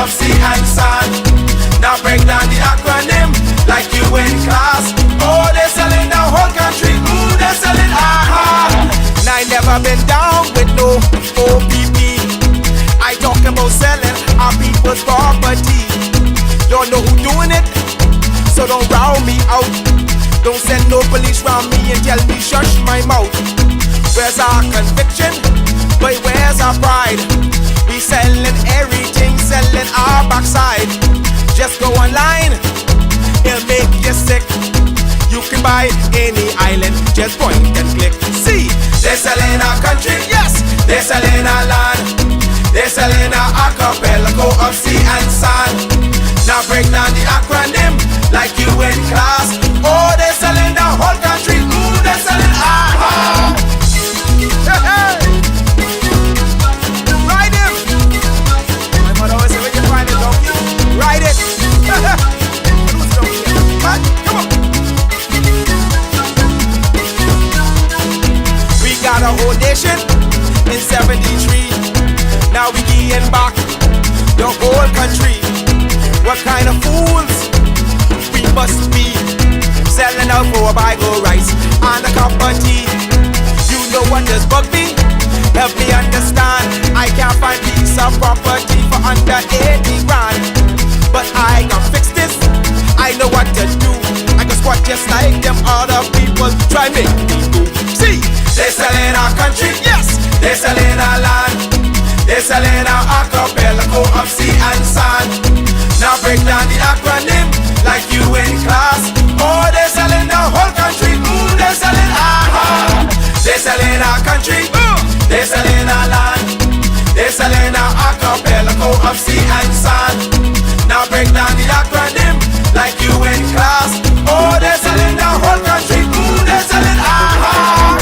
of sea and sand. Now break down the acronym like you in class. Oh, they're selling the whole country. Ooh, they're selling aha. Now I never been down with no OPP. I talking about selling our people's property. Don't know who doing it, so don't round me out. Don't send no police round me and tell me shush my mouth. Where's our conviction? But where's our pride? We selling everything, selling our backside. Just go online, it'll make you sick. You can buy any island, just point and click. See, they're selling our country, yes, they're selling our land. They're selling our archipelago of sea and sand. Now break down the acronym like you in class. Oh, they're selling the whole country. Ooh, they're selling aha. Hey, hey. Ride him. My mother always say, when you find a donkey, ride it. Who's donkey? Man, come on. We got a whole nation in 73. Now we getting back the whole country. What kind of fools we must be, selling out for a bag of rice and a cup of tea. You know what does bug me? Help me understand. I can't find piece of property for under 80 grand. But I can fix this, I know what to do. I can squat just like them other people try make me do. See, they're selling our country, yes, they're selling our land. They're selling our archipelago of sea and sand. Now break down the acronym like you in class. Oh, they're selling the whole country. Ooh, they're selling aha. They're selling our country. Ooh, they're selling our land. They're selling our archipelago of sea and sand. Now break down the acronym like you in class. Oh, they're selling the whole country. Ooh, they're selling aha.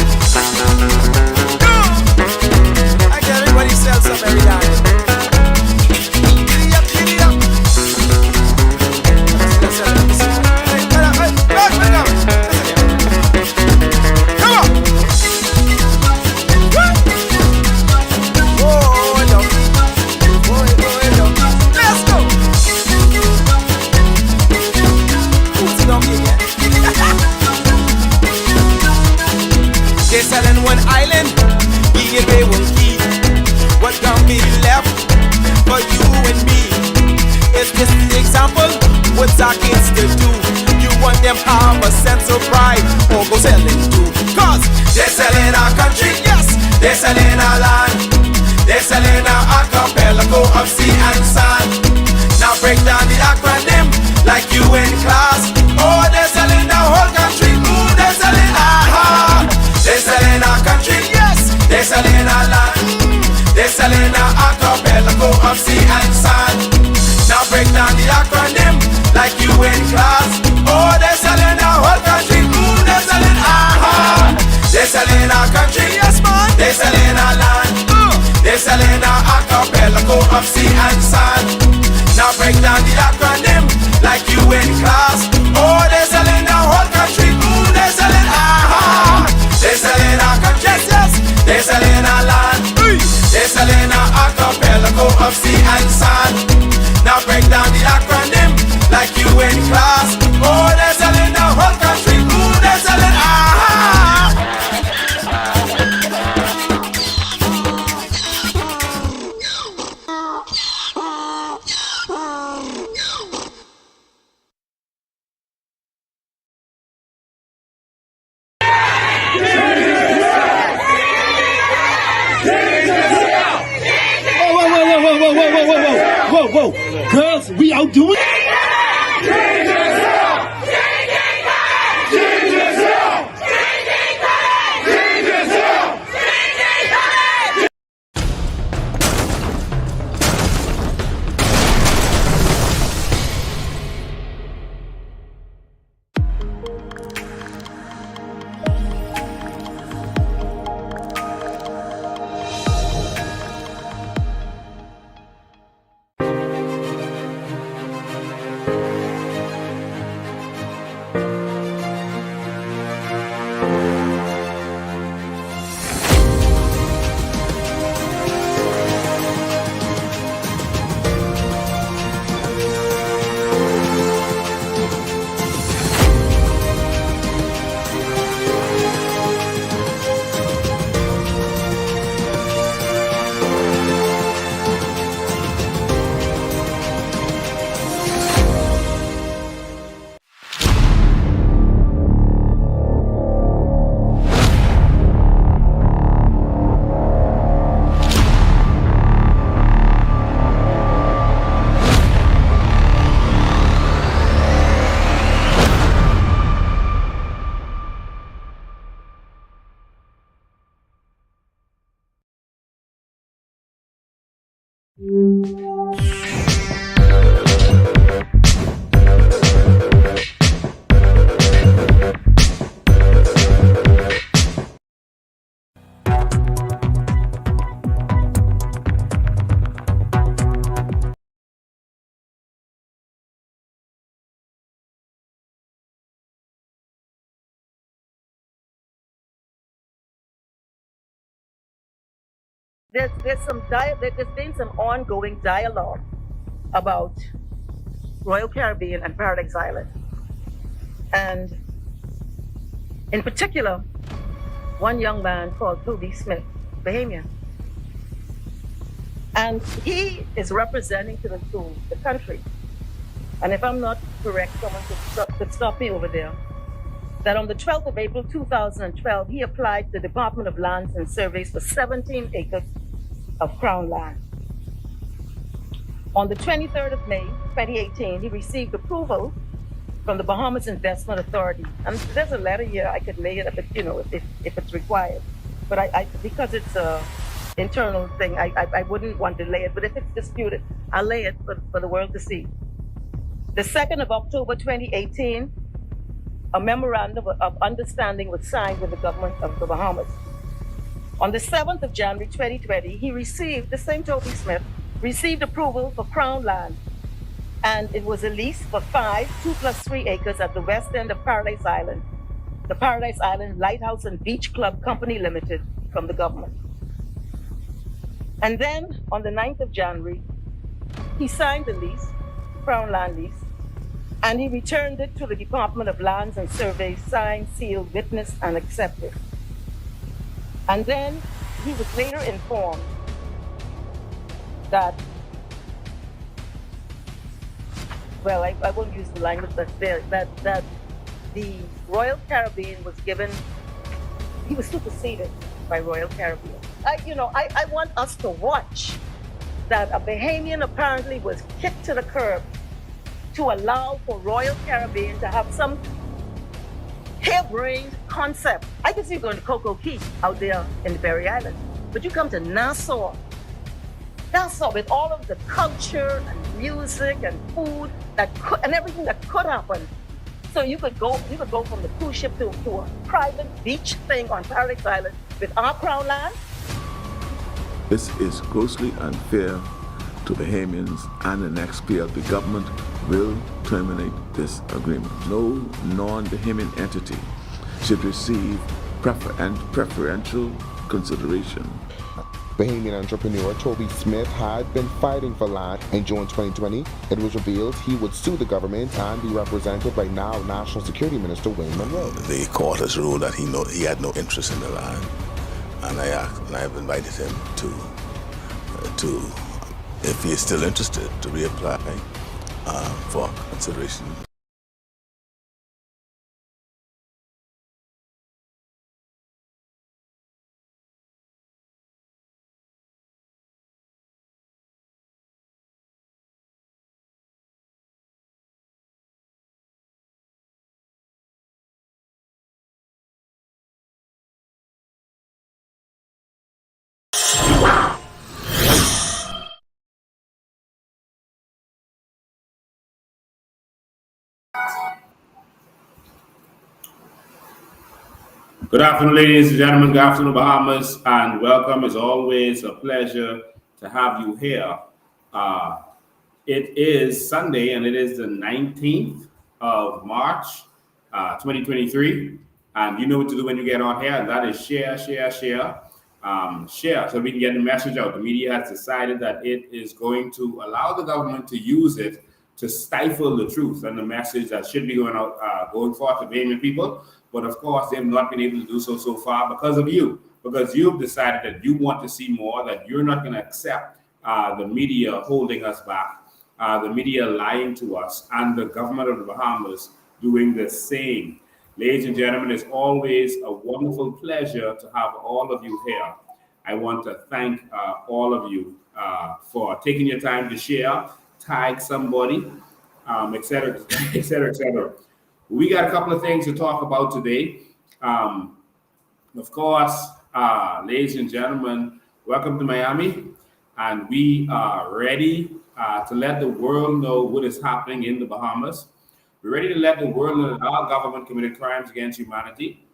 I get everybody sells some every day. They're selling one island, give away one key. What can be left for you and me? It's just an example, what's our kids to do? You want them have a sense of pride, or go selling too. Cause they're selling our country, yes, they're selling our land. They're selling our archipelago of sea and sand. Now break down the acronym like you in class. Oh, they're selling the whole country. Ooh, they're selling aha. They're selling our country, yes, they're selling our land. They're selling our archipelago of sea and sand. Now break down the acronym like you in class. Oh, they're selling our whole country. Ooh, they're selling aha. They're selling our country, yes man. They're selling our land. They're selling our archipelago of sea and sand. Now break down the acronym like you in class. Oh, they're selling the whole country. Ooh, they're selling aha. They're selling our country, yes, they're selling our land. They're selling our archipelago of sea and sand. Now break down the acronym like you in class. Oh, they're selling the whole country. Ooh, they're selling aha. Whoa, girls, we outdoing. there's been some ongoing dialogue about Royal Caribbean and Paradise Island, and in particular, one young man called Toby Smith, Bahamian, and he is representing to the country. And if I'm not correct, someone could stop me over there. That on the 12th of April 2012, he applied to the Department of Lands and Surveys for 17 acres of Crown land. On the 23rd of May 2018, he received approval from the Bahamas Investment Authority. And there's a letter here, I could lay it up, if it's required. But I because it's a internal thing, I wouldn't want to lay it. But if it's disputed, I'll lay it for the world to see. The 2nd of October 2018, a memorandum of understanding was signed with the government of the Bahamas. On the 7th of January 2020, he received, the same Toby Smith, received approval for Crown land. And it was a lease for 5 2+3 acres at the west end of Paradise Island, the Paradise Island Lighthouse and Beach Club Company Limited from the government. And then on the 9th of January, he signed the lease, Crown land lease, and he returned it to the Department of Lands and Surveys, signed, sealed, witnessed, and accepted. And then he was later informed that, well, I won't use the language that's there, that the Royal Caribbean was given, he was superseded by Royal Caribbean. I want us to watch that a Bahamian apparently was kicked to the curb to allow for Royal Caribbean to have some harebrained concept. I can see you going to Coco Key out there in the Berry Island, but you come to Nassau with all of the culture and music and food and everything that could happen. So you could go from the cruise ship to a private beach thing on Paradise Island with our Crown land. This is grossly unfair to Bahamians, and the next PLP government will terminate this agreement. No non-Bahamian entity should receive preferential consideration. Bahamian entrepreneur Toby Smith had been fighting for land. In June 2020, it was revealed he would sue the government and be represented by now National Security Minister Wayne Munro. The court has ruled that he had no interest in the land, and I have invited him to if he is still interested, to reapply for consideration. Good afternoon, ladies and gentlemen. Good afternoon, Bahamas, and welcome. It's always a pleasure to have you here. It is Sunday, and it is the 19th of March, 2023. And you know what to do when you get on here, and that is share, so we can get the message out. The media has decided that it is going to allow the government to use it to stifle the truth and the message that should be going out, going forth to Bahamian people. But of course, they've not been able to do so far because of you, because you've decided that you want to see more, that you're not going to accept the media holding us back, the media lying to us, and the government of the Bahamas doing the same. Ladies and gentlemen, it's always a wonderful pleasure to have all of you here. I want to thank all of you for taking your time to share, tag somebody, et cetera, et cetera, et cetera. We got a couple of things to talk about today. Of course, ladies and gentlemen, welcome to Miami. And we are ready to let the world know what is happening in the Bahamas. We're ready to let the world know that our government committed crimes against humanity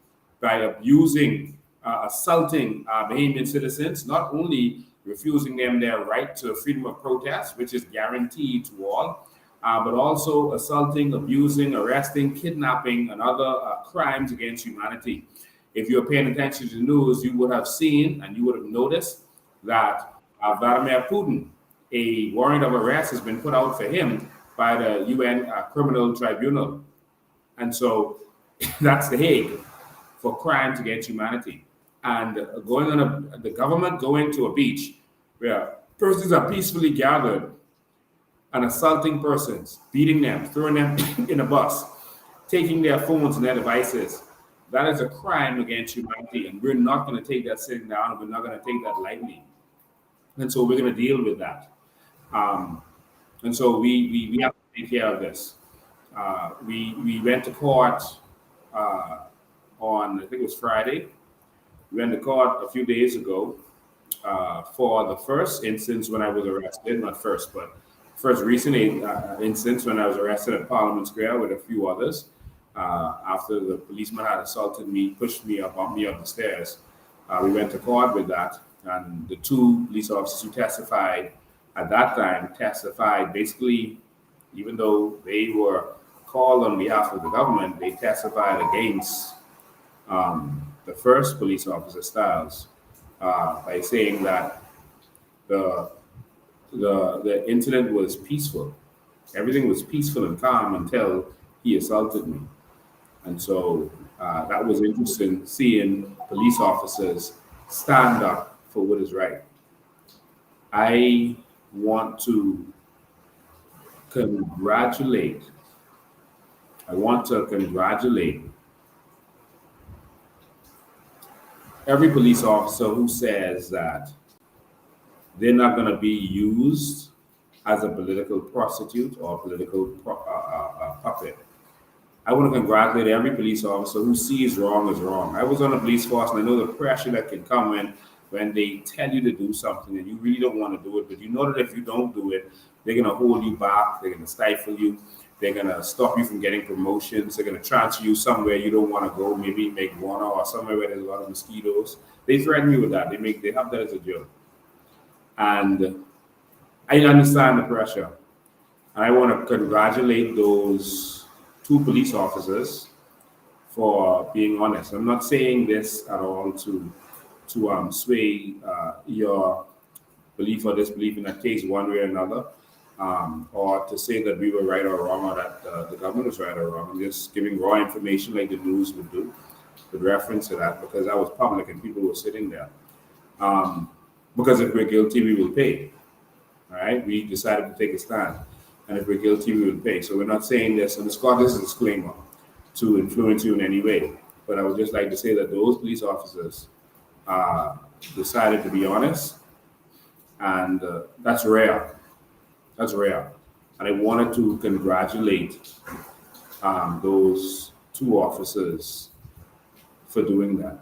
by abusing, assaulting Bahamian citizens, not only refusing them their right to freedom of protest, which is guaranteed to all, but also assaulting, abusing, arresting, kidnapping, and other crimes against humanity. If you're paying attention to the news, you would have seen and you would have noticed that Vladimir Putin, a warrant of arrest has been put out for him by the UN Criminal Tribunal. And so that's The Hague for crimes against humanity. And the government going to a beach where persons are peacefully gathered and assaulting persons, beating them, throwing them in a bus, taking their phones and their devices. That is a crime against humanity, and we're not going to take that sitting down, and we're not going to take that lightly. And so we're going to deal with that. And so we have to take care of this. We went to court on, I think it was Friday. We went to court a few days ago for the first instance when I was arrested, not first, but first recent instance when I was arrested at Parliament Square with a few others after the policeman had assaulted me, pushed me up, bumped me up the stairs. We went to court with that, and the two police officers who testified at that time testified basically, even though they were called on behalf of the government, they testified against the first police officer, Styles, by saying that the incident was peaceful. Everything was peaceful and calm until he assaulted me. And so that was interesting, seeing police officers stand up for what is right. I want to congratulate every police officer who says that they're not going to be used as a political prostitute or political puppet. I want to congratulate every police officer who sees wrong as wrong. I was on a police force, and I know the pressure that can come when they tell you to do something and you really don't want to do it, but you know that if you don't do it, they're going to hold you back, they're going to stifle you, they're going to stop you from getting promotions, they're going to transfer you somewhere you don't want to go, maybe make Warner or somewhere where there's a lot of mosquitoes. They threaten you with that. They have that as a joke. And I understand the pressure. And I want to congratulate those two police officers for being honest. I'm not saying this at all to sway your belief or disbelief in that case one way or another, or to say that we were right or wrong, or that the government was right or wrong. I'm just giving raw information like the news would do with reference to that, because that was public and people were sitting there. Because if we're guilty, we will pay. All right? We decided to take a stand. And if we're guilty, we will pay. So we're not saying this, and this is a disclaimer to influence you in any way. But I would just like to say that those police officers decided to be honest, and that's rare. That's rare. And I wanted to congratulate those two officers for doing that.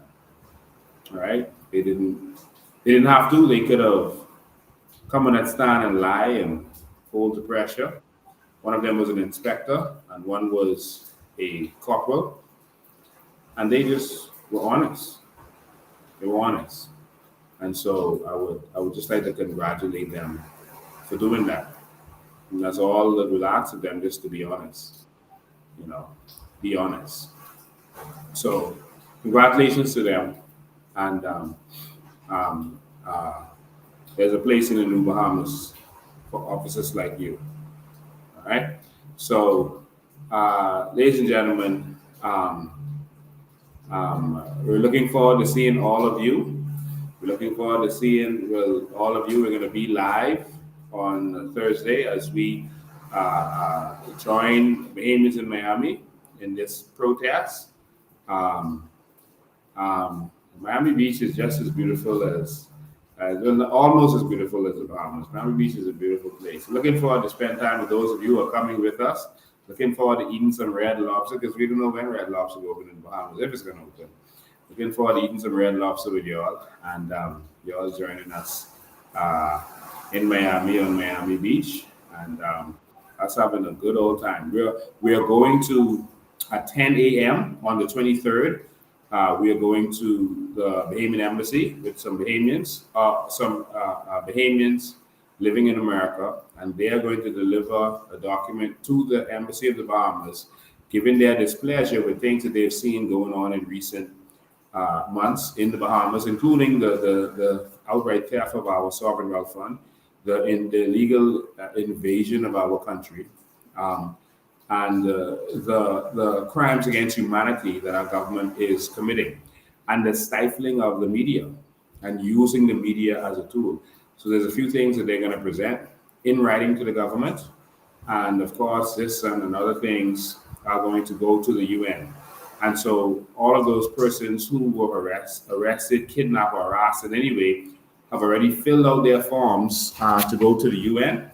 All right? They didn't have to. They could have come on that stand and lie and hold the pressure. One of them was an inspector and one was a corporal. And they just were honest. They were honest. And so I would just like to congratulate them for doing that. And that's all that we'll ask of them, just to be honest. You know, be honest. So congratulations to them. And there's a place in the New Bahamas for officers like you. All right? So, ladies and gentlemen, we're looking forward to seeing all of you. We're looking forward to seeing all of you. We're going to be live on Thursday as we join Bahamians in Miami in this protest. Miami Beach is just as beautiful as almost as beautiful as the Bahamas. Miami Beach is a beautiful place. Looking forward to spend time with those of you who are coming with us. Looking forward to eating some Red Lobster, because we don't know when Red Lobster will open in the Bahamas, if it's going to open. Looking forward to eating some Red Lobster with y'all, and y'all joining us in Miami on Miami Beach, and us having a good old time. We are going to at 10 a.m. on the 23rd. We are going to the Bahamian Embassy with some Bahamians, Bahamians living in America, and they are going to deliver a document to the Embassy of the Bahamas, giving their displeasure with things that they've seen going on in recent months in the Bahamas, including the outright theft of our sovereign wealth fund, the illegal invasion of our country, and the crimes against humanity that our government is committing, and the stifling of the media and using the media as a tool. So there's a few things that they're going to present in writing to the government. And of course, this and other things are going to go to the UN. And so all of those persons who were arrested, kidnapped, or harassed in any way have already filled out their forms to go to the UN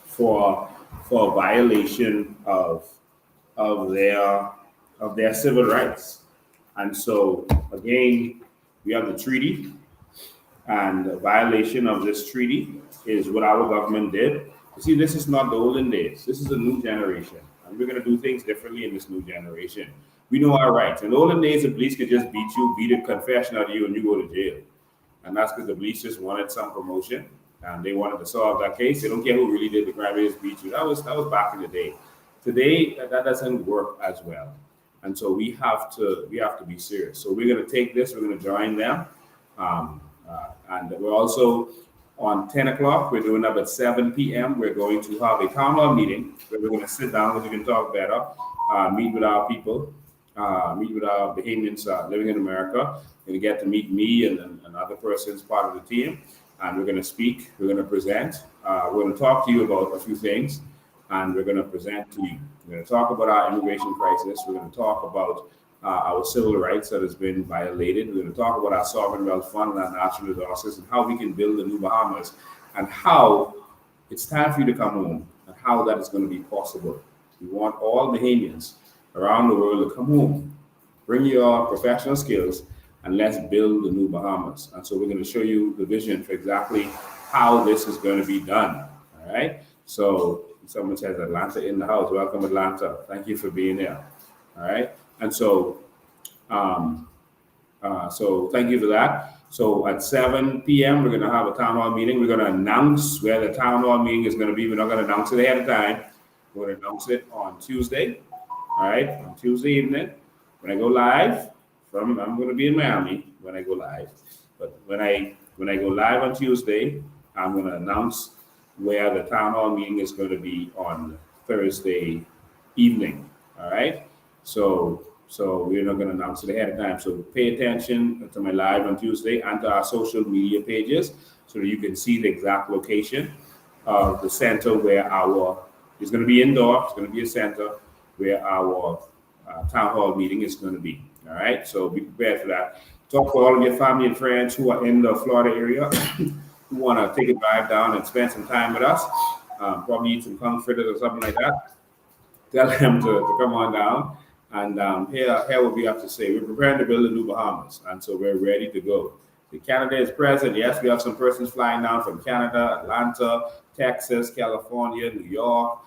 for violation of their civil rights. And so again, we have the treaty, and the violation of this treaty is what our government did. You see, this is not the olden days. This is a new generation, and we're going to do things differently in this new generation. We know our rights. In the olden days, the police could just beat a confession out of you, and you go to jail. And that's because the police just wanted some promotion, and they wanted to solve that case. They don't care who really did the crime; they just beat you. That was back in the day. Today, that doesn't work as well, and so we have to be serious. So we're going to take this. We're going to join them, and we're also on 10 o'clock. We're doing up at 7 p.m. We're going to have a town hall meeting where we're going to sit down, we can talk better, meet with our people, meet with our Bahamians living in America. We're going to get to meet me and other persons part of the team. And we're going to speak, we're going to present, we're going to talk to you about a few things, and we're going to present to you. We're going to talk about our immigration crisis. We're going to talk about our civil rights that has been violated. We're going to talk about our sovereign wealth fund and our natural resources and how we can build the new Bahamas and how it's time for you to come home and how that is going to be possible. We want all Bahamians around the world to come home, bring your professional skills, and let's build the new Bahamas. And so we're going to show you the vision for exactly how this is going to be done. All right. So someone says Atlanta in the house. Welcome, Atlanta. Thank you for being there. All right. And so, so thank you for that. So at 7 p.m., we're going to have a town hall meeting. We're going to announce where the town hall meeting is going to be. We're not going to announce it ahead of time. We're going to announce it on Tuesday. All right. On Tuesday evening, when I go live. I'm going to be in Miami when I go live, but when I go live on Tuesday, I'm going to announce where the town hall meeting is going to be on Thursday evening. All right. So we're not going to announce it ahead of time. So pay attention to my live on Tuesday and to our social media pages so that you can see the exact location of the center where it's going to be indoor. It's going to be a center where our town hall meeting is going to be. All right, so be prepared for that. Talk to all of your family and friends who are in the Florida area who want to take a drive down and spend some time with us. Probably eat some kung fritters or something like that. Tell them to come on down and hear what we have to say. We're preparing to build a new Bahamas, and so we're ready to go. The Canada is present. Yes, we have some persons flying down from Canada, Atlanta, Texas, California, New York,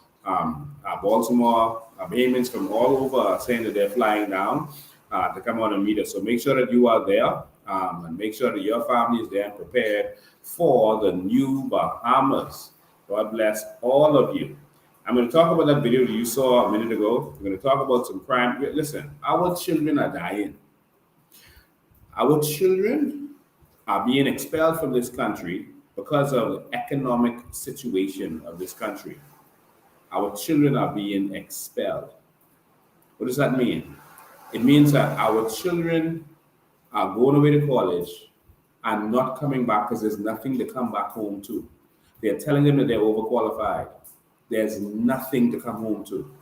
Baltimore, Bahamians from all over saying that they're flying down to come on and meet us. So make sure that you are there and make sure that your family is there and prepared for the new Bahamas. God bless all of you. I'm going to talk about that video that you saw a minute ago. We're going to talk about some crime. Listen, our children are dying. Our children are being expelled from this country because of the economic situation of this country. Our children are being expelled. What does that mean? It means that our children are going away to college and not coming back because there's nothing to come back home to. They're telling them that they're overqualified. There's nothing to come home to.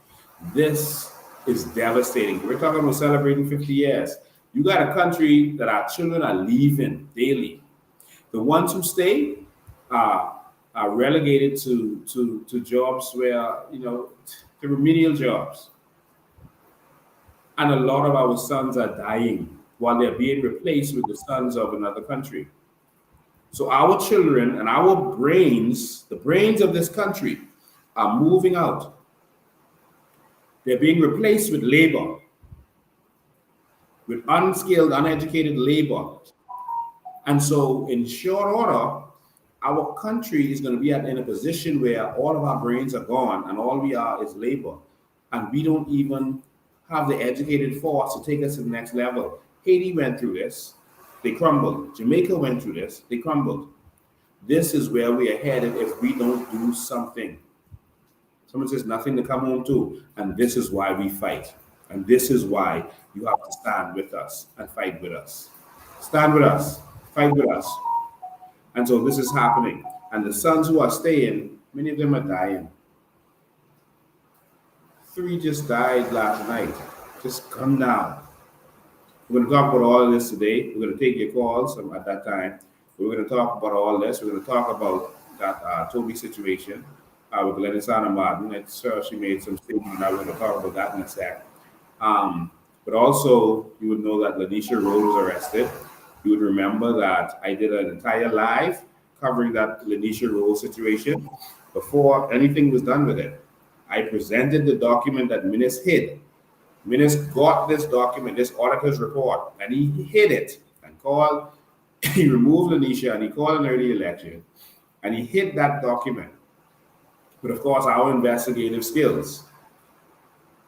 This is devastating. We're talking about celebrating 50 years. You got a country that our children are leaving daily. The ones who stay are relegated to jobs where, to remedial jobs. And a lot of our sons are dying while they're being replaced with the sons of another country. So our children and our brains, the brains of this country, are moving out. They're being replaced with labor, with unskilled, uneducated labor. And so in short order, our country is going to be in a position where all of our brains are gone and all we are is labor. And we don't even have the educated force to take us to the next level. Haiti went through this, they crumbled. Jamaica went through this, they crumbled. This is where we are headed if we don't do something. Someone says nothing to come home to, and this is why we fight. And this is why you have to stand with us and fight with us. Stand with us, fight with us. And so this is happening. And the sons who are staying, many of them are dying. 3 just died last night. Just come down. We're going to talk about all of this today. We're going to take your calls at that time. We're going to talk about all this. We're going to talk about that Toby situation with Glenn Santa Martin. It's sure she made some statement. We're going to talk about that in a sec. But also, you would know that Lanisha Rowe was arrested. You would remember that I did an entire live covering that Lanisha Rowe situation before anything was done with it. I presented the document that Minnis hid. Minnis got this document, this auditor's report, and he hid it and called. He removed Lanisha and he called an early election and he hid that document. But of course, our investigative skills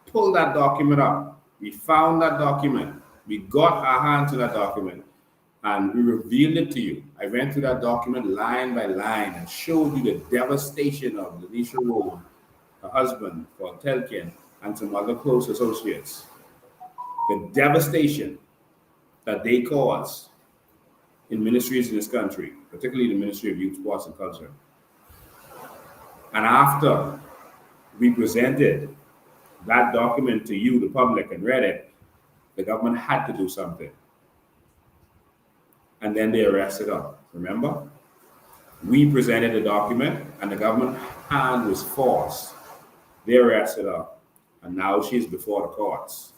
pulled that document up. We found that document. We got our hands on that document and we revealed it to you. I went through that document line by line and showed you the devastation of Lanisha Rowe, her husband, Paul Telkin, and some other close associates. The devastation that they caused in ministries in this country, particularly the Ministry of Youth, Sports, and Culture. And after we presented that document to you, the public, and read it, the government had to do something. And then they arrested her. Remember? We presented the document, and the government hand was forced. They arrested her, and now she's before the courts.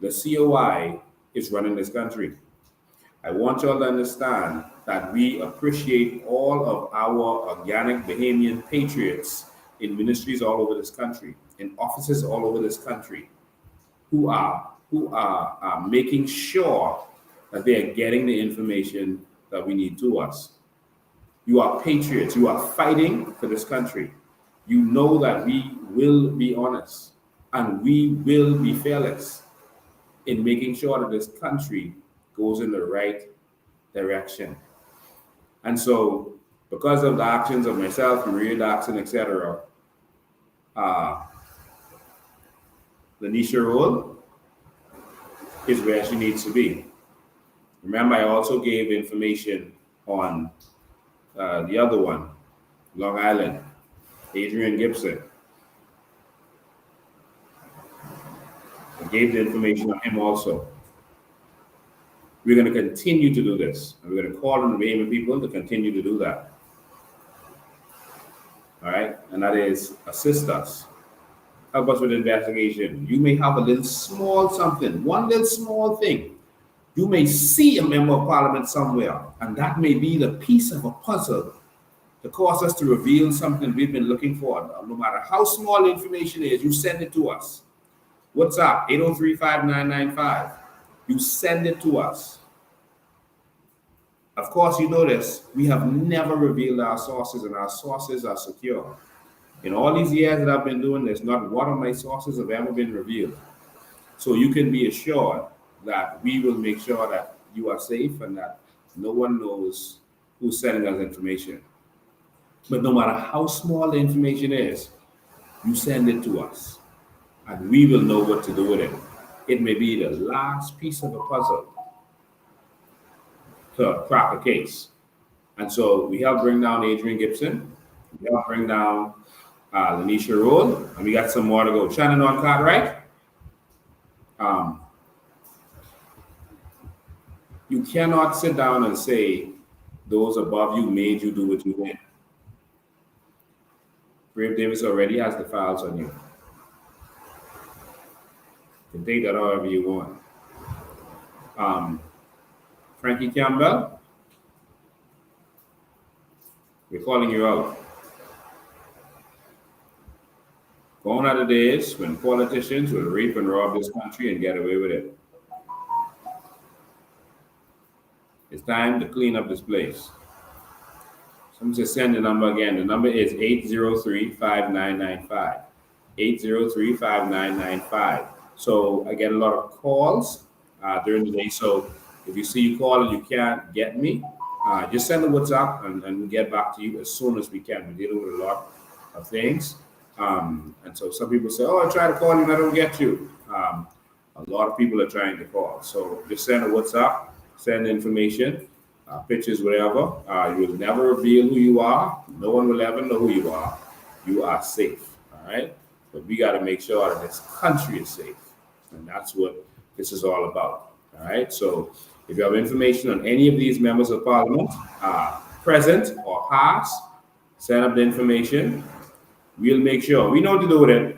The COI is running this country. I want y'all to understand that we appreciate all of our organic Bahamian patriots in ministries all over this country, in offices all over this country, who are making sure that they are getting the information that we need to us. You are patriots. You are fighting for this country. You know that we will be honest and we will be fearless in making sure that this country goes in the right direction. And so, because of the actions of myself, Maria Daxon, etc., Lanisha Rowe is where she needs to be. Remember, I also gave information on the other one, Long Island, Adrian Gibson. I gave the information on him also. We're going to continue to do this. And we're going to call on the Bahamian people to continue to do that. All right? And that is assist us. Help us with the investigation. You may have a little small something, one little small thing. You may see a member of parliament somewhere, and that may be the piece of a puzzle to cause us to reveal something we've been looking for. No matter how small the information is, you send it to us. WhatsApp, 803-5995. You send it to us. Of course, you notice we have never revealed our sources, and our sources are secure. In all these years that I've been doing this, not one of my sources have ever been revealed. So you can be assured that we will make sure that you are safe and that no one knows who's sending us information. But no matter how small the information is, you send it to us, and we will know what to do with it. It may be the last piece of a puzzle to crack a case. And so we helped bring down Adrian Gibson. We helped bring down Lanisha Rowe, and we got some more to go. Shannon on Cartwright. You cannot sit down and say those above you made you do what you did. Brave Davis already has the files on you. You can take that however you want. Frankie Campbell, we're calling you out. Gone are the days when politicians will rape and rob this country and get away with it. It's time to clean up this place. Someone says send the number again. The number is 803-5995. 803-5995. So I get a lot of calls during the day. So if you see you call and you can't get me, just send a WhatsApp and we'll get back to you as soon as we can. We're dealing with a lot of things. And so some people say, oh, I try to call you and I don't get you. A lot of people are trying to call. So just send a WhatsApp, send information, pictures, whatever. You will never reveal who you are. No one will ever know who you are. You are safe, all right? But we got to make sure that this country is safe. And that's what this is all about, all right? So if you have information on any of these members of parliament, present or past, send up the information. We'll make sure. We know what to do with it.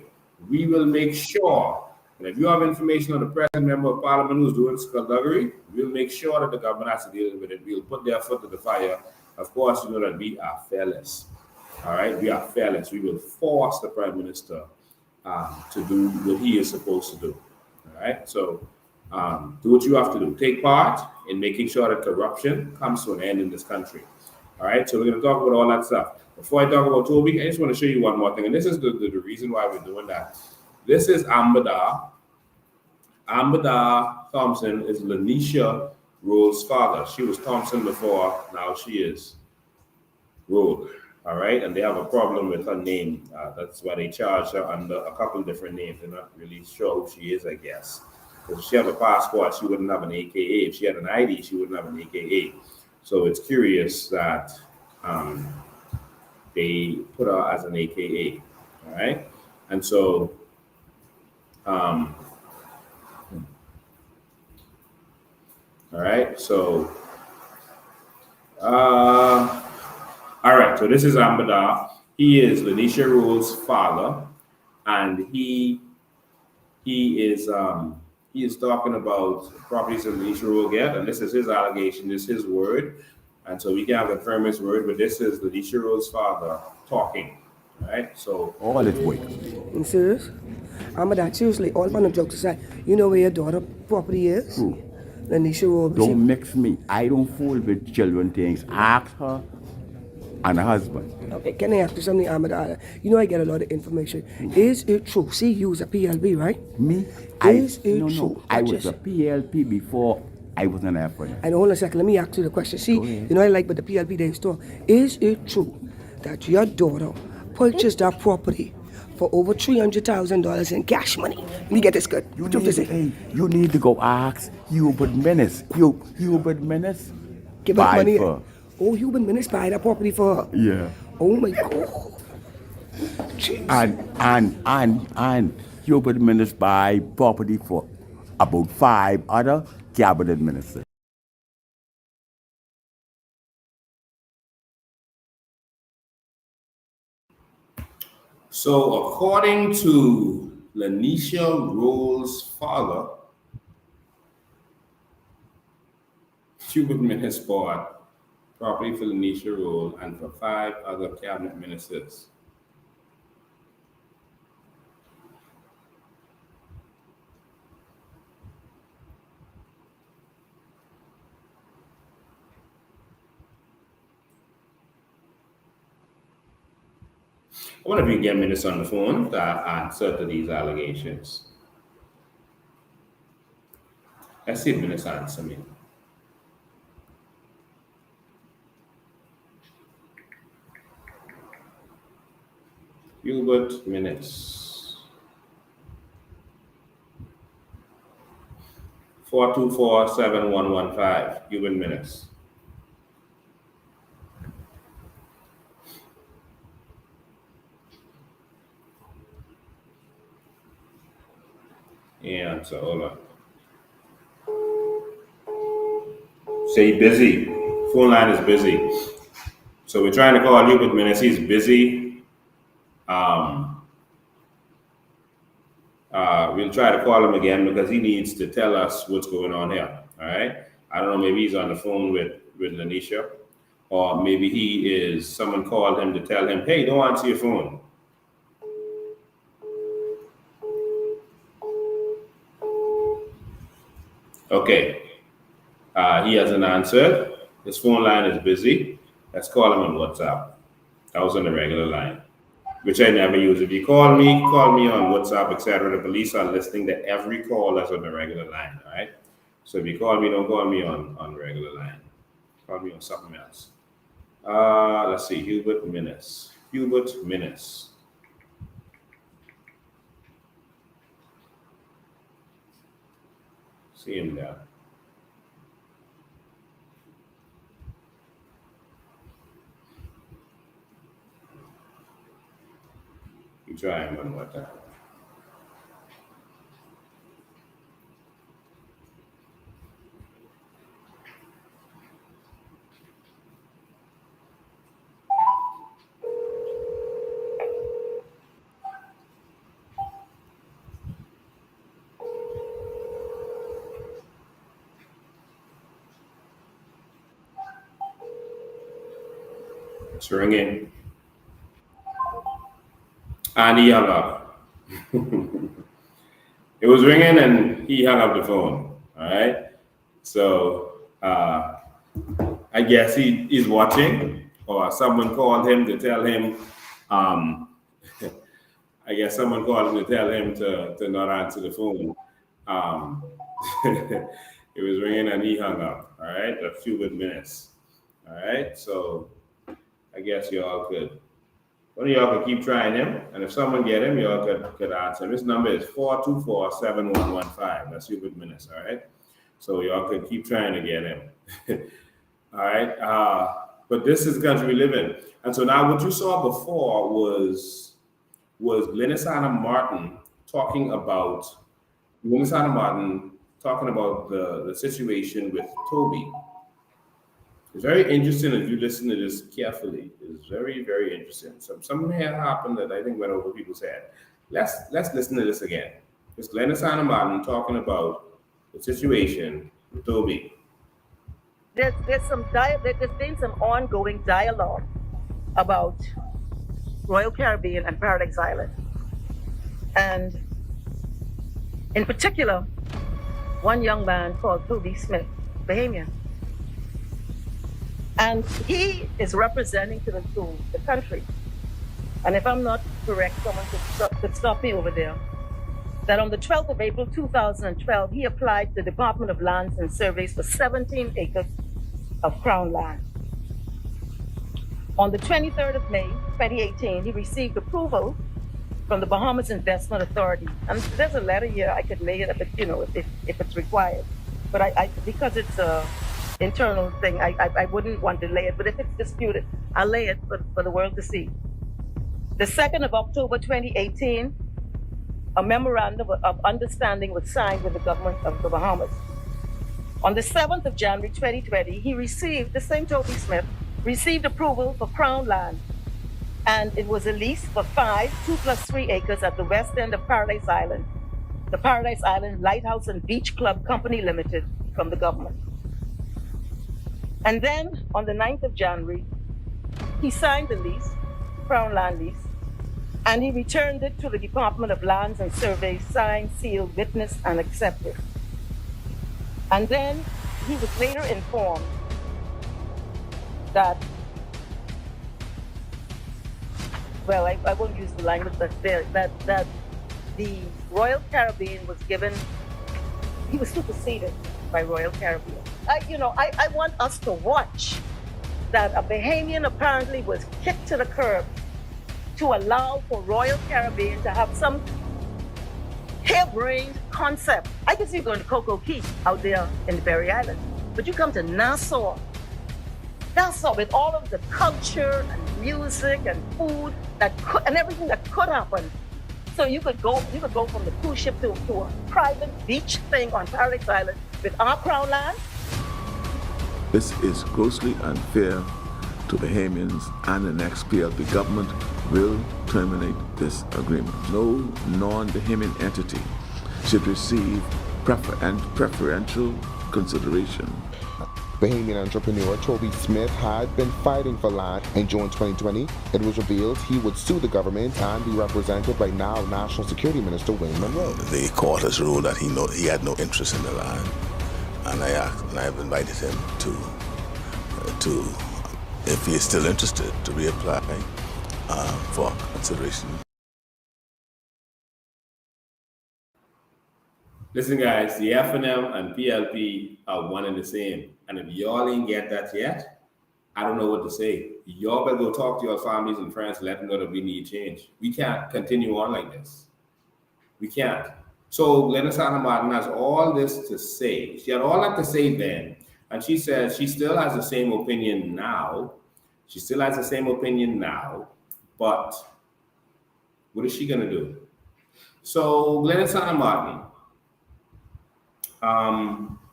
We will make sure that if you have information on the present member of parliament who's doing skullduggery, we'll make sure that the government has to deal with it. We'll put their foot to the fire. Of course, you know that we are fearless. All right? We are fearless. We will force the prime minister to do what he is supposed to do. All right? So do what you have to do. Take part in making sure that corruption comes to an end in this country. All right? So we're going to talk about all that stuff. Before I talk about Toby, I just want to show you one more thing. And this is the reason why we're doing that. This is Ambadar. Ambadar Thompson is Lanisha Roll's father. She was Thompson before. Now she is Roll. All right? And they have a problem with her name. That's why they charge her under a couple different names. They're not really sure who she is, I guess. Because if she had a passport, she wouldn't have an AKA. If she had an ID, she wouldn't have an AKA. So it's curious that they put her as an AKA. All right? And so all right, so all right, so this is Ambadar. He is Lanisha Rule's father, and he is talking about properties that Lanisha Rule get, and this is his allegation, this is his word, and so we can't confirm his word, but this is Lanisha Rule's father talking. All right, so all it works. You serious? Ambadar, seriously, all fun and jokes aside, you know where your daughter property is? Who? Lanisha Rule. Don't mix me. I don't fool with children things. Ask her and her husband. Okay, can I ask you something, Ambadar? You know I get a lot of information. Is it true? See, you was a PLB, right? Me? Is it true? I was a PLP before I was an airplane. And hold on a second, let me ask you the question. See, you know I like what the PLP they store. Is it true that your daughter purchased that property for over $300,000 in cash money? Let me get this good. You need to go ask Hubert Menace. Hubert Menace. Give us money. Oh, Hubert Menace buy that property for her. Yeah. Oh my God. Jeez. And Hubert Menace buy property for about 5 other cabinet ministers. So according to Lanisha Roll's father, Hubert Menace bought property for Lanisha Roll and for 5 other cabinet ministers. I wonder if you can get Menace on the phone to answer to these allegations. Let's see if Menace answer me. Hubert Menace. 424-7115. Hubert Menace. Yeah, so hold on. Say busy. Phone line is busy. So we're trying to call Hubert Menace. He's busy. We'll try to call him again because he needs to tell us what's going on here. All right. I don't know. Maybe he's on the phone with Lanisha, or maybe someone called him to tell him, hey, don't answer your phone. Okay. He hasn't answered. His phone line is busy. Let's call him on WhatsApp. That was on the regular line, which I never use. If you call me on WhatsApp, etc. The police are listening to every call that's on the regular line. All right. So if you call me, don't call me on regular line. Call me on something else. Let's see, Hubert Minnis. Hubert Minnis. See him there. You try him one more time. It's ringing. And he hung up. It was ringing and he hung up the phone. All right. So I guess he's watching, or someone called him to tell him. I guess someone called him to tell him to not answer the phone. It was ringing and he hung up. All right. A few good minutes. All right. So I guess y'all could. One of y'all could keep trying him, and if someone get him, y'all could answer him. His number is 424-7115. That's Hubert Minnis, all right? So y'all could keep trying to get him. All right? But this is the country we live in. And so now what you saw before was Glennis Anna Martin talking about the situation with Toby. It's very interesting if you listen to this carefully. It's very, very interesting. Something here happened that I think went over people's head. Let's listen to this again. It's Glennis Anna Martin talking about the situation with Toby. There's been some ongoing dialogue about Royal Caribbean and Paradise Island. And in particular, one young man called Toby Smith, Bahamian. And he is representing to the country. And if I'm not correct, someone could stop me over there. That on the 12th of April, 2012, he applied to the Department of Lands and Surveys for 17 acres of Crown land. On the 23rd of May, 2018, he received approval from the Bahamas Investment Authority. And there's a letter here, I could lay it up, if it's required. But I because it's a internal thing, I wouldn't want to lay it, but if it's disputed, I'll lay it for the world to see. The 2nd of October 2018, a memorandum of understanding was signed with the government of the Bahamas. On the 7th of January 2020, he received, the same Toby Smith, received approval for Crown land, and it was a lease for 5 2+3 acres at the west end of Paradise Island, the Paradise Island Lighthouse and Beach Club Company Limited, from the government. And then on the 9th of January, he signed the lease, Crown land lease, and he returned it to the Department of Lands and Surveys, signed, sealed, witnessed, and accepted. And then he was later informed that, well, I won't use the language that's there, that the Royal Caribbean was given, he was superseded by Royal Caribbean. I want us to watch that a Bahamian apparently was kicked to the curb to allow for Royal Caribbean to have some harebrained concept. I can see you going to Coco Key out there in the Berry Island, but you come to Nassau with all of the culture and music and food and everything that could happen. So you could go from the cruise ship to a private beach thing on Paradise Island with our Crown land. This is grossly unfair to Bahamians, and the next PLP government will terminate this agreement. No non-Bahamian entity should receive preferential consideration. Bahamian entrepreneur Toby Smith had been fighting for land. In June 2020, it was revealed he would sue the government and be represented by now National Security Minister Wayne Monroe. The court has ruled that he had no interest in the land, and I have invited him to if he is still interested, to reapply for consideration. Listen, guys, the FNM and PLP are one and the same. And if y'all ain't get that yet, I don't know what to say. Y'all better go talk to your families and friends and let them know that we need change. We can't continue on like this. We can't. So Glenys Hanna Martin has all this to say. She had all that to say then. And she says she still has the same opinion now. She still has the same opinion now. But what is she going to do? So Glenys Hanna Martin,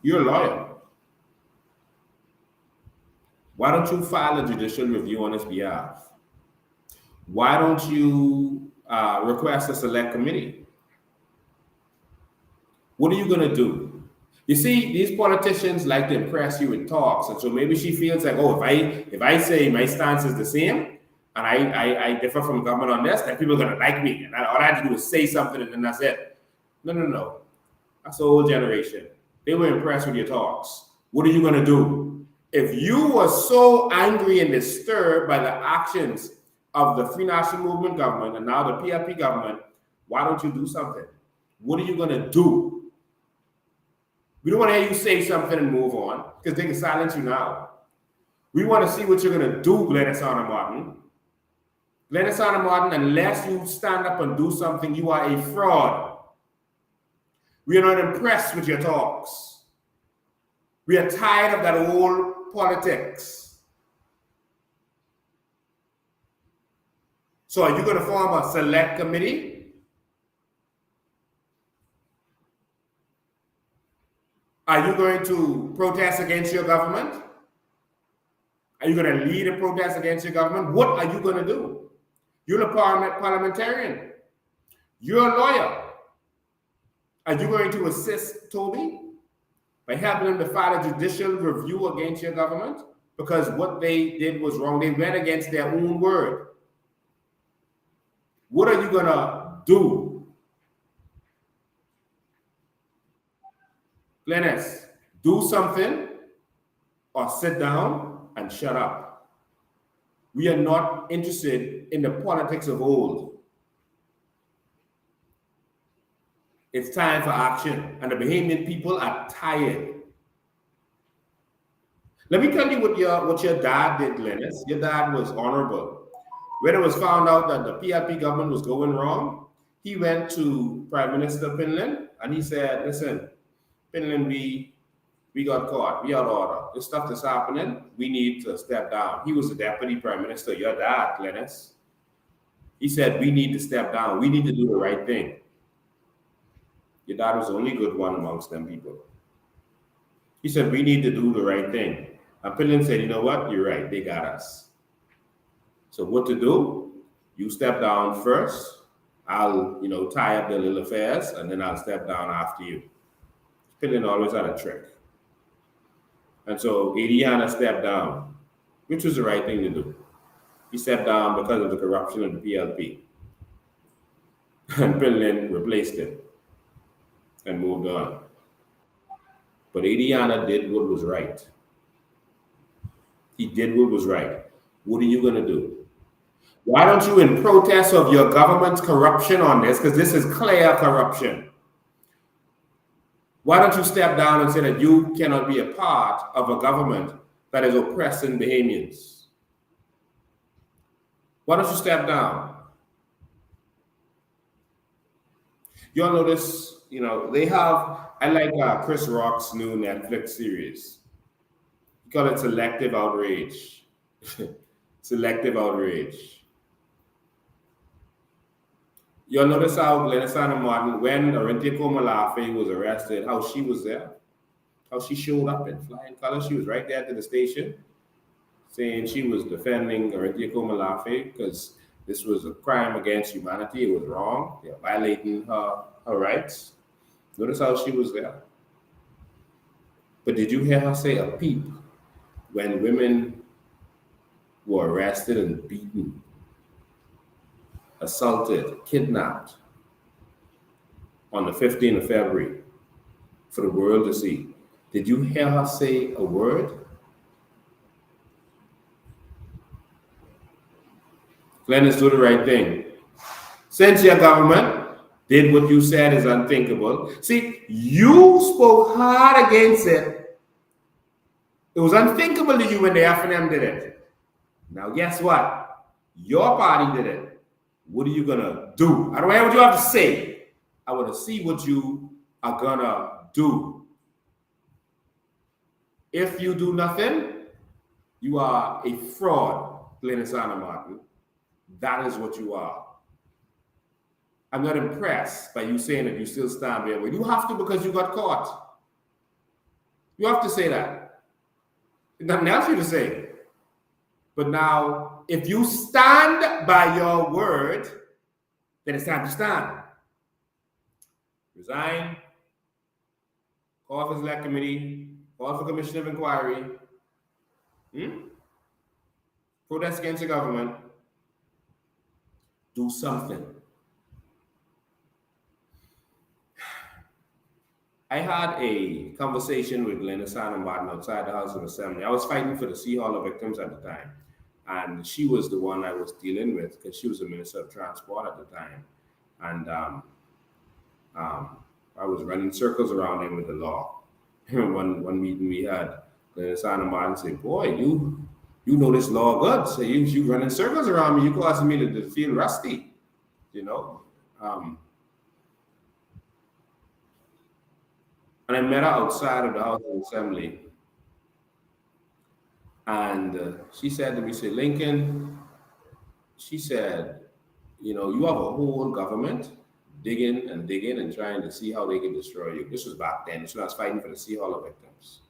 you're a lawyer. Why don't you file a judicial review on his behalf? Why don't you request a select committee? What are you going to do? You see, these politicians like to impress you with talks. And so maybe she feels like, oh, if I say my stance is the same and I differ from government on this, then people are going to like me. And all I have to do is say something and then that's it. No. That's the old generation. They were impressed with your talks. What are you going to do? If you were so angry and disturbed by the actions of the Free National Movement government and now the PLP government, why don't you do something? What are you going to do? We don't want to hear you say something and move on because they can silence you now. We want to see what you're going to do, Glenys Hanna Martin. Glenys Hanna Martin, unless you stand up and do something, you are a fraud. We are not impressed with your talks. We are tired of that old politics. So are you going to form a select committee? Are you going to protest against your government? Are you going to lead a protest against your government? What are you going to do? You're a parliamentarian. You're a lawyer. Are you going to assist Toby by helping him to file a judicial review against your government? Because what they did was wrong. They went against their own word. What are you going to do? Glenys, do something or sit down and shut up. We are not interested in the politics of old. It's time for action, and the Bahamian people are tired. Let me tell you what your dad did, Glenys. Your dad was honorable. When it was found out that the PLP government was going wrong, he went to Prime Minister Pinland and he said, listen, Pinland, we got caught. We out of order. This stuff that's happening, we need to step down. He was the deputy prime minister, your dad, Glenys. He said, we need to step down. We need to do the right thing. Your dad was the only good one amongst them people. He said, we need to do the right thing. And Pinland said, you know what? You're right. They got us. So what to do? You step down first. I'll, tie up the little affairs, and then I'll step down after you. Pinland always had a trick. And so Adriana stepped down, which was the right thing to do. He stepped down because of the corruption of the PLP. And Pinland replaced him and moved on. But Adriana did what was right. He did what was right. What are you going to do? Why don't you, in protest of your government's corruption on this, because this is clear corruption, why don't you step down and say that you cannot be a part of a government that is oppressing Bahamians? Why don't you step down? You all notice, they have, I like Chris Rock's new Netflix series. You call it Selective Outrage. Selective Outrage. You'll notice how Glenys Hanna Martin, when Orinthia Komalafe was arrested, how she was there, how she showed up in flying colors. She was right there at the station saying she was defending Orinthia Komalafe because this was a crime against humanity. It was wrong. They're violating her rights. Notice how she was there. But did you hear her say a peep when women were arrested and beaten, assaulted, kidnapped on the 15th of February for the world to see? Did you hear her say a word? Glenys, do the right thing. Since your government did what you said is unthinkable. See, you spoke hard against it. It was unthinkable to you when the FNM did it. Now, guess what? Your party did it. What are you going to do? I don't care what you have to say. I want to see what you are going to do. If you do nothing, you are a fraud, Glennis Anna Martin. That is what you are. I'm not impressed by you saying that you still stand there. Well, you have to because you got caught. You have to say that. There's nothing else for you to say. But now, if you stand by your word, then it's time to stand. Resign, call for select committee, call for commission of inquiry, protest against the government, do something. I had a conversation with Glennis Anna Martin outside the House of Assembly. I was fighting for the Sea Hauler victims at the time. And she was the one I was dealing with because she was the Minister of Transport at the time. And I was running circles around him with the law. One meeting we had, Glennis Anna Martin said, boy, you know this law good. So you running circles around me, you causing me to feel rusty, you know. And I met her outside of the House of Assembly. And she said to me, say, Lincoln, she said, you know, you have a whole government digging and trying to see how they can destroy you. This was back then. This was when I was fighting for the Sea Hauler victims.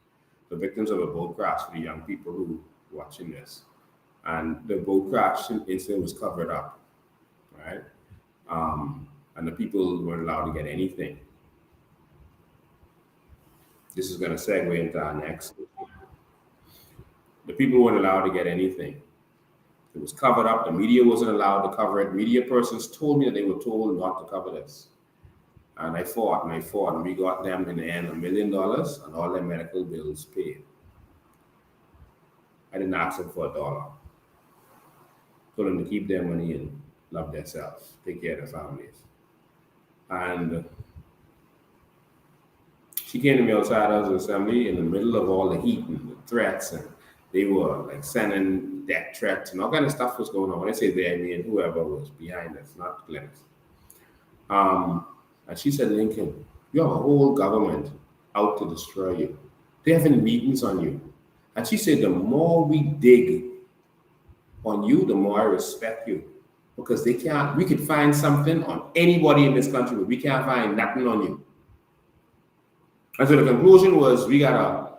The victims of a boat crash, for the young people who were watching this. And the boat crash incident was covered up, right? And the people weren't allowed to get anything. This is going to segue into our next. The people weren't allowed to get anything. It was covered up. The media wasn't allowed to cover it. Media persons told me that they were told not to cover this. And I fought, and we got them in the end $1 million and all their medical bills paid. I didn't ask them for $1. Told them to keep their money and love themselves, take care of their families. And she came to me outside of the assembly in the middle of all the heat and the threats, and they were like sending death threats and all kind of stuff was going on. When I say they, I mean whoever was behind us, not Glennis. And she said, Lincoln, you have a whole government out to destroy you. They're having meetings on you. And she said, the more we dig on you, the more I respect you. Because we could find something on anybody in this country, but we can't find nothing on you. And so the conclusion was we gotta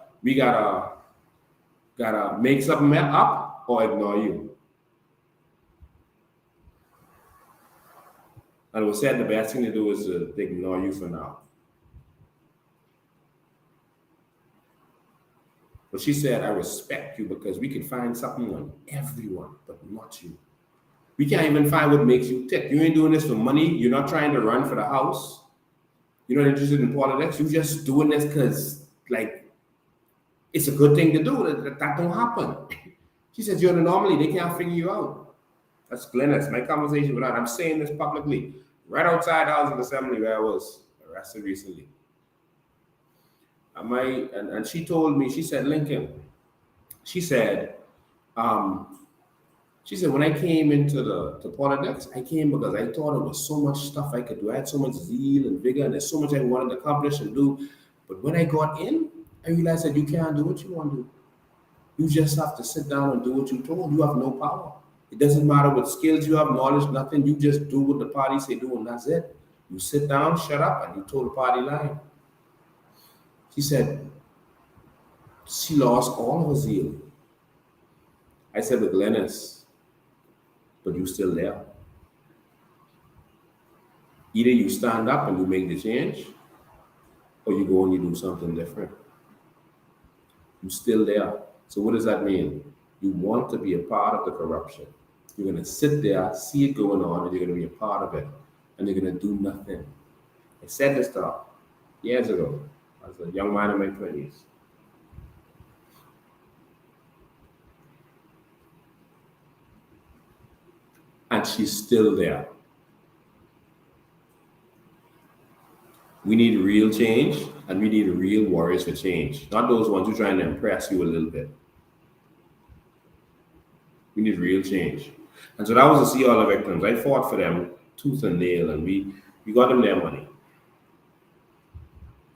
make something up or ignore you. And it was said the best thing to do is to ignore you for now. But she said, I respect you because we can find something on everyone, but not you. We can't even find what makes you tick. You ain't doing this for money. You're not trying to run for the House. You're not interested in politics. You're just doing this because, like, it's a good thing to do. That don't happen. She says, you're an anomaly. They can't figure you out. That's Glennis. My conversation with her. I'm saying this publicly. Right outside the House of Assembly where I was arrested recently. And she told me, she said, Lincoln, she said, when I came into politics, I came because I thought there was so much stuff I could do. I had so much zeal and vigor, and there's so much I wanted to accomplish and do. But when I got in, I realized that you can't do what you want to do. You just have to sit down and do what you're told. You have no power. It doesn't matter what skills you have, knowledge, nothing. You just do what the party say do, and that's it. You sit down, shut up, and you told the party line. She said, she lost all of her zeal. I said, with Glennis, but you still there. Either you stand up and you make the change, or you go and you do something different. You're still there. So what does that mean? You want to be a part of the corruption. You're going to sit there, see it going on, and you're going to be a part of it. And you're going to do nothing. I said this to her years ago. I was a young man in my 20s. And she's still there. We need real change, and we need real warriors for change, not those ones who are trying to impress you a little bit. We need real change. And so that was to see all the victims. I fought for them tooth and nail, and we got them their money.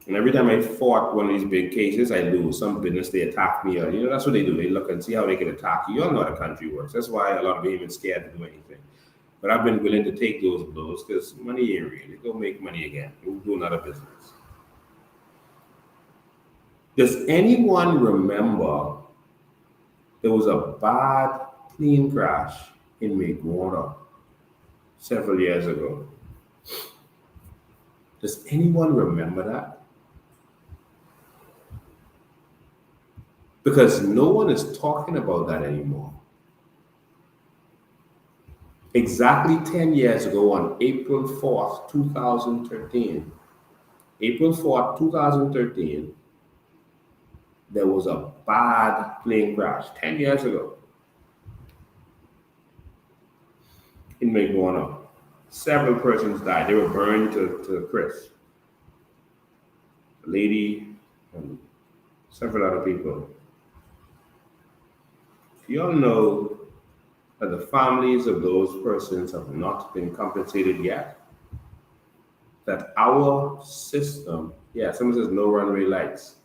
And every time I fought one of these big cases, I lose. Some business, they attack me. Or, that's what they do. They look and see how they can attack you. You all know how the country works. That's why a lot of women scared to do anything. But I've been willing to take those blows because money ain't real. Go make money again. We'll do another business. Does anyone remember there was a bad plane crash in Maguana several years ago? Does anyone remember that? Because no one is talking about that anymore. Exactly 10 years ago on April 4th, 2013, April 4th, 2013, there was a bad plane crash 10 years ago in Maguana. Several persons died. They were burned to crisp. A lady and several other people. You all know that the families of those persons have not been compensated yet. That our system, someone says no runway lights,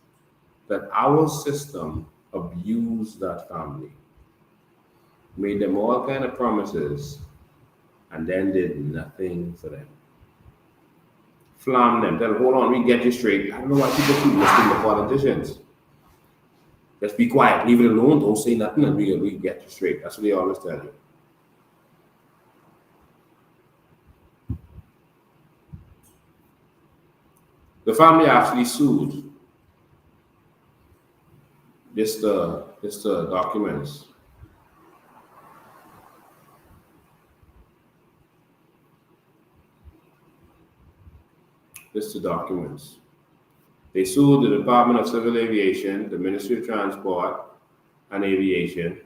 that our system abused that family, made them all kind of promises, and then did nothing for them. Flam them, tell them, hold on, we get you straight. I don't know why people keep listening to politicians. Just be quiet, leave it alone, don't say nothing, and we get you straight. That's what they always tell you. The family actually sued. This the documents. This the documents. They sued the Department of Civil Aviation, the Ministry of Transport and Aviation.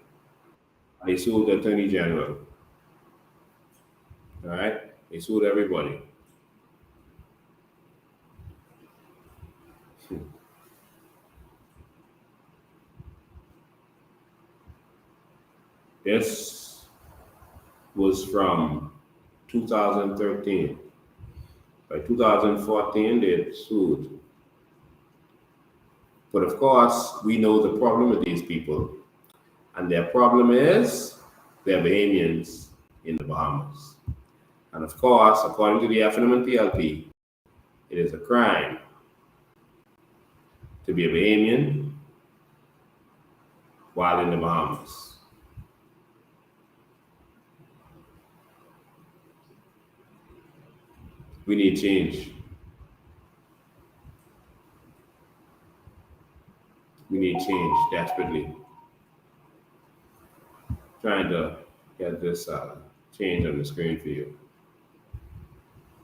They sued the Attorney General. All right? They sued everybody. This was from 2013. By 2014, they sued. But of course, we know the problem with these people. And their problem is they're Bahamians in the Bahamas. And of course, according to the FNM and PLP, it is a crime to be a Bahamian while in the Bahamas. We need change. We need change desperately. Trying to get this change on the screen for you.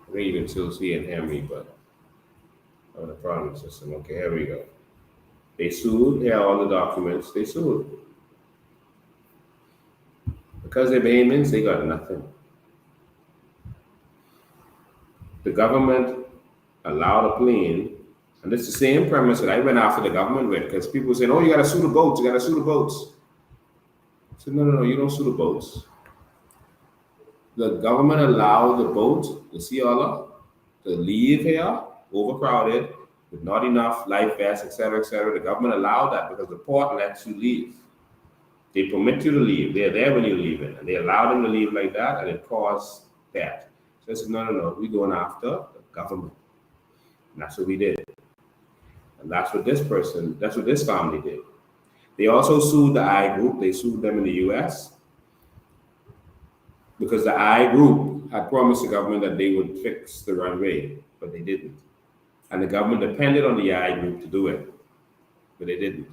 I think you can still see and hear me, but on the problem system. Okay, here we go. They sued. Here are all the documents. They sued. Because they're Bahamians, they got nothing. The government allowed a plane, and it's the same premise that I went after the government with, because people saying, oh, you got to sue the boats, you got to sue the boats. I said, no, you don't sue the boats. The government allowed the boat, the Sea Otter, to leave here, overcrowded, with not enough life vests, etc., etc. The government allowed that because the port lets you leave. They permit you to leave. They're there when you leave it, and they allow them to leave like that, and it caused that. So I said, no, we're going after the government. And that's what we did. And that's what this family did. They also sued the I Group. They sued them in the US because the I Group had promised the government that they would fix the runway, but they didn't. And the government depended on the I Group to do it, but they didn't.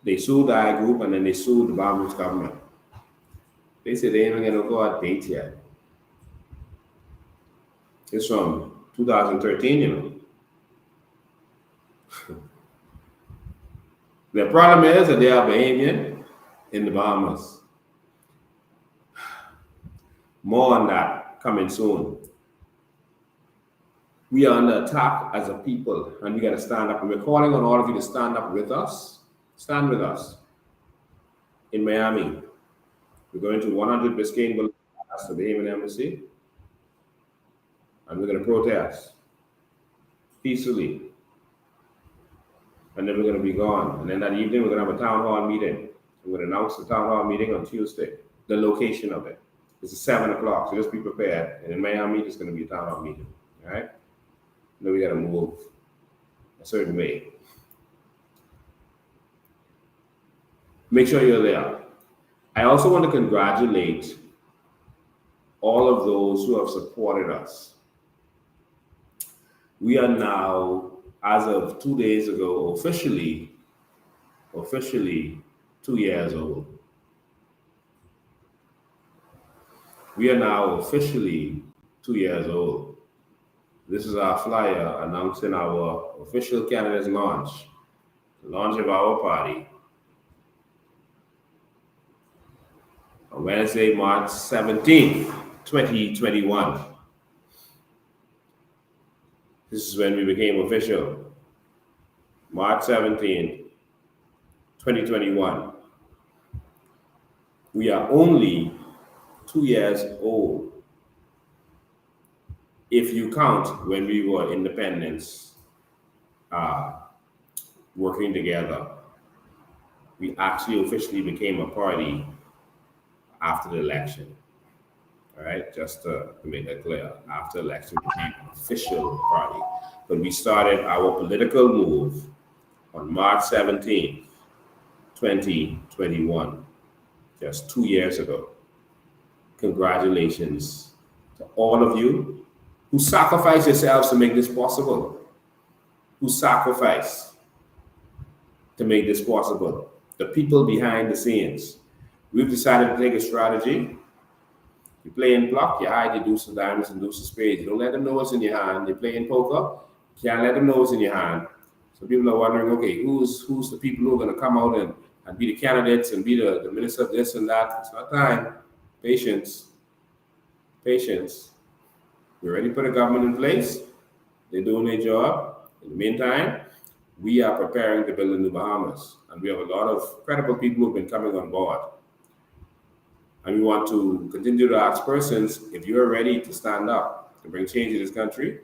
They sued the I Group, and then they sued the Bahamas government. They said they ain't even gonna go out date yet. It's from 2013, The problem is that they are Bahamian in the Bahamas. More on that coming soon. We are under attack as a people, and we got to stand up. And we're calling on all of you to stand up with us. Stand with us. In Miami, we're going to 100 Biscayne Boulevard, that's the Bahamian Embassy, and we're going to protest peacefully. And then we're going to be gone. And then that evening, we're going to have a town hall meeting. We're going to announce the town hall meeting on Tuesday, the location of it. It's at 7 o'clock, so just be prepared. And in Miami, there's going to be a town hall meeting, all right? Then we got to move a certain way. Make sure you're there. I also want to congratulate all of those who have supported us. We are now, as of 2 days ago, officially 2 years old. We are now officially 2 years old. This is our flyer announcing our official candidates launch, the launch of our party on Wednesday, March 17th, 2021. This is when we became official. March 17th, 2021. We are only 2 years old. If you count when we were independents, working together, we actually officially became a party after the election. All right, just to make that clear, after the election, we became an official party. But we started our political move on March 17th, 2021, just 2 years ago. Congratulations to all of you who sacrificed yourselves to make this possible, who sacrificed to make this possible. The people behind the scenes. We've decided to take a strategy. You play in block, you hide your deuce of diamonds and deuce of spades. You don't let them know what's in your hand. You play in poker, you can't let them know what's in your hand. So people are wondering, okay, who's the people who are going to come out and be the candidates and be the minister of this and that? It's not time. Patience. Patience. We already put a government in place. They're doing their job. In the meantime, we are preparing to build a new Bahamas. And we have a lot of credible people who've been coming on board. And we want to continue to ask persons, if you're ready to stand up to bring change to this country,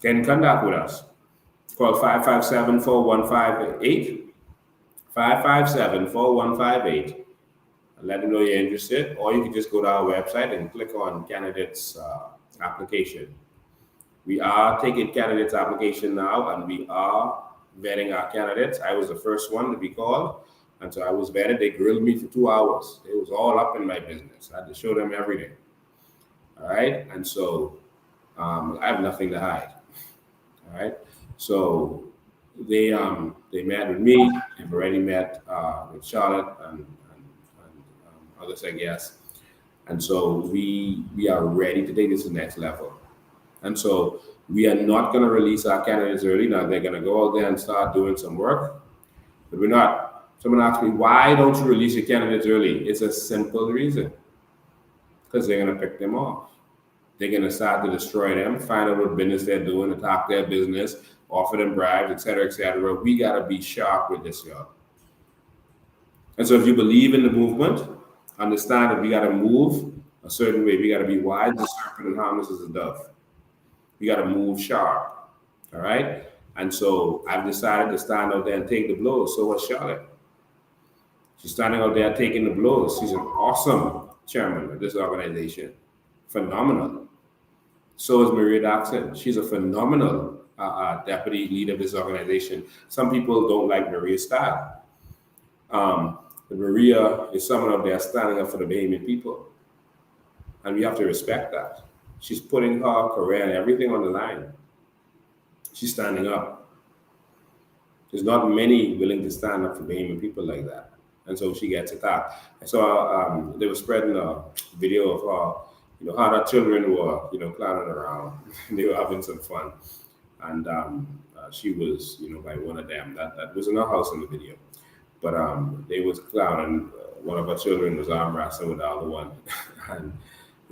can contact with us. Call 557-4158, 557-4158. Let them know you're interested, or you can just go to our website and click on candidates application. We are taking candidates application now, and we are vetting our candidates. I was the first one to be called, and so I was vetted. They grilled me for 2 hours. It was all up in my business. I had to show them everything. All right, and so I have nothing to hide. All right, so they met with me. They've already met with Charlotte and others, I guess. And so we are ready to take this to the next level. And so we are not going to release our candidates early. Now they're going to go out there and start doing some work, but we're not. Someone asked me, why don't you release your candidates early? It's a simple reason. Because they're going to pick them off. They're going to start to destroy them, find out what business they're doing, attack their business, offer them bribes, et cetera, et cetera. We got to be sharp with this, y'all. And so if you believe in the movement, understand that we got to move a certain way. We got to be wise as a serpent and harmless as a dove. We got to move sharp, all right? And so I've decided to stand out there and take the blows. So was Charlotte. She's standing out there taking the blows. She's an awesome chairman of this organization. Phenomenal. So is Maria Daxon. She's a phenomenal deputy leader of this organization. Some people don't like Maria's style. But Maria is someone out there standing up for the Bahamian people. And we have to respect that. She's putting her career and everything on the line. She's standing up. There's not many willing to stand up for Bahamian people like that. And so she gets attacked. I saw they were spreading a video of her, how the children were, clowning around. They were having some fun. And she was, by one of them. That was in her house in the video. But they was clowning. One of our children was arm wrestling with the other one. And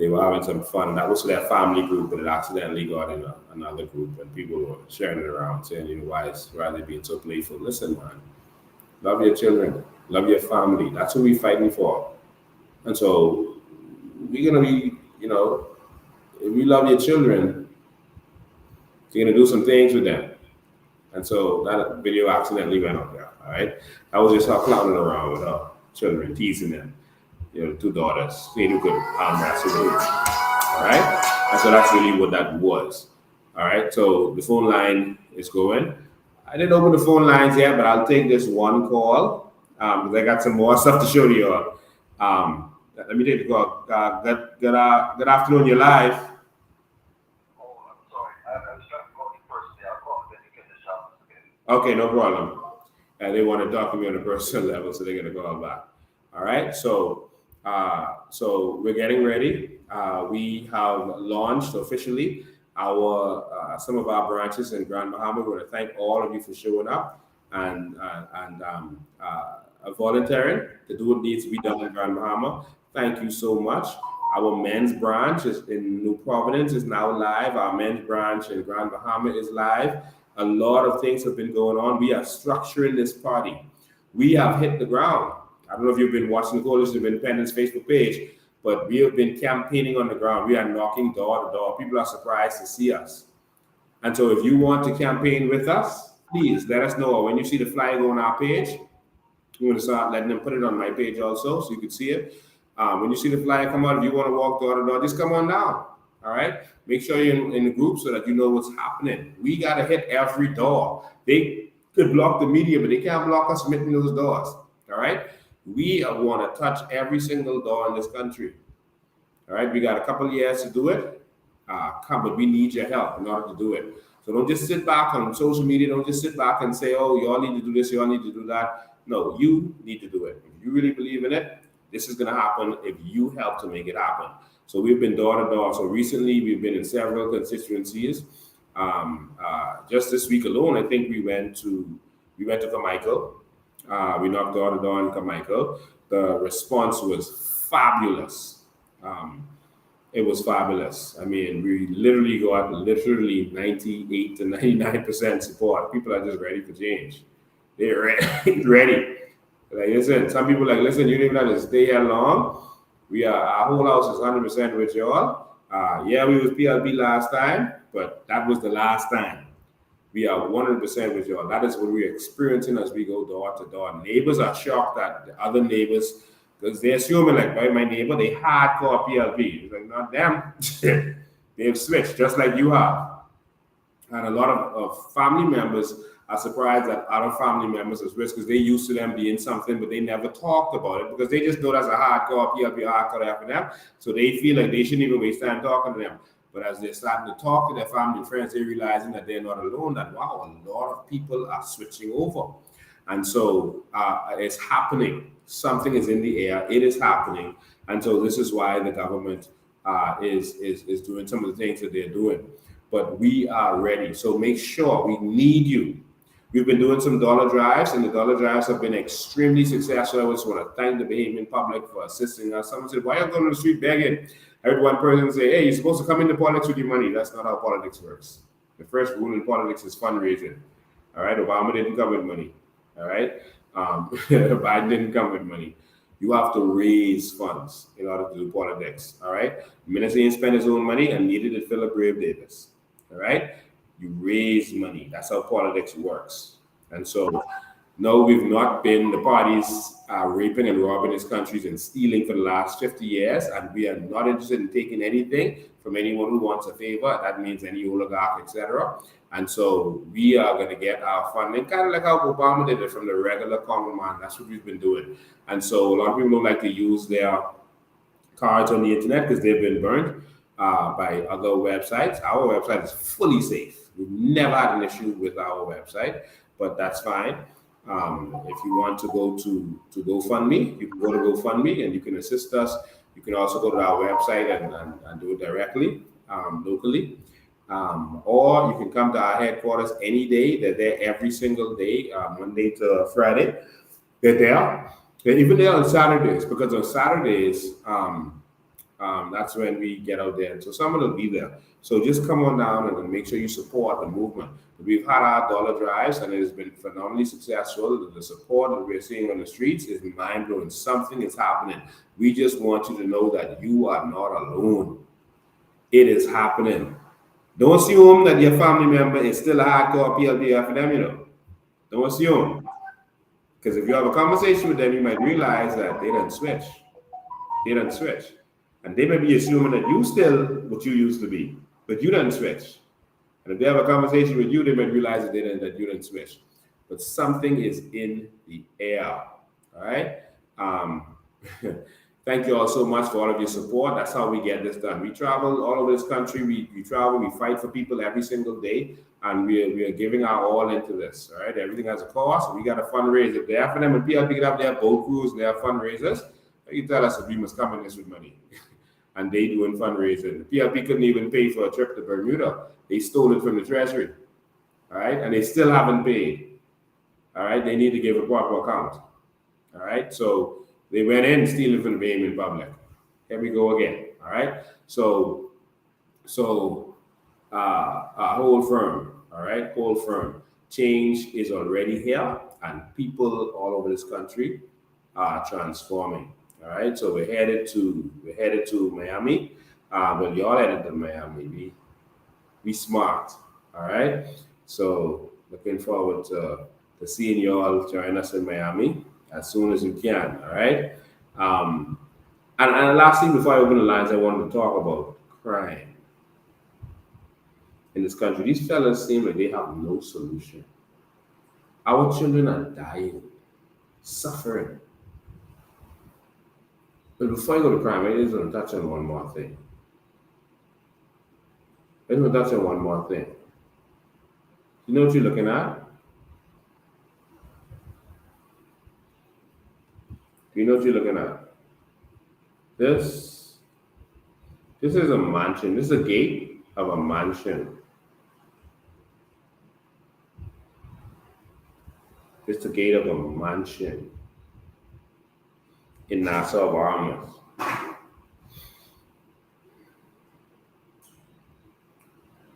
they were having some fun. That was their family group, but it accidentally got in another group, and people were sharing it around, saying, you know, why are they being so playful? Listen, man, love your children, love your family. That's what we're fighting for. And so we're gonna be, you know, if you love your children, you're gonna do some things with them. And so that video accidentally went up there. All right, I was just clowning around with her children, teasing them. You know, 2 daughters, seeing who could arm wrestle who. All right, and so that's really what that was. All right, so the phone line is going. I didn't open the phone lines yet, but I'll take this one call because I got some more stuff to show you all. Let me take the call. Good afternoon, you're live. Oh, I'm sorry. I was trying to call you personally. I'll call you then you can just help us again. Okay, no problem. They want to talk to me on a personal level, so they're going to call back. All right, so we're getting ready. We have launched officially our some of our branches in Grand Bahama. We want to thank all of you for showing up and volunteering to do what needs to be done in Grand Bahama. Thank you so much. Our men's branch is in New Providence is now live. Our men's branch in Grand Bahama is live. A lot of things have been going on. We are structuring this party. We have hit the ground. I don't know if you've been watching the Coalition of Independence Facebook page, but we have been campaigning on the ground. We are knocking door to door. People are surprised to see us. And so if you want to campaign with us, please let us know. When you see the flyer go on our page, I'm going to start letting them put it on my page also so you can see it. When you see the flyer come out, if you want to walk door to door, just come on down. All right? Make sure you're in the group so that you know what's happening. We got to hit every door. They could block the media, but they can't block us from hitting those doors. All right? We want to touch every single door in this country. All right? We got a couple of years to do it. But we need your help in order to do it. So don't just sit back on social media. Don't just sit back and say, oh, y'all need to do this, y'all need to do that. No, you need to do it. If you really believe in it, this is going to happen if you help to make it happen. So we've been door to door. So recently we've been in several constituencies. Just this week alone, I think we went to Carmichael. We knocked door to door in Carmichael. The response was fabulous. It was fabulous. I mean, we literally got 98 to 99% support. People are just ready for change. They're ready. Like, listen, some people like, listen, you didn't even have to stay here long. Our whole house is 100% with y'all. Yeah, we was PLP last time, but that was the last time. We are 100% with y'all. That is what we're experiencing as we go door to door. Neighbors are shocked at the other neighbors because they're assuming, like, by my neighbor, they hardcore PLP. It's like, not them. They've switched, just like you have. And a lot of family members are surprised that other family members are switched because they're used to them being something, but they never talked about it because they just know that's a hardcore PLP, hardcore after them. So they feel like they shouldn't even waste time talking to them. But as they're starting to talk to their family and friends, they're realizing that they're not alone, that, wow, a lot of people are switching over. And so it's happening. Something is in the air. It is happening. And so this is why the government is doing some of the things that they're doing. But we are ready. So make sure, we need you. We've been doing some dollar drives, and the dollar drives have been extremely successful. I just want to thank the Bahamian public for assisting us. Someone said, why are you going on the street begging? I heard one person say, hey, you're supposed to come into politics with your money. That's not how politics works. The first rule in politics is fundraising. All right, Obama didn't come with money. All right, Biden didn't come with money. You have to raise funds in order to do politics. All right, the minister didn't spend his own money and needed to fill up Brave Davis. All right, you raise money. That's how politics works. And so, no, we've not been, the parties are raping and robbing these countries and stealing for the last 50 years, and we are not interested in taking anything from anyone who wants a favor. That means any oligarch, etc. And so we are going to get our funding, kind of like how Obama did it from the regular common man. That's what we've been doing. And so a lot of people don't like to use their cards on the internet because they've been burned by other websites. Our website is fully safe. We've never had an issue with our website, but that's fine. If you want to go to GoFundMe, you can go to GoFundMe and you can assist us. You can also go to our website and do it directly, locally. Or you can come to our headquarters any day. They're there every single day, Monday to Friday. They're there. They're even there on Saturdays, because on Saturdays, that's when we get out there. And so someone will be there. So just come on down and make sure you support the movement. We've had our dollar drives and it has been phenomenally successful. The support that we're seeing on the streets is mind-blowing. Something is happening. We just want you to know that you are not alone. It is happening. Don't assume that your family member is still a hardcore PLPF for them, you know. Don't assume. Because if you have a conversation with them, you might realize that they don't switch. They don't switch. And they may be assuming that you still what you used to be, but you don't switch. And if they have a conversation with you, they might realize that you didn't switch. But something is in the air. All right. Thank you all so much for all of your support. That's how we get this done. We travel all over this country. We travel. We fight for people every single day, and we are giving our all into this. All right. Everything has a cost. We got a fundraiser there for them. And people pick it up. They have boat crews. They have fundraisers. You tell us if we must come in this with money. And they doing fundraising. The PLP couldn't even pay for a trip to Bermuda. They stole it from the treasury. All right. And they still haven't paid. All right. They need to give a proper account. All right. So they went in stealing from the Bahamian public. Here we go again. All right. So hold firm. All right. Hold firm. Change is already here, and people all over this country are transforming. All right, so we're headed to Miami. Well, y'all headed to Miami. We smart. All right. So looking forward to seeing y'all join us in Miami as soon as you can. All right. And lastly, before I open the lines, I wanted to talk about crime in this country. These fellas seem like they have no solution. Our children are dying, suffering. But before I go to crime, I just want to touch on one more thing. You know what you're looking at? You know what you're looking at? This is a mansion. This is a gate of a mansion. It's the gate of a mansion in Nassau, Bahamas.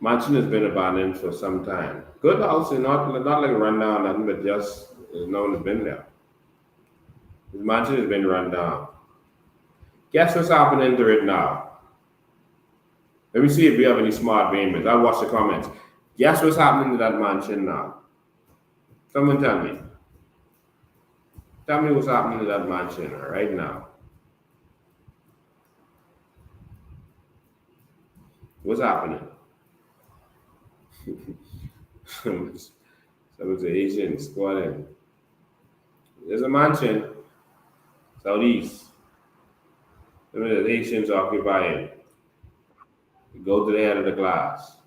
Mansion has been abandoned for some time. Good house, not like a rundown, nothing, but just no one has been there. This mansion has been run down. Guess what's happening to it now? Let me see if we have any smart Bahamians. I'll watch the comments. Guess what's happening to that mansion now? Someone tell me. Tell me what's happening to that mansion right now. What's happening? Some of the Asians squatting. There's a mansion, southeast. Some of the Asians occupying. You go to the head of the glass.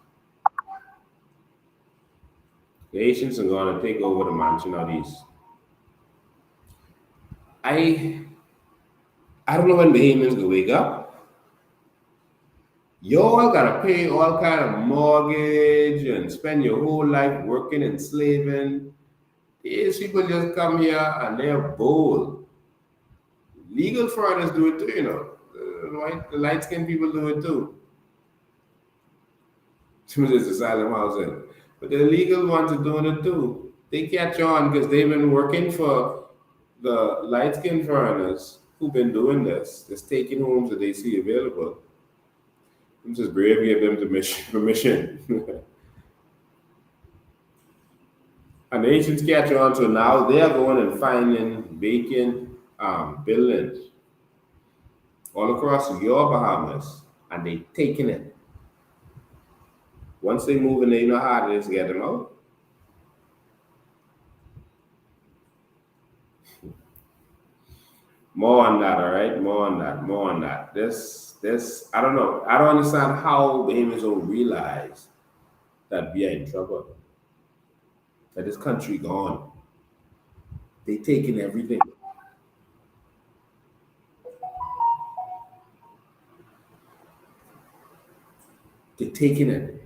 The Asians are going to take over the mansion out east. I don't know when Bahamians will wake up. Y'all gotta pay all kind of mortgage and spend your whole life working and slaving. These people just come here and they're bold. Legal foreigners do it too, you know. The light-skinned people do it too. It's asylum housing. But the legal ones are doing it too. They catch on because they've been working for the light-skinned foreigners who've been doing this, just taking homes that they see available. I'm just brave, give them permission. And the Asians catch on, so now they're going and finding vacant buildings all across your Bahamas, and they taking it. Once they move in, they know how it is to get them out. More on that, all right? More on that. This, I don't know. I don't understand how Bahamians don't realize that we are in trouble. That this country gone. They taking everything. They're taking it.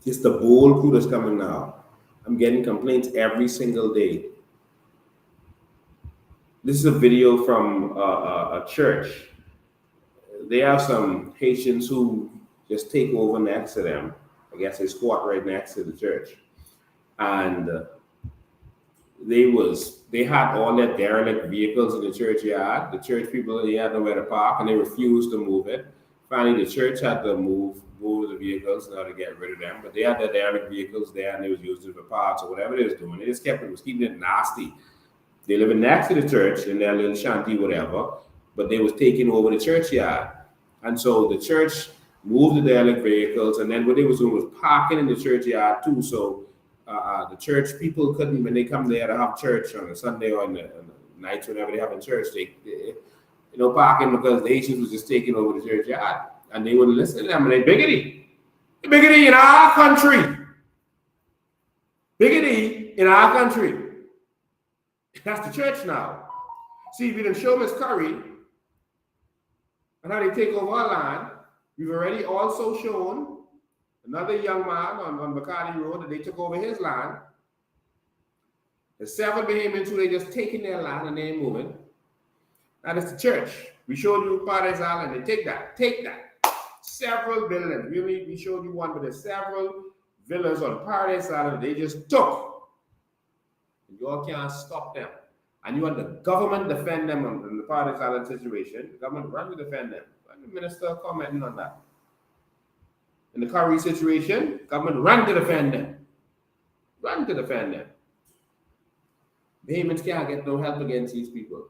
It's the bold crew that's coming now. I'm getting complaints every single day. This is a video from a church they have some Haitians who just take over next to them. I guess they squat right next to the church. And they had all their derelict vehicles in the churchyard. The church people, they had nowhere to park and they refused to move it. Finally, the church had to move the vehicles in order to get rid of them. But they had their derelict vehicles there and they was using it for parts or whatever they was doing. They just keeping it nasty. They living next to the church in their little shanty, whatever, but they was taking over the churchyard. And so the church moved the derelict vehicles, and then what they was doing was parking in the churchyard too. So the church people couldn't, when they come there to have church on a Sunday or on the nights whenever they have in church, they parking because the Haitians was just taking over the churchyard, and they wouldn't listen to them. And they biggity in our country, biggity in our country. That's the church now. See, we didn't show Miss Curry and how they take over our land. We've already also shown another young man on Bacardi Road that they took over his land. There's several Bahamians who they just taking their land and they ain't moving. That is the church. We showed you Paradise Island. They take that. Several buildings. We showed you one, but there's several villas on Paradise Island that they just took. You all can't stop them. And you want the government defend them on the Paradise Island situation. The government run to defend them. And the minister commenting on that. In the Curry situation, government run to defend them. Bahamians can't get no help against these people.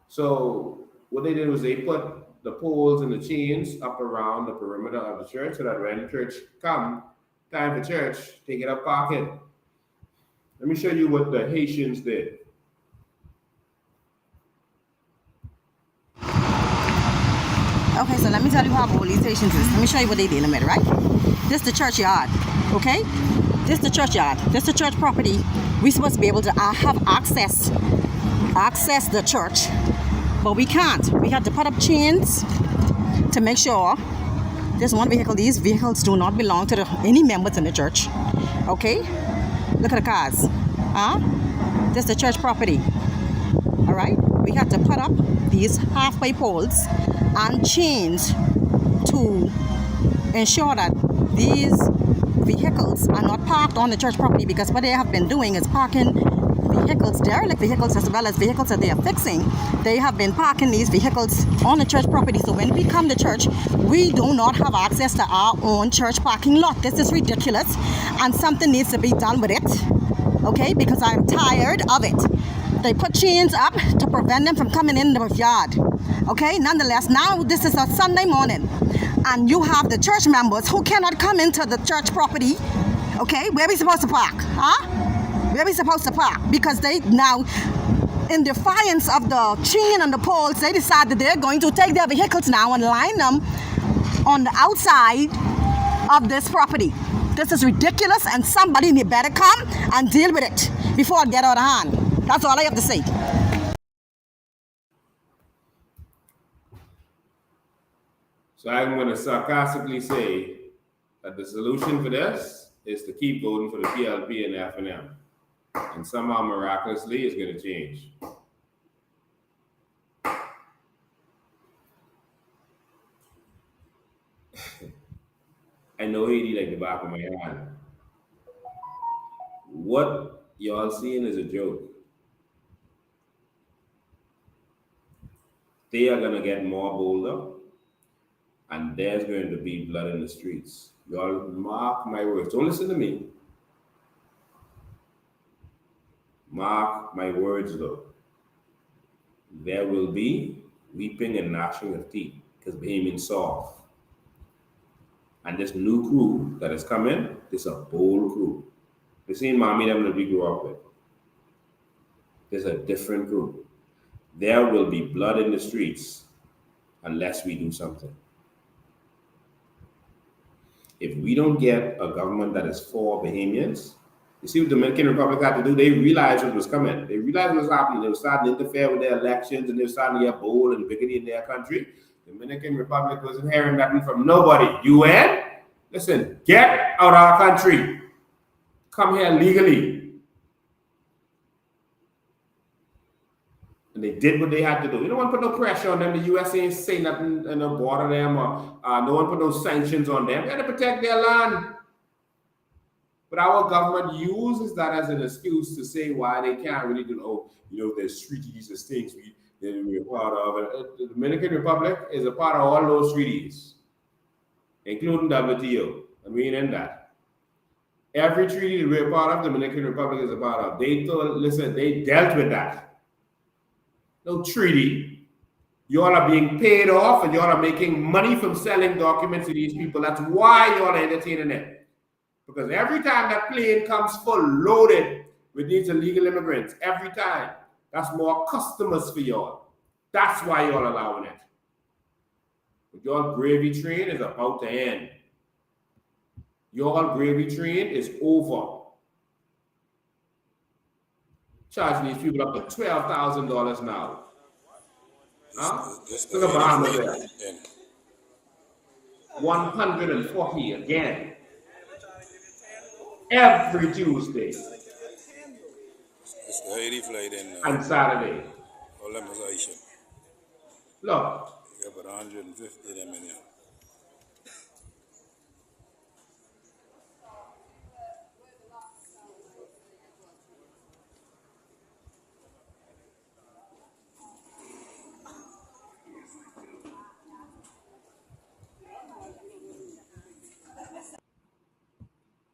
So what they did was they put the poles and the chains up around the perimeter of the church so that when the church come, time for church, take it up parking. Let me show you what the Haitians did. Okay, so let me tell you how bold these Haitians is. Let me show you what they did in a minute, right? This is the churchyard, okay? This is the churchyard. This is the church property. We're supposed to be able to have access the church, but we can't. We had to put up chains to make sure there's one vehicle. These vehicles do not belong to any members in the church, okay? Look at the cars. This is the church property. All right. We had to put up these halfway poles and chains to ensure that these vehicles are not parked on the church property, because what they have been doing is parking vehicles, derelict vehicles, as well as vehicles that they are fixing. They have been parking these vehicles on the church property. So when we come to church, we do not have access to our own church parking lot. This is ridiculous, and something needs to be done with it, okay? Because I'm tired of it. They put chains up to prevent them from coming in the yard, okay? Nonetheless, now this is a Sunday morning, and you have the church members who cannot come into the church property, okay? Where are we supposed to park, Where are we supposed to park? Because they now, in defiance of the chain and the poles, they decide that they're going to take their vehicles now and line them on the outside of this property. This is ridiculous, and somebody better come and deal with it before it gets out of hand. That's all I have to say. So I'm going to sarcastically say that the solution for this is to keep voting for the PLP and F&M. And somehow, miraculously, it's going to change. I know Haiti like the back of my hand. What y'all seeing is a joke. They are going to get more bolder, and there's going to be blood in the streets. Y'all mark my words. Don't listen to me. Mark my words, though. There will be weeping and gnashing of teeth because Bahamians soft. And this new crew that has come in, this is a bold crew. The same mommy that we grew up with. There's a different crew. There will be blood in the streets unless we do something. If we don't get a government that is for Bahamians, you see what the Dominican Republic had to do? They realized what was coming. They realized what was happening. They were starting to interfere with their elections, and they were starting to get bold and bigoted in their country. The Dominican Republic wasn't hearing nothing from nobody. UN, listen, get out of our country. Come here legally. And And they did what they had to do. You don't want to put no pressure on them. The U.S. ain't say nothing and no border them, or no one put no sanctions on them. They got to protect their land. But our government uses that as an excuse to say why they can't really do. Oh, there's treaties, there's things we're part of. The Dominican Republic is a part of all those treaties, including WTO, and we ain't in that. Every treaty that we're part of, the Dominican Republic is a part of. They dealt with that. No treaty. Y'all are being paid off and y'all are making money from selling documents to these people. That's why y'all are entertaining it. Because every time that plane comes full loaded with these illegal immigrants, every time, that's more customers for y'all. That's why y'all allowing it. But your gravy train is about to end. Your gravy train is over. Charging these people up to $12,000 now. Huh? Look at Bahamas there. 140 again. Every Tuesday. It's the Haiti flight in and Saturday. Look. You got about 150 of them in here.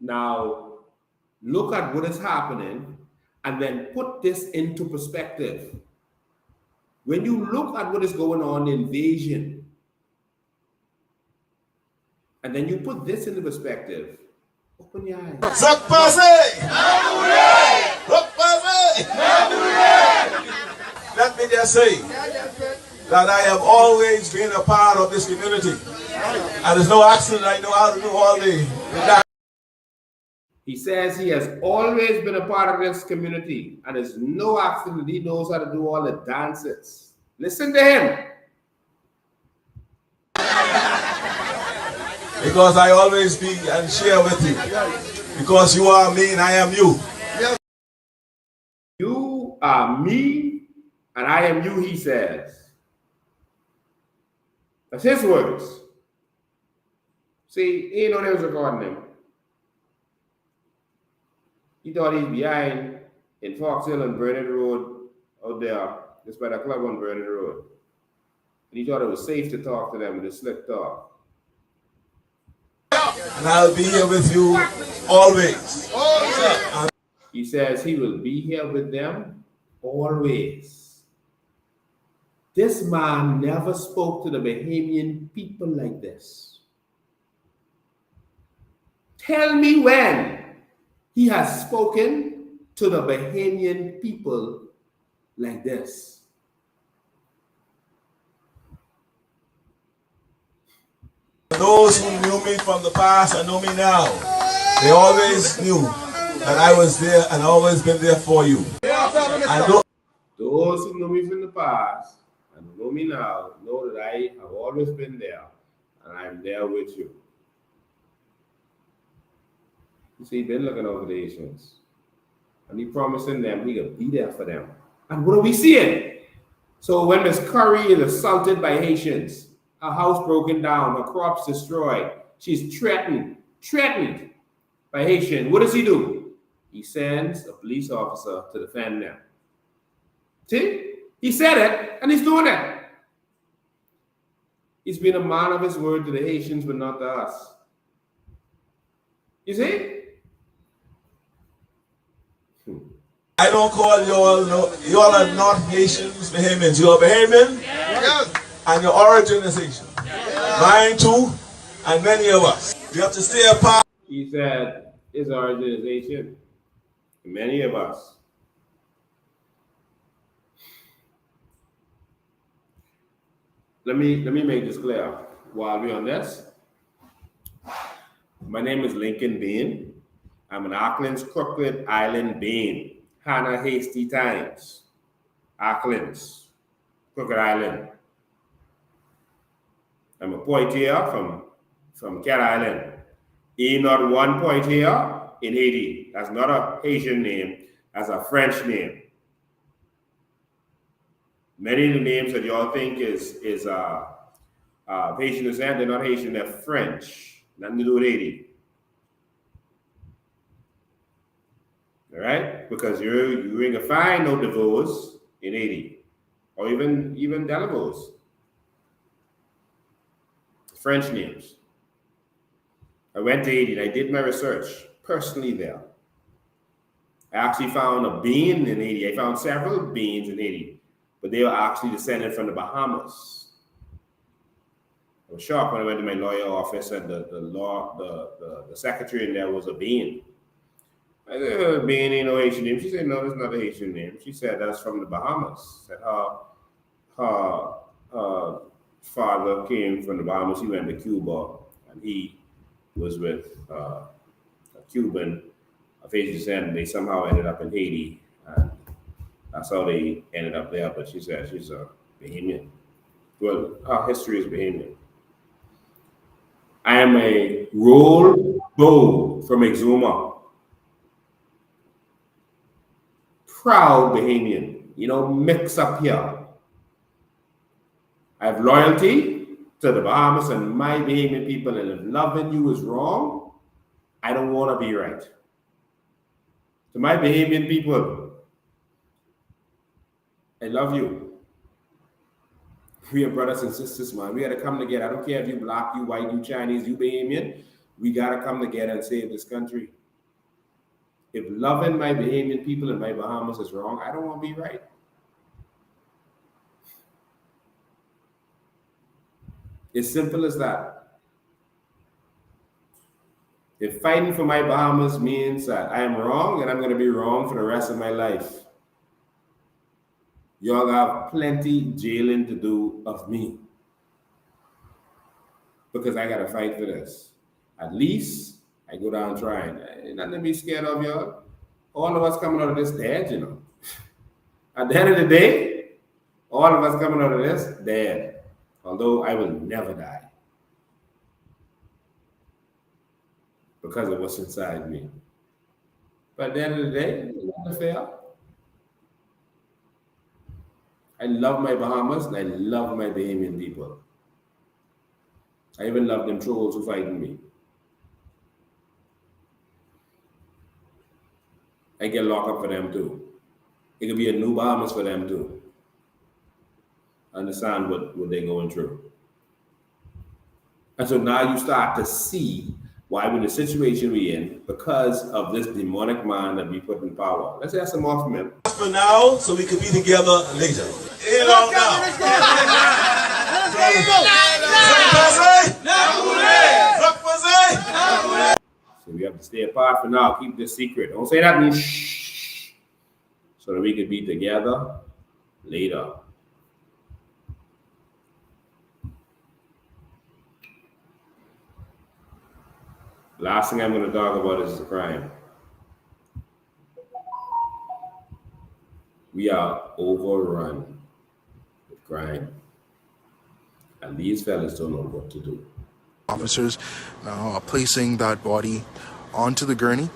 Now, look at what is happening and then put this into perspective. When you look at what is going on, the invasion, and then you put this into perspective, open your eyes. Let me just say that I have always been a part of this community. And there's no accident. I know how to do all the He says he has always been a part of this community, and there's no accident. He knows how to do all the dances. Listen to him. Because I always be and share with you. Because you are me and I am you. You are me and I am you, he says. That's his words. See, he ain't know they was recording him. He thought he's behind in Fox Hill and Burnett Road out there, just by the club on Burnett Road. And he thought it was safe to talk to them with a slick talk. And I'll be here with you always. He says he will be here with them always. This man never spoke to the Bahamian people like this. Tell me when he has spoken to the Bahamian people like this. Those who knew me from the past and know me now, they always knew that I was there and always been there for you. Those who know me from the past and know me now know that I have always been there and I'm there with you. You see, he's been looking over the Haitians and he promising them he could be there for them. And what are we seeing? So when Miss Curry is assaulted by Haitians, her house broken down, her crops destroyed, she's threatened by Haitians. What does he do? He sends a police officer to defend them. See? He said it, and he's doing it. He's been a man of his word to the Haitians, but not to us. You see? I don't call you all are not Haitians, Bahamians. You are Bahamian, yes. And your origin is Haitian. Mine too, and many of us. You have to stay apart. He said his origin is Haitian. Many of us. Let me make this clear while we're on this. My name is Lincoln Bean. I'm an Auckland's Crooked Island Bean. Hannah Hasty Times. Auckland's Crooked Island. I'm a poitier from Cat Island. Not one poitier in Haiti. That's not a Haitian name. That's a French name. Many of the names that y'all think is Haitian descent, they're not Haitian, they're French. Nothing to do with Haiti. All right? Because you ain't gonna find no DeVos in Haiti, or even Delevos. French names. I went to Haiti and I did my research personally there. I actually found a bean in Haiti. I found several beans in Haiti, but they were actually descended from the Bahamas. I was shocked when I went to my lawyer office and the secretary in there was a bean. I said, bean ain't no Haitian name. She said, no, that's not a Haitian name. She said, that's from the Bahamas. Said her father came from the Bahamas. He went to Cuba, and he was with a Cuban of Haitian descent. They somehow ended up in Haiti, and that's how they ended up there. But she said she's a Bahamian. Well, our history is Bahamian. I am a Roll Bow from Exuma. Proud Bahamian. You know, mix up here. I have loyalty to the Bahamas and my Bahamian people, and if loving you is wrong, I don't want to be right. To my Bahamian people, I love you. We are brothers and sisters, man. We got to come together. I don't care if you black, you white, you Chinese, you Bahamian. We got to come together and save this country. If loving my Bahamian people and my Bahamas is wrong, I don't want to be right. It's simple as that. If fighting for my Bahamas means that I am wrong and I'm going to be wrong for the rest of my life, y'all have plenty jailing to do of me. Because I got to fight for this. At least I go down trying. Ain't nothing to be scared of, y'all. All of us coming out of this dead, you know. At the end of the day, all of us coming out of this dead. Although I will never die. Because of what's inside me. But at the end of the day, it's not fair. I love my Bahamas and I love my Bahamian people. I even love them trolls who fighting me. I get locked up for them too. It could be a new Bahamas for them too. Understand what they're going through. And so now you start to see why we're in the situation we're in because of this demonic man that we put in power. Let's have some more from him. For now, so we can be together later. Here on now. So we have to stay apart for now. Keep this secret. Don't say nothing. Shh. So that we can be together later. Last thing I'm going to talk about is the crime. We are overrun with crime. And these fellas don't know what to do. Officers now are placing that body onto the gurney.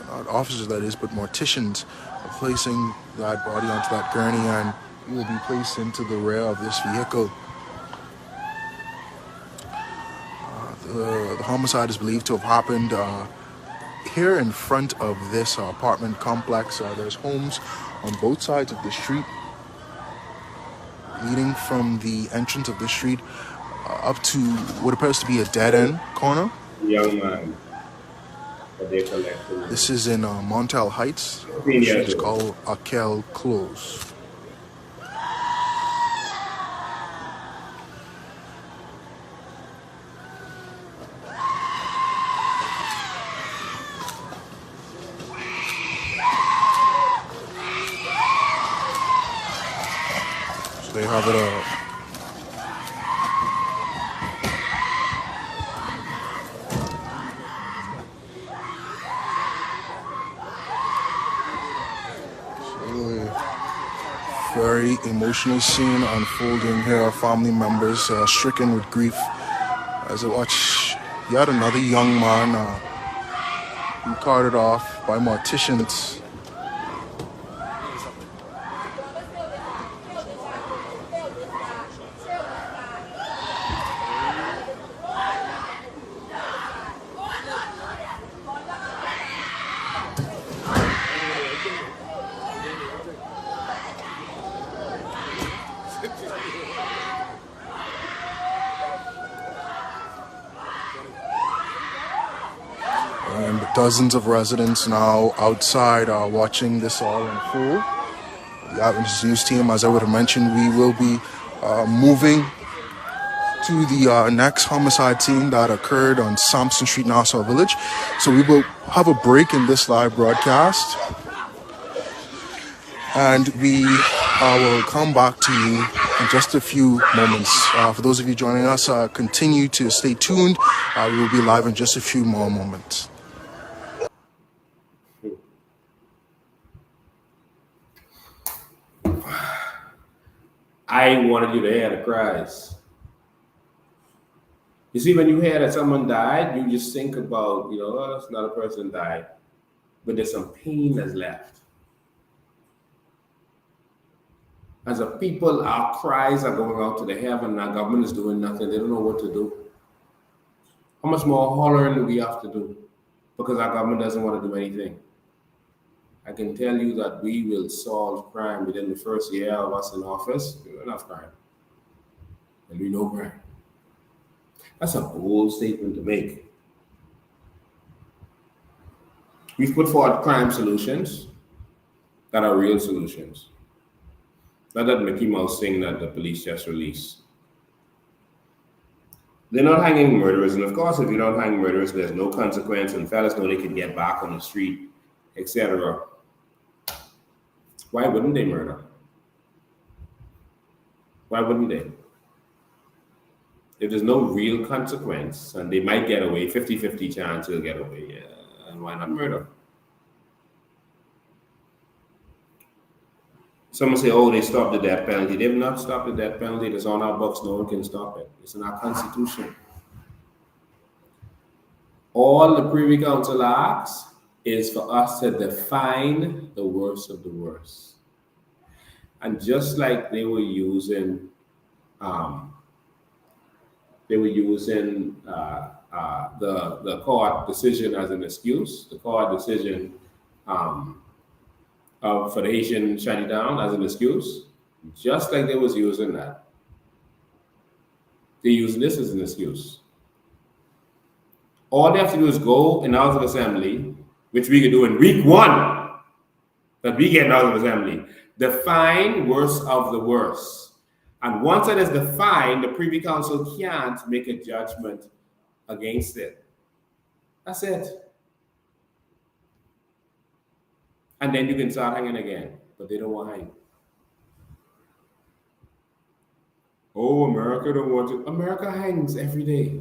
Not officers, that is, but morticians are placing that body onto that gurney, and he will be placed into the rear of this vehicle. The homicide is believed to have happened here in front of this apartment complex. There's homes on both sides of the street, leading from the entrance of the street up to what appears to be a dead-end corner. Young man. They collected. This is in Montel Heights. It's called Akel Close. So they have it very emotional scene unfolding here. Family members stricken with grief as I watch yet another young man be carted off by morticians. and dozens of residents now outside are watching this all unfold. The Eyewitness News team, as I would have mentioned, we will be moving to the next homicide scene that occurred on Sampson Street, Nassau Village. So we will have a break in this live broadcast, and we will come back to you in just a few moments. For those of you joining us, continue to stay tuned. We will be live in just a few more moments. I wanted you to hear the cries. You see, when you hear that someone died, you just think about, oh, that's not a person died, but there's some pain that's left. As a people, our cries are going out to the heaven, and our government is doing nothing. They don't know what to do. How much more hollering do we have to do? Because our government doesn't want to do anything. I can tell you that we will solve crime within the first year of us in office. There will be enough crime. There will be no crime. That's a bold statement to make. We've put forward crime solutions that are real solutions. Not that Mickey Mouse thing that the police just released. They're not hanging murderers, and of course, if you don't hang murderers, there's no consequence, and fellas know they can get back on the street, etc. Why wouldn't they murder? Why wouldn't they? If there's no real consequence, and they might get away, 50-50 chance they'll get away, yeah, and why not murder? Someone say, oh, they stopped the death penalty. They've not stopped the death penalty. It's on our books. No one can stop it. It's in our Constitution. All the Privy Council asks is for us to define the worst of the worst. And just like they were using the court decision as an excuse, the court decision for the Haitian shutting down as an excuse, just like they was using that. They're using this as an excuse. All they have to do is go in House of Assembly, which we could do in week 1, that we get in House of Assembly, define worst of the worst. And once that is defined, the Privy Council can't make a judgment against it. That's it. And then you can start hanging again, but they don't want to hang. Oh, America don't want to. America hangs every day.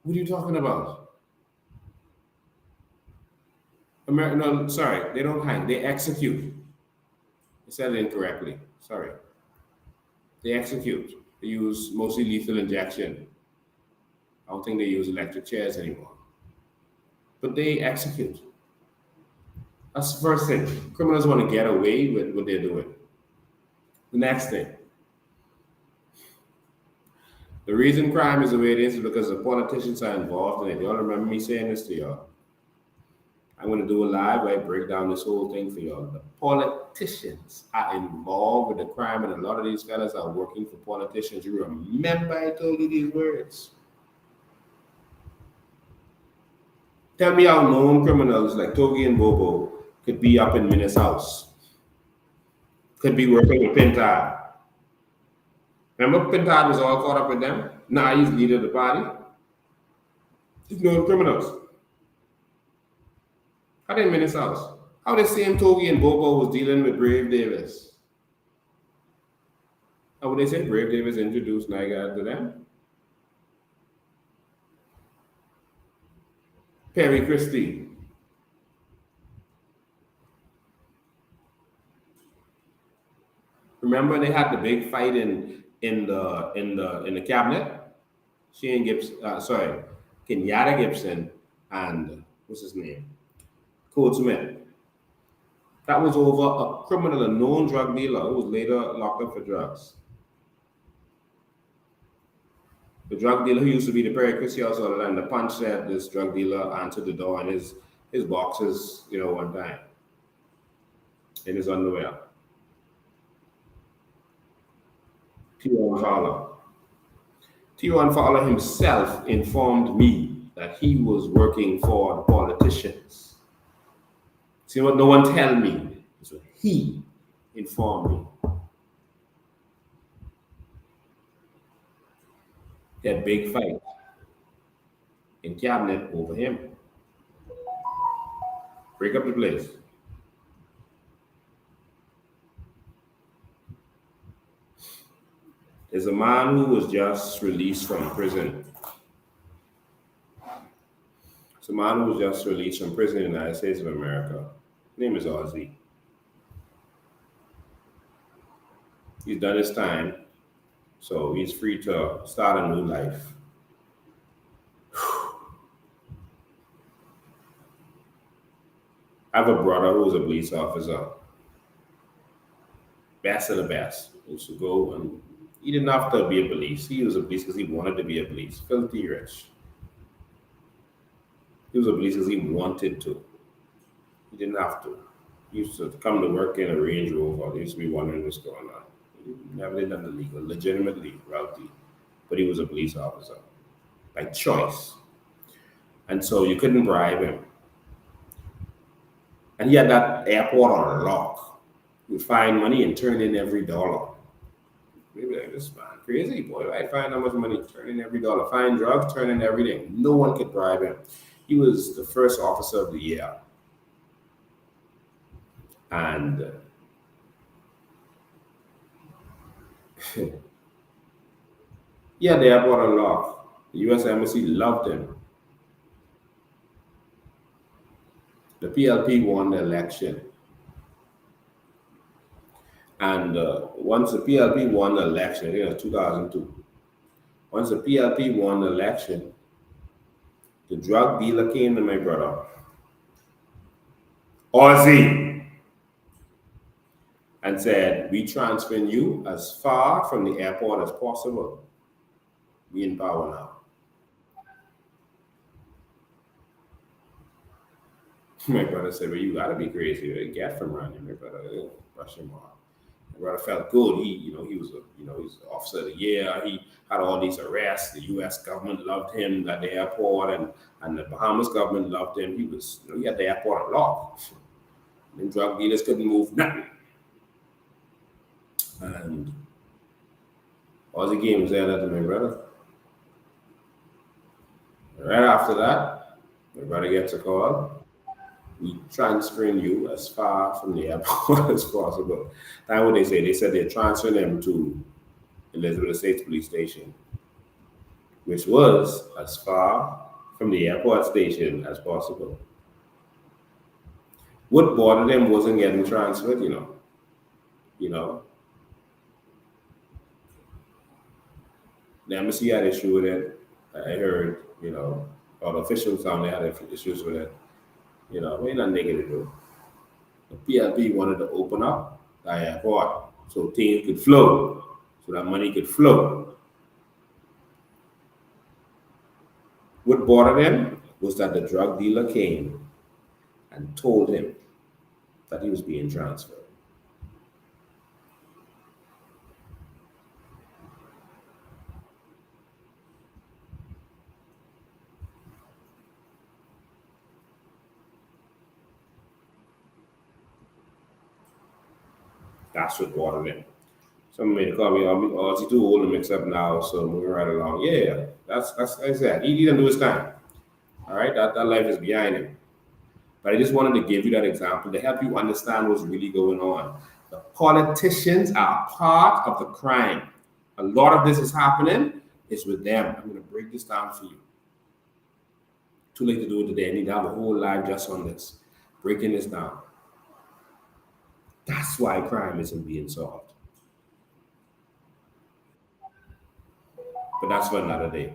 What are you talking about? America, no, sorry, they don't hang. They execute. I said it incorrectly. Sorry. They execute. They use mostly lethal injection. I don't think they use electric chairs anymore. But they execute. That's the first thing. Criminals want to get away with what they're doing. The next thing. The reason crime is the way it is because the politicians are involved in it. Y'all remember me saying this to y'all. I'm going to do a live where I break down this whole thing for y'all. The politicians are involved with the crime, and a lot of these fellas are working for politicians. You remember I told you these words. Tell me how known criminals like Togi and Bobo could be up in Minnie's house. Could be working with Pintard. Remember Pintard was all caught up with them? Now he's leader of the party. He's known criminals. How they in Minnie's house? How the same Togi and Bobo was dealing with Brave Davis? How would they say Brave Davis introduced Niger to them? Perry Christie. Remember they had the big fight in the cabinet? Shane Gibson, Kenyatta Gibson and what's his name? Code Smith. That was over a criminal, a known drug dealer who was later locked up for drugs. The drug dealer who used to be the Perry Christie house all the time, the punch said this drug dealer answered the door in his boxes, one time. In his underwear. T.O. Fowler himself informed me that that he was working for the politicians. See what no one tell me? It's what he informed me. He had big fight in cabinet over him. Break up the place. There's a man who was just released from prison. It's a man who was just released from prison in the United States of America. His name is Ozzy. He's done his time, so he's free to start a new life. I have a brother who's a police officer. Best of the best. He used to go, and he didn't have to be a police. He was a police because he wanted to be a police. Filthy rich. He was a police because he wanted to. He didn't have to. He used to come to work in a Range Rover. He used to be wondering what's going on. He never did nothing illegal, legitimately wealthy. But he was a police officer by choice. And so you couldn't bribe him. And he had that airport on lock. He would find money and turn in every dollar. Maybe like, this man crazy, boy. I find how much money, turn in every dollar. Find drugs, turn in everything. No one could bribe him. He was the first officer of the year. And he had the airport on lock. The U.S. Embassy loved him. The PLP won the election. And once the PLP won the election, I think it was 2002. Once the PLP won the election, the drug dealer came to my brother, Ozzy, and said, we transferring you as far from the airport as possible. We in power now. My brother said, well, you gotta be crazy to get from around here. My brother brush him off. My brother felt good. He was he's the officer of the year. He had all these arrests. The U.S. government loved him at the airport, and the Bahamas government loved him. He had the airport on lock. And drug dealers couldn't move nothing. And Ozzy Game was there to my brother. Right after that, my brother gets a call. We transferring you as far from the airport as possible. That's what they say. They said they're transferring them to Elizabeth Estates Police Station, which was as far from the airport station as possible. What bothered them wasn't getting transferred, you know. The embassy had issue with it. I heard, all the officials down there had issues with it. We're not negative though. The PLP wanted to open up the airport so things could flow, so that money could flow. What bothered him was that the drug dealer came and told him that he was being transferred. That's what bothered him. Someone made a call me, Ozzy too old to mix up now, so moving right along. Yeah, that's that. He didn't do his time. All right, that life is behind him. But I just wanted to give you that example to help you understand what's really going on. The politicians are part of the crime. A lot of this is happening. It's with them. I'm going to break this down for you. Too late to do it today. I need to have a whole live just on this. Breaking this down. That's why crime isn't being solved. But that's for another day.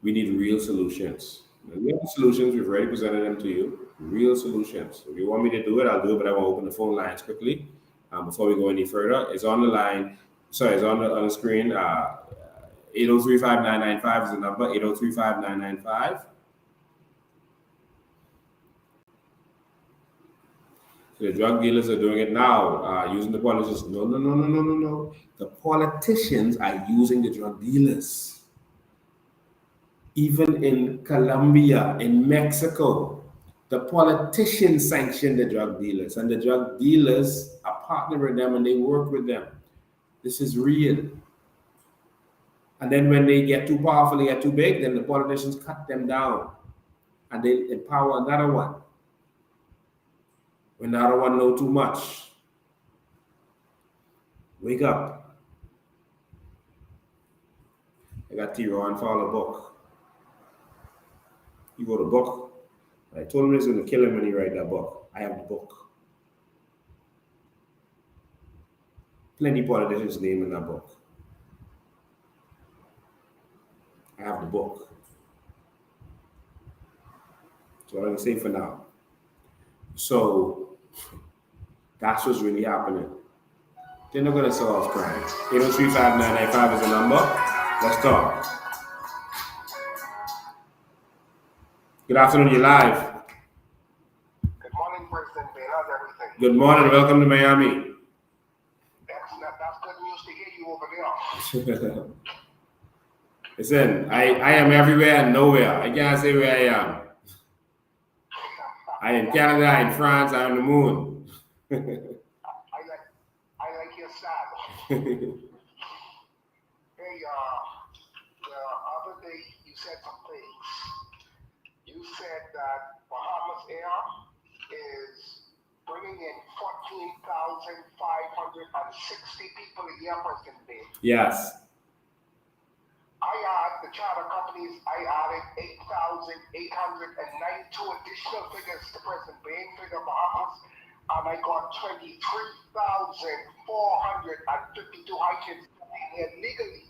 We need real solutions. We have solutions. We've already presented them to you. Real solutions. If you want me to do it, I'll do it, but I want to open the phone lines quickly before we go any further. It's on the line. Sorry, it's on the screen. 803-5995 is the number. 803-5995. The drug dealers are doing it now, using the politicians. No. The politicians are using the drug dealers. Even in Colombia, in Mexico, the politicians sanction the drug dealers, and the drug dealers are partnering with them and they work with them. This is real. And then when they get too powerful, they get too big, then the politicians cut them down and they empower another one. When the other one knows too much. Wake up. I got T-Ron Fowler book. He wrote a book. I told him he was going to kill him when he write that book. I have the book. Plenty of politicians' name in that book. I have the book. That's what I can say for now. So that's what's really happening. They're not going to solve crime. 803-5995 is the number. Let's talk. Good afternoon, you're live. Good morning, President Bain. How's everything? Good morning, welcome to Miami. Excellent. That's good news to hear you over there. Listen, I am everywhere and nowhere. I can't say where I am. I am in Canada, in France, I'm on the moon. I like your style. Hey, the other day you said some things. You said that Bahamas Air is bringing in 14,560 people a year, President Bain. Yes. The charter companies, I added 8,892 additional figures to President Bain figure Bahamas, and I got 23,452 Haitians coming here legally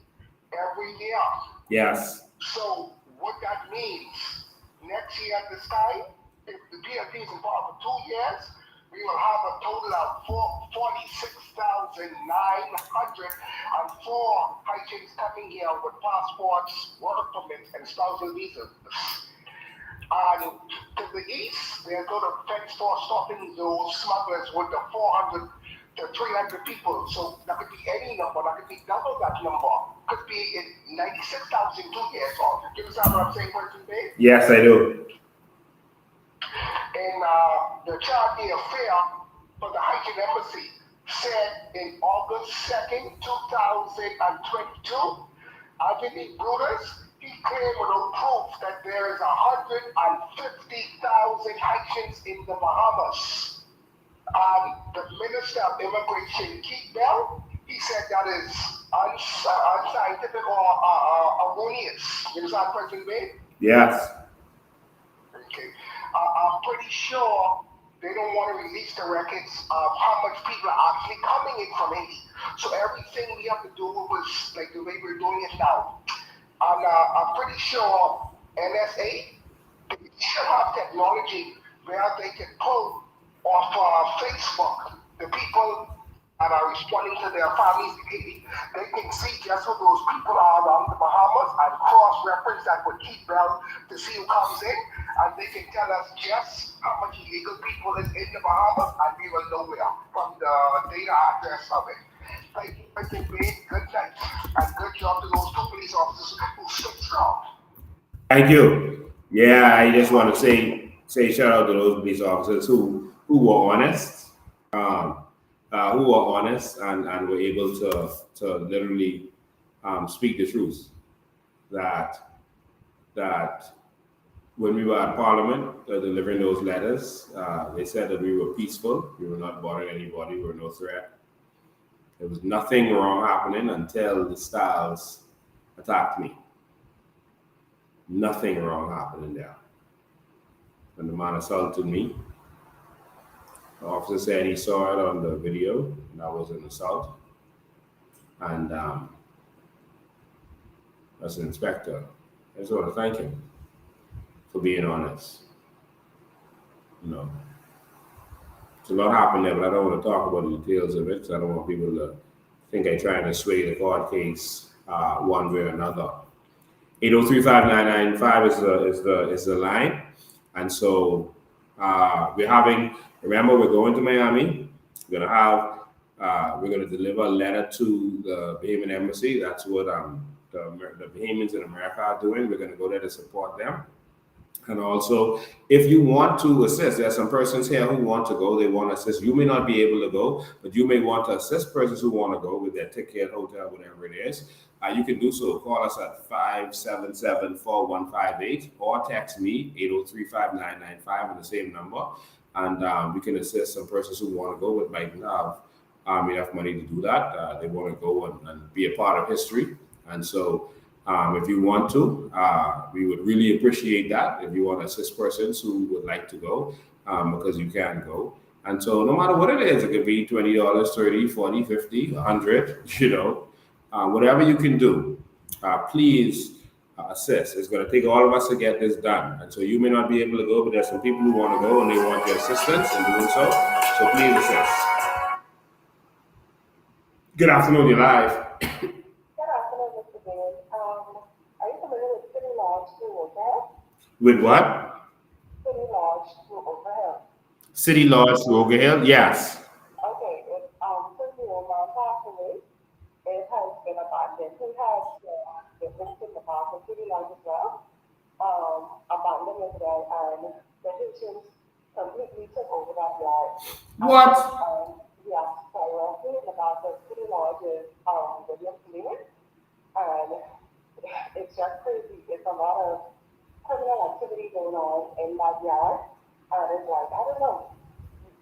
every year. Yes. So what that means, next year at this time, if the PLP is involved for 2 years, we will have a total of 46,904 Haitians coming here with passports, work permits, and spousal visas. And to the east, they're going to fence for stopping those smugglers with the 400 to 300 people. So that could be any number, that could be double that number. Could be in 96,000 2 years old. Do you understand what I'm saying, President Bain? Yes, I do. And the Charity Affair for the Haitian Embassy said in August 2nd, 2022, Anthony Brutus, he claimed without proof that there is 150,000 Haitians in the Bahamas. The Minister of Immigration, Keith Bell, he said that is unscientific or erroneous. You understand, President Bain? Yes. Okay. I'm pretty sure they don't want to release the records of how much people are actually coming in from Haiti. So everything we have to do was like the way we're doing it now. And I'm pretty sure NSA should have technology where they can pull off Facebook the people that are responding to their families in Haiti. They can see just who those people are around the Bahamas and cross-reference that with Keith Bell to see who comes in. And they can tell us just how much illegal people is in the Bahamas, and we will know where from the data address of it. Thank you, President Bain. Good night, and good job to those two police officers who stood strong. Thank you. Yeah, I just want to say shout out to those police officers who were honest, and were able to literally speak the truth. That when we were at Parliament delivering those letters, they said that we were peaceful, we were not bothering anybody, we were no threat. There was nothing wrong happening until the Styles attacked me. Nothing wrong happening there. When the man assaulted me, the officer said he saw it on the video, and that was an assault. And as an inspector, I just want to thank him for being honest. You know, it's a lot happened there, but I don't want to talk about the details of it because I don't want people to think I'm trying to sway the court case one way or another. 803-5995 is the line, and so remember, we're going to Miami. We're gonna deliver a letter to the Bahamian Embassy. That's what the Bahamians in America are doing. We're going to go there to support them. And also, if you want to assist, there are some persons here who want to go, they want to assist. You may not be able to go, but you may want to assist persons who want to go with their ticket, hotel, whatever it is. You can do so. Call us at 577-4158 or text me 803-5995 on the same number. And we can assist some persons who want to go but might not have enough money to do that. They want to go and be a part of history. And so if you want to, we would really appreciate that. If you want to assist persons who would like to go, because you can go. And so no matter what it is, it could be $20, $30, $40, $50, $100, you know, whatever you can do, please assist. It's going to take all of us to get this done. And so you may not be able to go, but there's some people who want to go and they want your assistance in doing so. So please assist. Good afternoon, you're live. With what? City Lodge through Overhill. City Lodge through Oga Hill? Yes. Okay, since your mom passed away, it has been abandoned. Who has been listed in the past, the City Lodge as well, abandoned as well, and the Haitians completely took over that yard. What? Yes, directly in the back of City Lodge is William Lewis, and it's just crazy. It's a lot of criminal activity going on in that yard, and it's like, I don't know,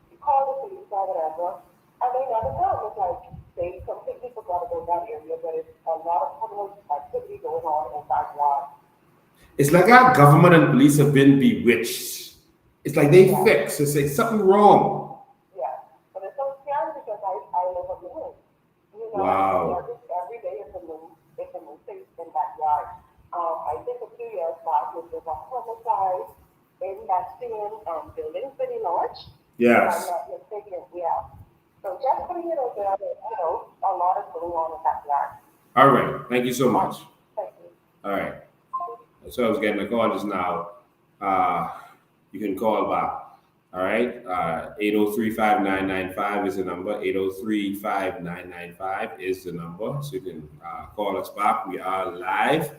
you call the police or whatever, and they never come. It's like they completely forgot about that area, but it's a lot of criminal activity going on in that yard. It's like our government and police have been bewitched. It's like they fix. It's like something wrong. Yeah, but it's so scary because I live alone. You know, Wow. every day it's a new thing in that yard. I think a few years back, it was a homicide in that same building, City Lodge. Yes. If I'm not mistaken, yeah. So just putting it out there, you know, a lot is going on in that yard. All right. Thank you so much. Thank you. All right. So I was getting a call just now. You can call back. All right. 803-5995 is the number. 803-5995 is the number. So you can call us back. We are live.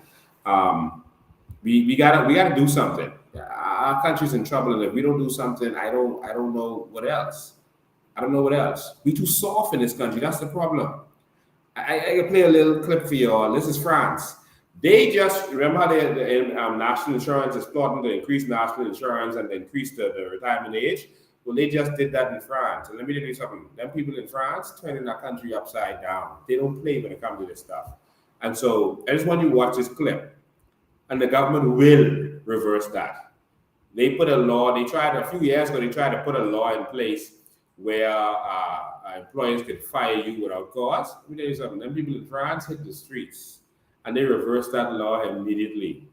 We gotta do something. Our country's in trouble, and if we don't do something, I don't know what else. I don't know what else. We too soft in this country. That's the problem. I can play a little clip for y'all. This is France. They just remember how the national insurance is plotting to increase national insurance and increase the retirement age. Well, they just did that in France. And let me tell you something. Them people in France turning that country upside down. They don't play when it comes to this stuff. And so I just want you to watch this clip. And the government will reverse that. They put a law, a few years ago, they tried to put a law in place where employers could fire you without cause. Let me tell you something, them people in France hit the streets and they reversed that law immediately.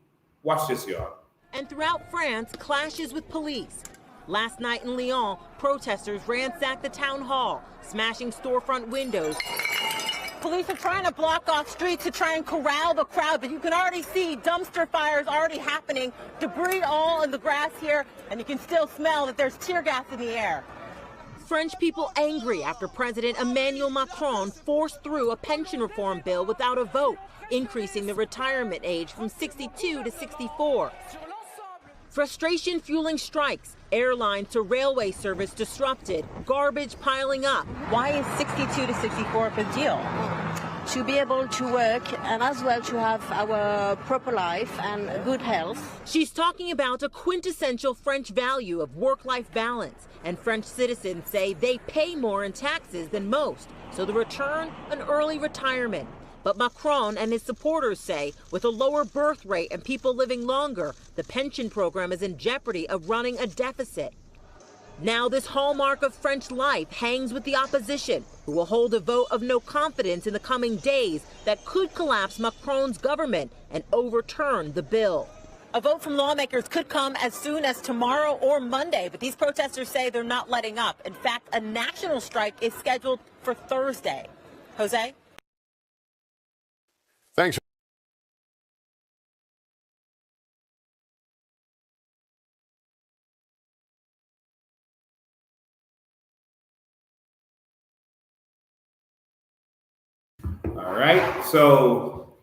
Watch this, y'all. And throughout France, clashes with police. Last night in Lyon, protesters ransacked the town hall, smashing storefront windows. Police are trying to block off streets to try and corral the crowd, but you can already see dumpster fires already happening, debris all in the grass here, and you can still smell that there's tear gas in the air. French people angry after President Emmanuel Macron forced through a pension reform bill without a vote, increasing the retirement age from 62 to 64. Frustration fueling strikes, airline to railway service disrupted, garbage piling up. Why is 62 to 64 a big deal? To be able to work and as well to have our proper life and good health. She's talking about a quintessential French value of work-life balance, and French citizens say they pay more in taxes than most, so the return, an early retirement. But Macron and his supporters say with a lower birth rate and people living longer, the pension program is in jeopardy of running a deficit. Now this hallmark of French life hangs with the opposition, who will hold a vote of no confidence in the coming days that could collapse Macron's government and overturn the bill. A vote from lawmakers could come as soon as tomorrow or Monday, but these protesters say they're not letting up. In fact, a national strike is scheduled for Thursday. Jose? Thanks. All right, so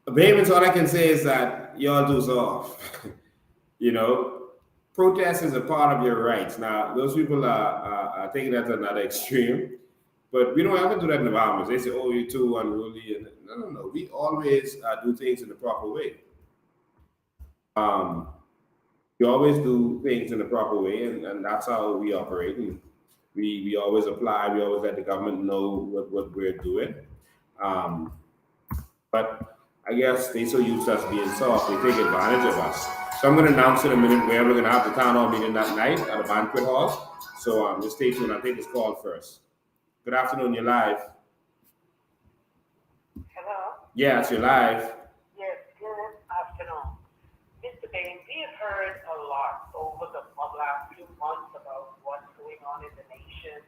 Bahamians, all I can say is that y'all do soft. You know, protest is a part of your rights. Now, those people are taking that to another extreme, but we don't ever do that in the Bahamas. They say, oh, you're too unruly. And no. We always do things in the proper way. We always do things in the proper way, and that's how we operate. And we always apply. We always let the government know what we're doing. But I guess they so used to us being soft, they take advantage of us. So I'm going to announce in a minute where we're going to have the town hall meeting that night at a banquet hall. So just stay tuned. I'll take this call first. Good afternoon. You're live. Hello? Yes, you're live. Yes, good afternoon. Mr. Bain, we have heard a lot over the last few months about what's going on in the nation,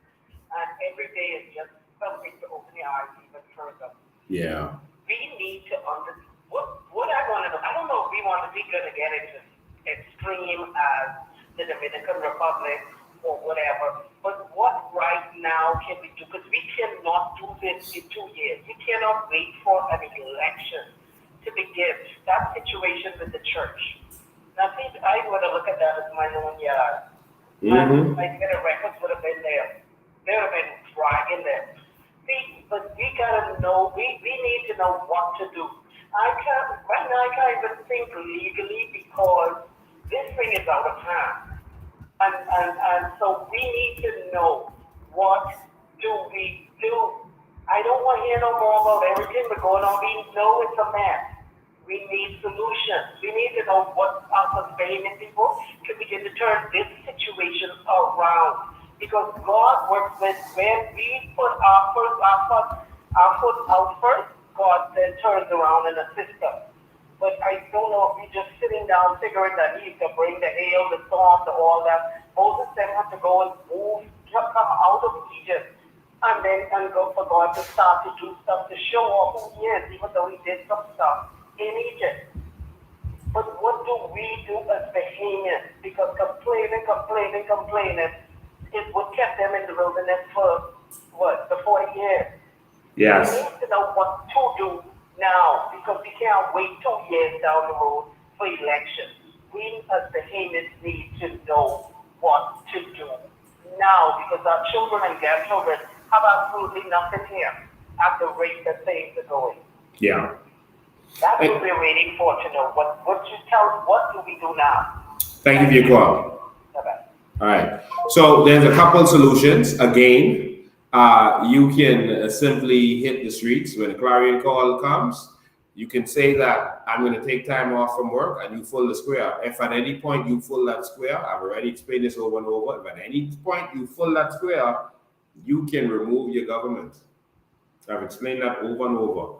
and every day is just something to open your eyes even further. Yeah. We need to understand what I want to know. I don't know if we want to be going to get into extreme as the Dominican Republic or whatever, but what right now can we do? Because we cannot do this in 2 years. We cannot wait for an election to begin. That situation with the church. Now, see, I would have looked at that as my own yard. My records would have been there. They would have been dragging them. See, but we gotta know, we need to know what to do. Right now I can't even think legally because this thing is out of hand. And so we need to know what do we do. I don't want to hear no more about everything that's going on. We know it's a mess. We need solutions. We need to know what us as Bahamian people can begin to turn this situation around. Because God works with when we put our foot out first, God then turns around and assists us. But I don't know if we're just sitting down figuring that He's to bring the hail, the storm, all that. Moses then had to go and come out of Egypt and go for God to start to do stuff to show off who He is, even though He did some stuff in Egypt. But what do we do as Bahamians? Because complaining is what kept them in the wilderness for, the 40 years. Yes. We need to know what to do now because we can't wait 2 years down the road for elections. We as Bahamians need to know what to do now because our children and grandchildren have absolutely nothing here at the rate that things are going. Yeah. That's what we're waiting for to know. What you tell us, what do we do now? Thank you for your call. Bye-bye. All right. So there's a couple solutions. Again, you can simply hit the streets when a clarion call comes. You can say that I'm going to take time off from work and you fill the square. If at any point you fill that square, I've already explained this over and over. If at any point you fill that square, you can remove your government. I've explained that over and over.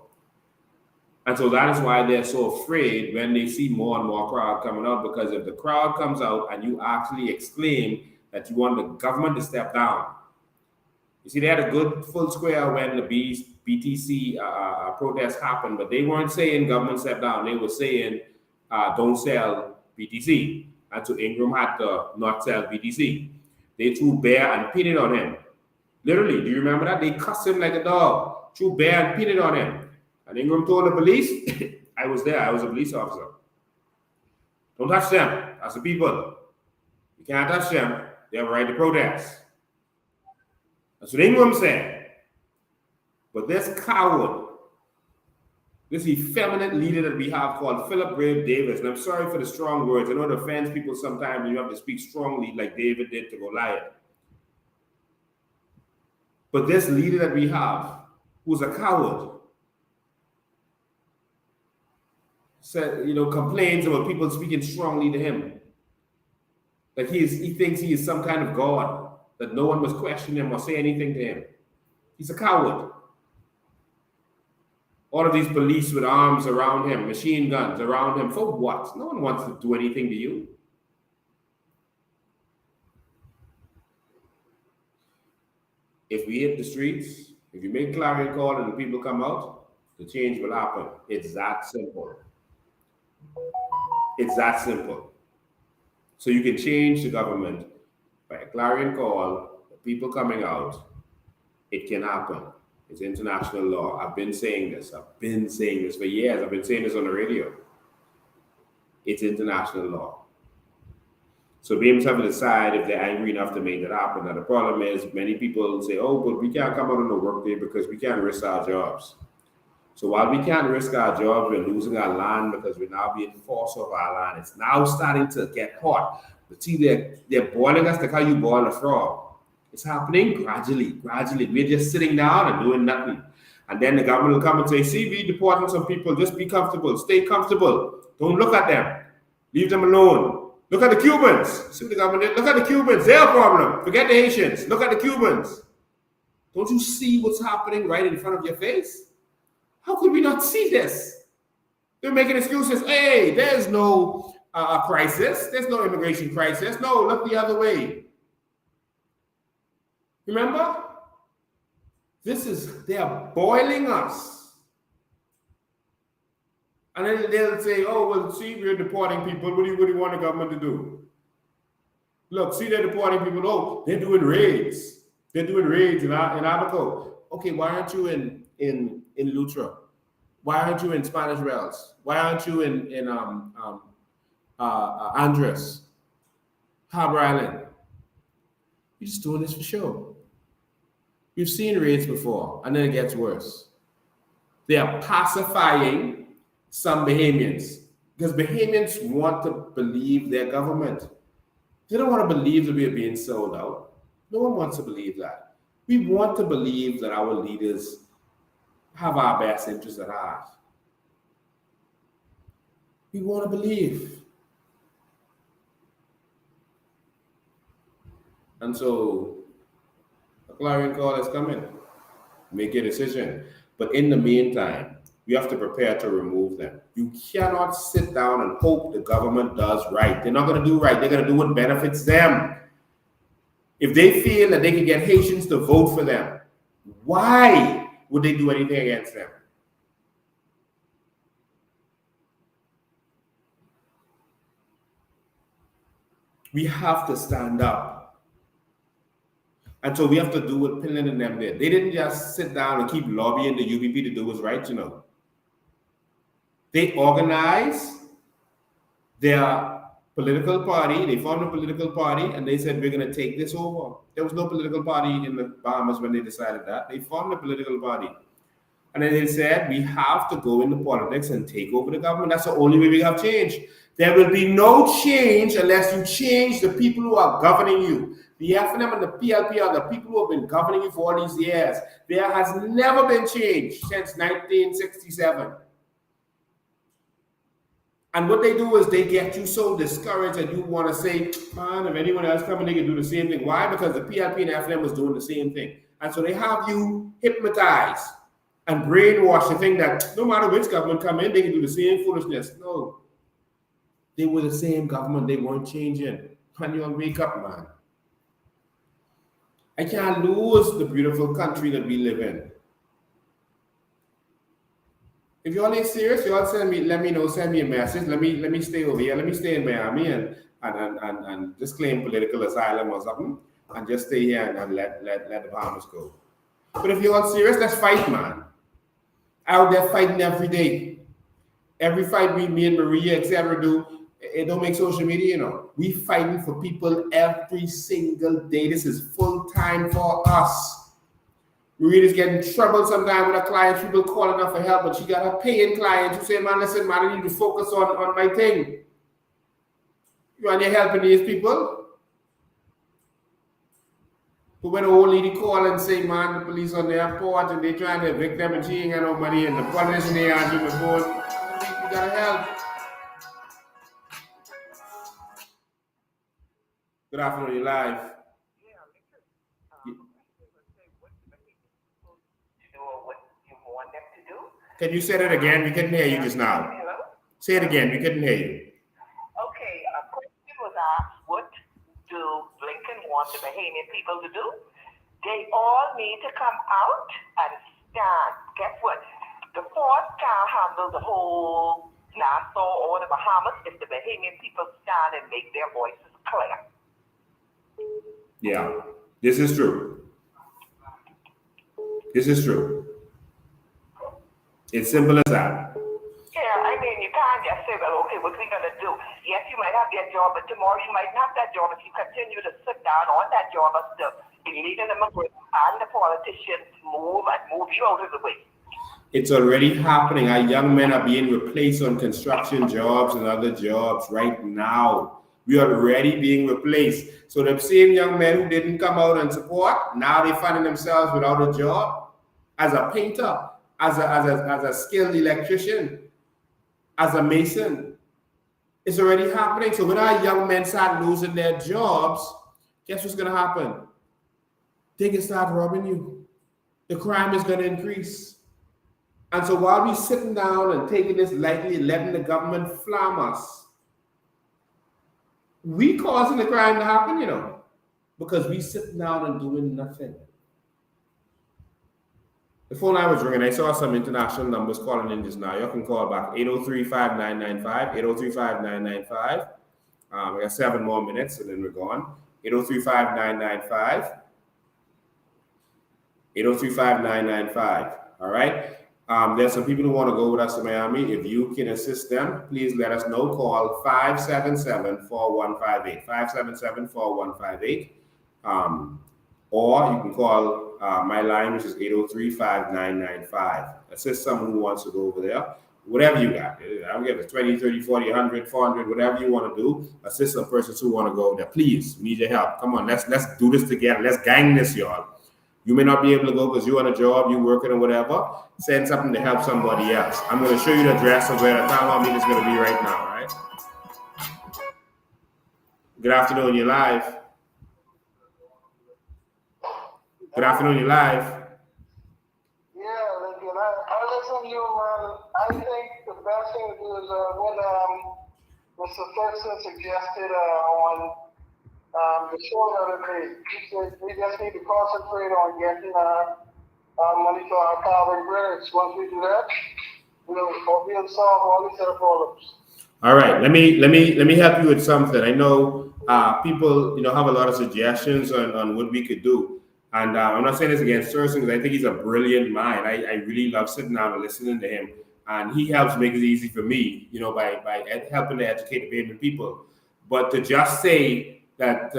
And so that is why they're so afraid when they see more and more crowd coming out, because if the crowd comes out and you actually exclaim that you want the government to step down. You see, they had a good full square when the BTC protest happened, but they weren't saying government step down. They were saying don't sell BTC. And so Ingram had to not sell BTC. They threw bear and peanut on him. Literally, do you remember that? They cussed him like a dog, threw bear and peanut on him. And Ingram told the police, I was there, I was a police officer. Don't touch them. That's the people. You can't touch them. They have a right to protest. That's what Ingram said. But this coward, this effeminate leader that we have called Philip Brave Davis, and I'm sorry for the strong words. I know it offends people sometimes when you have to speak strongly like David did to Goliath. But this leader that we have, who's a coward, said, complains about people speaking strongly to him. Like he thinks he is some kind of God, that no one must question him or say anything to him. He's a coward. All of these police with arms around him, machine guns around him, for what? No one wants to do anything to you. If we hit the streets, if you make clarion call and the people come out, the change will happen. It's that simple. It's that simple. So you can change the government by a clarion call, the people coming out. It can happen. It's international law. I've been saying this. I've been saying this for years. I've been saying this on the radio. It's international law. So BAMES have to decide if they're angry enough to make that happen. Now the problem is many people say, oh, but we can't come out on the work day because we can't risk our jobs. So while we can't risk our jobs, we're losing our land because we're now being forced off our land. It's now starting to get hot. But see, they're boiling us like how you boil a frog. It's happening gradually. We're just sitting down and doing nothing. And then the government will come and say, see, we're deporting some people. Just be comfortable. Stay comfortable. Don't look at them. Leave them alone. Look at the Cubans. See what the government did? Look at the Cubans. They're a problem. Forget the Haitians. Look at the Cubans. Don't you see what's happening right in front of your face? How could we not see this? They're making excuses. Hey, there's no crisis. There's no immigration crisis. No, look the other way. Remember? They are boiling us. And then they'll say, oh, well, see, we're deporting people. What do you want the government to do? Look, see, they're deporting people. Oh, they're doing raids. They're doing raids in Abaco. Okay, why aren't you in Lutra? Why aren't you in Spanish Wells? Why aren't you in Andres, Harbor Island? You're just doing this for show. You've seen raids before, and then it gets worse. They are pacifying some Bahamians because Bahamians want to believe their government. They don't want to believe that we are being sold out. No one wants to believe that. We want to believe that our leaders have our best interests at heart. We want to believe. And so a clarion call is coming. Make a decision. But in the meantime, you have to prepare to remove them. You cannot sit down and hope the government does right. They're not going to do right. They're going to do what benefits them. If they feel that they can get Haitians to vote for them, why would they do anything against them? We have to stand up. And so we have to do what Pinland and them did. They didn't just sit down and keep lobbying the UPP to do what's right, you know. They organized their political party. They formed a political party and they said, we're going to take this over. There was no political party in the Bahamas when they decided that. They formed a political party. And then they said, we have to go into politics and take over the government. That's the only way we have change. There will be no change unless you change the people who are governing you. The FNM and the PLP are the people who have been governing you for all these years. There has never been change since 1967. And what they do is they get you so discouraged that you want to say, man, if anyone else coming, they can do the same thing. Why? Because the PLP and FNM was doing the same thing. And so they have you hypnotized and brainwashed to think that no matter which government come in, they can do the same foolishness. No. They were the same government. They weren't changing. And you'll wake up, man. I can't lose the beautiful country that we live in. If y'all ain't serious, y'all let me know, send me a message. Let me stay over here. Let me stay in Miami and just claim political asylum or something and just stay here and let the Bahamas go. But if y'all serious, let's fight, man. Out there fighting every day. Every fight me and Maria, etc. do, it don't make social media, you know. We fighting for people every single day. This is full time for us. Maria's getting in trouble sometimes with her clients. People calling her for help, but she got her paying clients who say, man, listen, man, I need to focus on my thing. And you're helping these people. But when the old lady call and say, man, the police on the airport and they trying to evict them and she ain't got no money and the politician they answer the phone, you gotta help. Good afternoon, you're live. Can you say that again? We couldn't hear you just now. Hello? Say it again. We couldn't hear you. Okay, a question was asked, what do Blinken want the Bahamian people to do? They all need to come out and stand. Guess what? The force can't handle the whole Nassau or the Bahamas if the Bahamian people stand and make their voices clear. Yeah, this is true. This is true. It's simple as that. Yeah, I mean, you can't just say, well, okay, what are we going to do? Yes, you might have your job, but tomorrow you might not have that job if you continue to sit down on that job as the illegal immigrant and the politicians move you out of the way. It's already happening. Our young men are being replaced on construction jobs and other jobs right now. We are already being replaced. So the same young men who didn't come out and support, now they're finding themselves without a job as a painter, as a skilled electrician, as a mason. It's already happening. So when our young men start losing their jobs, guess what's going to happen? They can start robbing you. The crime is going to increase. And so while we're sitting down and taking this lightly, letting the government flam us, we causing the crime to happen, because we sitting down and doing nothing. The phone line was ringing. I saw some international numbers calling in just now. You can call back 803-5995, 803-5995. I got 7 more minutes and then we're gone. 803-5995. 803-5995. All right. There's some people who want to go with us to Miami. If you can assist them, please let us know. Call 577-4158. 577-4158. Or you can call my line, which is 803-5995. Assist someone who wants to go over there. Whatever you got. I don't get it. 20, 30, 40, 100, 400, whatever you want to do. Assist some persons who want to go there. Please, we need your help. Come on, let's do this together. Let's gang this, y'all. You may not be able to go because you're on a job, you're working or whatever. Send something to help somebody else. I'm going to show you the address of where the town hall meeting is going to be right now, right? Good afternoon, you're live. Good afternoon, you're live. Yeah, Lincoln, I listen to you, man. I think the best thing to do is what Mr. Ferguson suggested on the show the other day. He said we just need to concentrate on getting money for our carbon credits. Once we do that, we'll solve all these other problems. All right, let me help you with something. I know people have a lot of suggestions on what we could do. And I'm not saying this against Thurston because I think he's a brilliant mind. I really love sitting down and listening to him. And he helps make it easy for me, by helping to educate the Bahamian people. But to just say that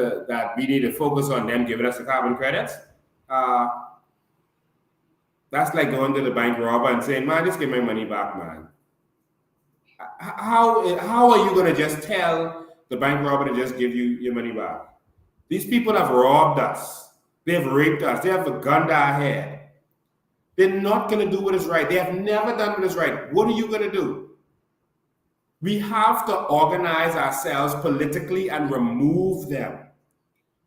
we need to focus on them giving us the carbon credits, that's like going to the bank robber and saying, man, just give my money back, man. How are you going to just tell the bank robber to just give you your money back? These people have robbed us. They have raped us. They have a gun to our head. They're not going to do what is right. They have never done what is right. What are you going to do? We have to organize ourselves politically and remove them.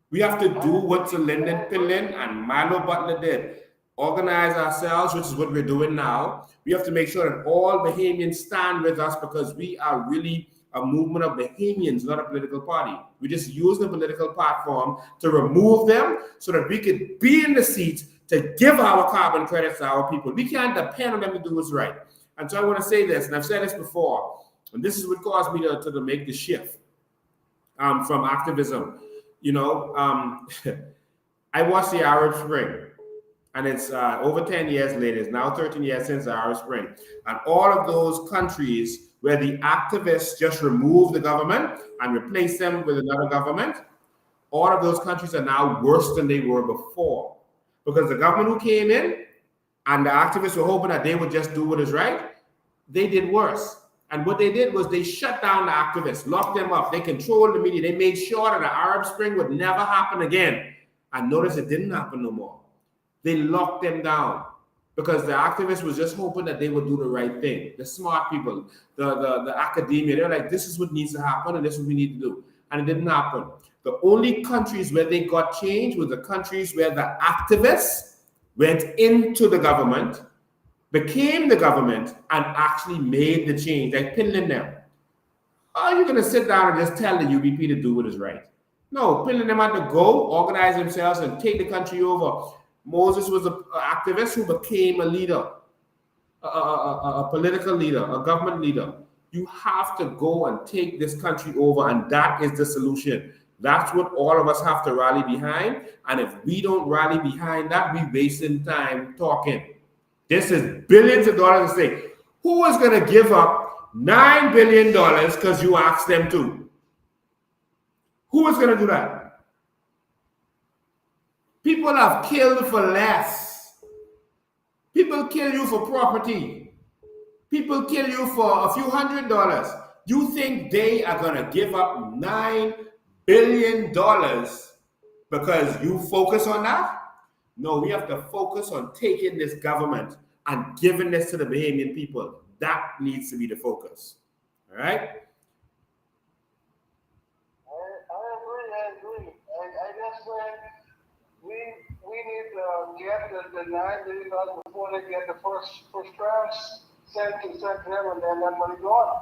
We have to do what Sir Lyndon Pillin and Milo Butler did. Organize ourselves, which is what we're doing now. We have to make sure that all Bahamians stand with us because we are really a movement of Bahamians, not a political party. We just use the political platform to remove them so that we could be in the seats to give our carbon credits to our people. We can't depend on them to do what's right. And so I want to say this, and I've said this before, and this is what caused me to make the shift from activism. I watched the Arab Spring, and it's over 10 years later. It's now 13 years since the Arab Spring. And all of those countries where the activists just removed the government and replaced them with another government, all of those countries are now worse than they were before. Because the government who came in and the activists were hoping that they would just do what is right, they did worse. And what they did was they shut down the activists, locked them up. They controlled the media. They made sure that the Arab Spring would never happen again. And notice it didn't happen no more. They locked them down because the activists was just hoping that they would do the right thing. The smart people, the academia, they're like, this is what needs to happen and this is what we need to do. And it didn't happen. The only countries where they got change were the countries where the activists went into the government, became the government, and actually made the change, like Pinning them. Are you going to sit down and just tell the UBP to do what is right? No, Pinning them had to go, organize themselves, and take the country over. Moses was an activist who became a leader, a political leader, a government leader. You have to go and take this country over, and that is the solution. That's what all of us have to rally behind. And if we don't rally behind that, we're wasting time talking. This is billions of dollars at stake. Who is going to give up $9 billion because you asked them to? Who is going to do that? People have killed for less. People kill you for property. People kill you for a few $100s. You think they are going to give up $9 billion because you focus on that? No, we have to focus on taking this government and giving this to the Bahamian people. That needs to be the focus. All right? I agree. I guess we need to get the $9 billion before they get the first tranche sent to them, and then that money gone.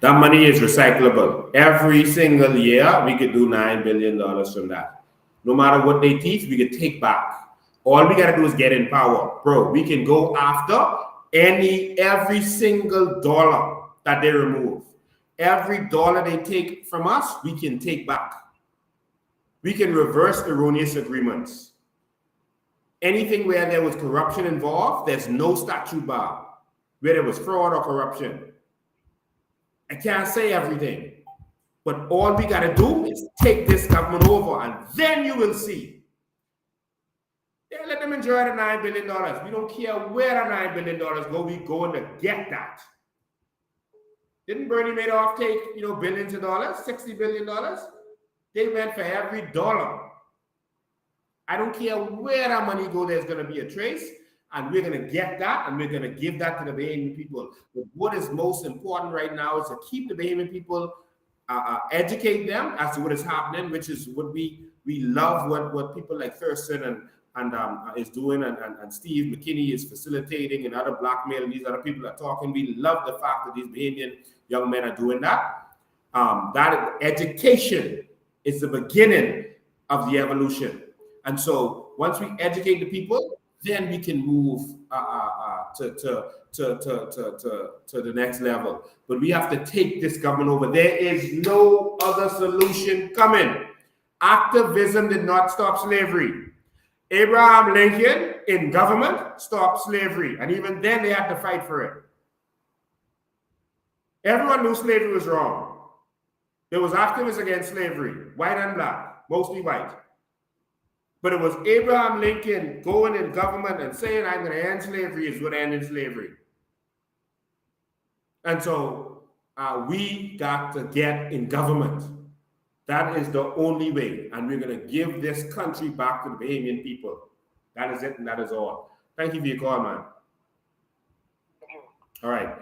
That money is recyclable. Every single year, we could do $9 billion from that. No matter what they teach, we could take back. All we got to do is get in power. Bro, we can go after every single dollar that they remove. Every dollar they take from us, we can take back. We can reverse erroneous agreements. Anything where there was corruption involved, there's no statute bar. Where there was fraud or corruption. I can't say everything, but all we got to do is take this government over, and then you will see. Yeah, let them enjoy the $9 billion. We don't care where the $9 billion go. We going to get that. Didn't Bernie Madoff take, billions of dollars, $60 billion? They went for every dollar. I don't care where that money go. There's going to be a trace. And we're going to get that, and we're going to give that to the Bahamian people. But what is most important right now is to keep the Bahamian people, educate them as to what is happening, which is what we love, what people like Thurston and is doing, and Steve McKinney is facilitating, and other Blackmail, and these other people are talking. We love the fact that these Bahamian young men are doing that. That education is the beginning of the evolution. And so once we educate the people, then we can move to the next level. But we have to take this government over. There is no other solution coming. Activism did not stop slavery. Abraham Lincoln in government stopped slavery. And even then they had to fight for it. Everyone knew slavery was wrong. There was activists against slavery, white and black, mostly white. But it was Abraham Lincoln going in government and saying, I'm going to end slavery is what ended slavery. And so we got to get in government. That is the only way. And we're going to give this country back to the Bahamian people. That is it, and that is all. Thank you for your call, man. All right.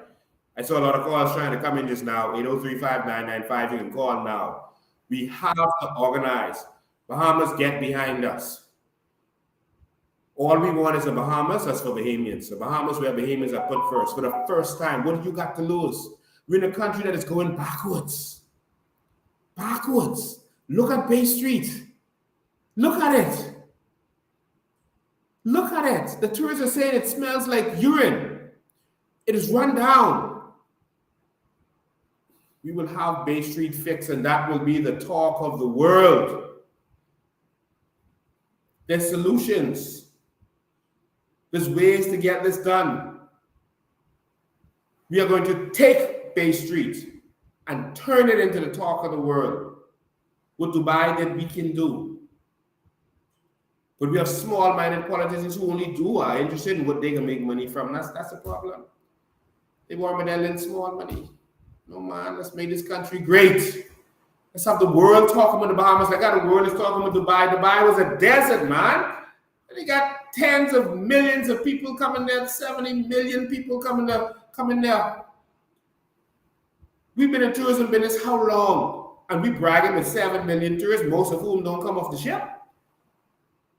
I saw a lot of calls trying to come in just now. 803-5995. You can call now. We have to organize. Bahamas, get behind us. All we want is the Bahamas, that's for Bahamians. The Bahamas where Bahamians are put first. For the first time, what have you got to lose? We're in a country that is going backwards. Backwards. Look at Bay Street. Look at it. Look at it. The tourists are saying it smells like urine. It is run down. We will have Bay Street fixed, and that will be the talk of the world. There's solutions. There's ways to get this done. We are going to take Bay Street and turn it into the talk of the world. What Dubai did, we can do. But we have small-minded politicians who only are interested in what they can make money from. That's the problem. They want Medellin small money. No, man, let's make this country great. Let's have the world talking about the Bahamas like that. The world is talking about Dubai. Dubai was a desert, man. And they got tens of millions of people coming there, 70 million people coming there. We've been in tourism business how long? And we bragging with 7 million tourists, most of whom don't come off the ship.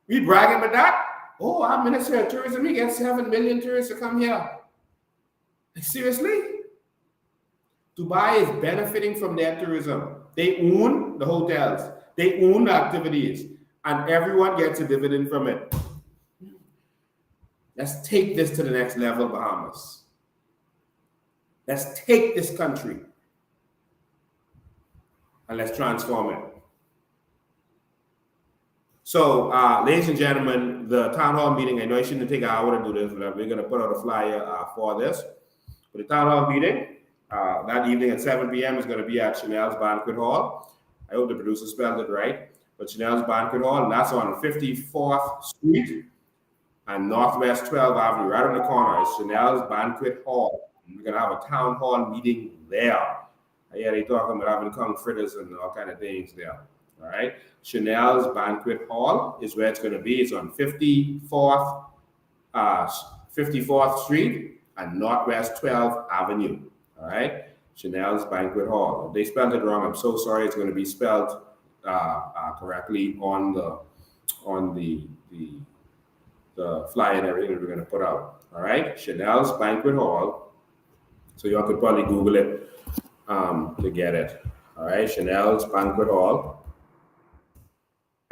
We bragging with that. Oh, our Minister of Tourism, we get 7 million tourists to come here. Like, seriously? Dubai is benefiting from their tourism. They own the hotels. They own the activities. And everyone gets a dividend from it. Let's take this to the next level, Bahamas. Let's take this country. and let's transform it. So, ladies and gentlemen, the town hall meeting, I know it shouldn't take an hour to do this, but we're going to put out a flyer for this. For the town hall meeting, that evening at 7 p.m. is going to be at Chanel's Banquet Hall. I hope the producer spelled it right. But Chanel's Banquet Hall, and that's on 54th Street and Northwest 12th Avenue, right on the corner. It's Chanel's Banquet Hall. And we're going to have a town hall meeting there. Yeah, they talking about having kung fritters and all kind of things there. All right. Chanel's Banquet Hall is where it's going to be. It's on 54th Street and Northwest 12th Avenue. All right. Chanel's Banquet Hall. If they spelled it wrong, I'm so sorry. It's going to be spelled correctly on the flyer and everything that we're going to put out. All right. Chanel's Banquet Hall. So y'all could probably Google it to get it. All right. Chanel's Banquet Hall.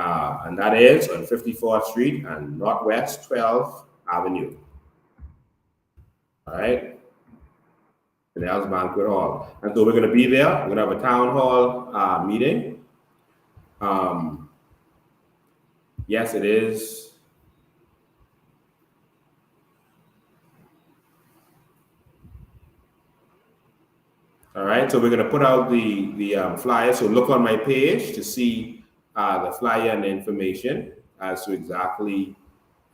And that is on 54th Street and Northwest 12th Avenue. All right. Chanel's Banquet Hall. And so we're going to be there. We're going to have a town hall meeting. Yes, it is. All right. So we're going to put out the flyer. So look on my page to see the flyer and the information as to exactly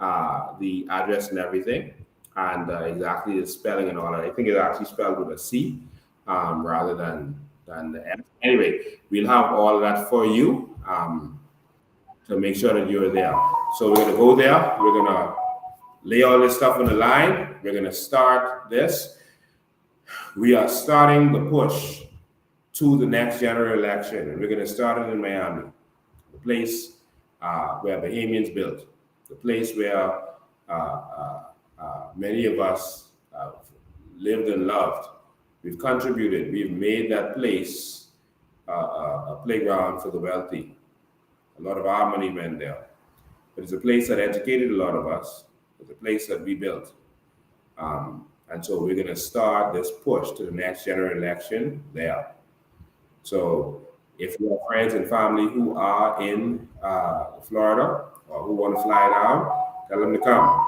the address and everything, and exactly the spelling and all that. I think it's actually spelled with a C rather than the F. Anyway, we'll have all of that for you to make sure that you're there. So we're going to go there. We're going to lay all this stuff on the line. We're going to start this. We are starting the push to the next general election, and we're going to start it in Miami. The place where Bahamians built, the place where many of us lived and loved. We've contributed. We've made that place a playground for the wealthy. A lot of our money went there. But it's a place that educated a lot of us. It's a place that we built. And so we're going to start this push to the next general election there. So if you have friends and family who are in Florida or who want to fly down, tell them to come.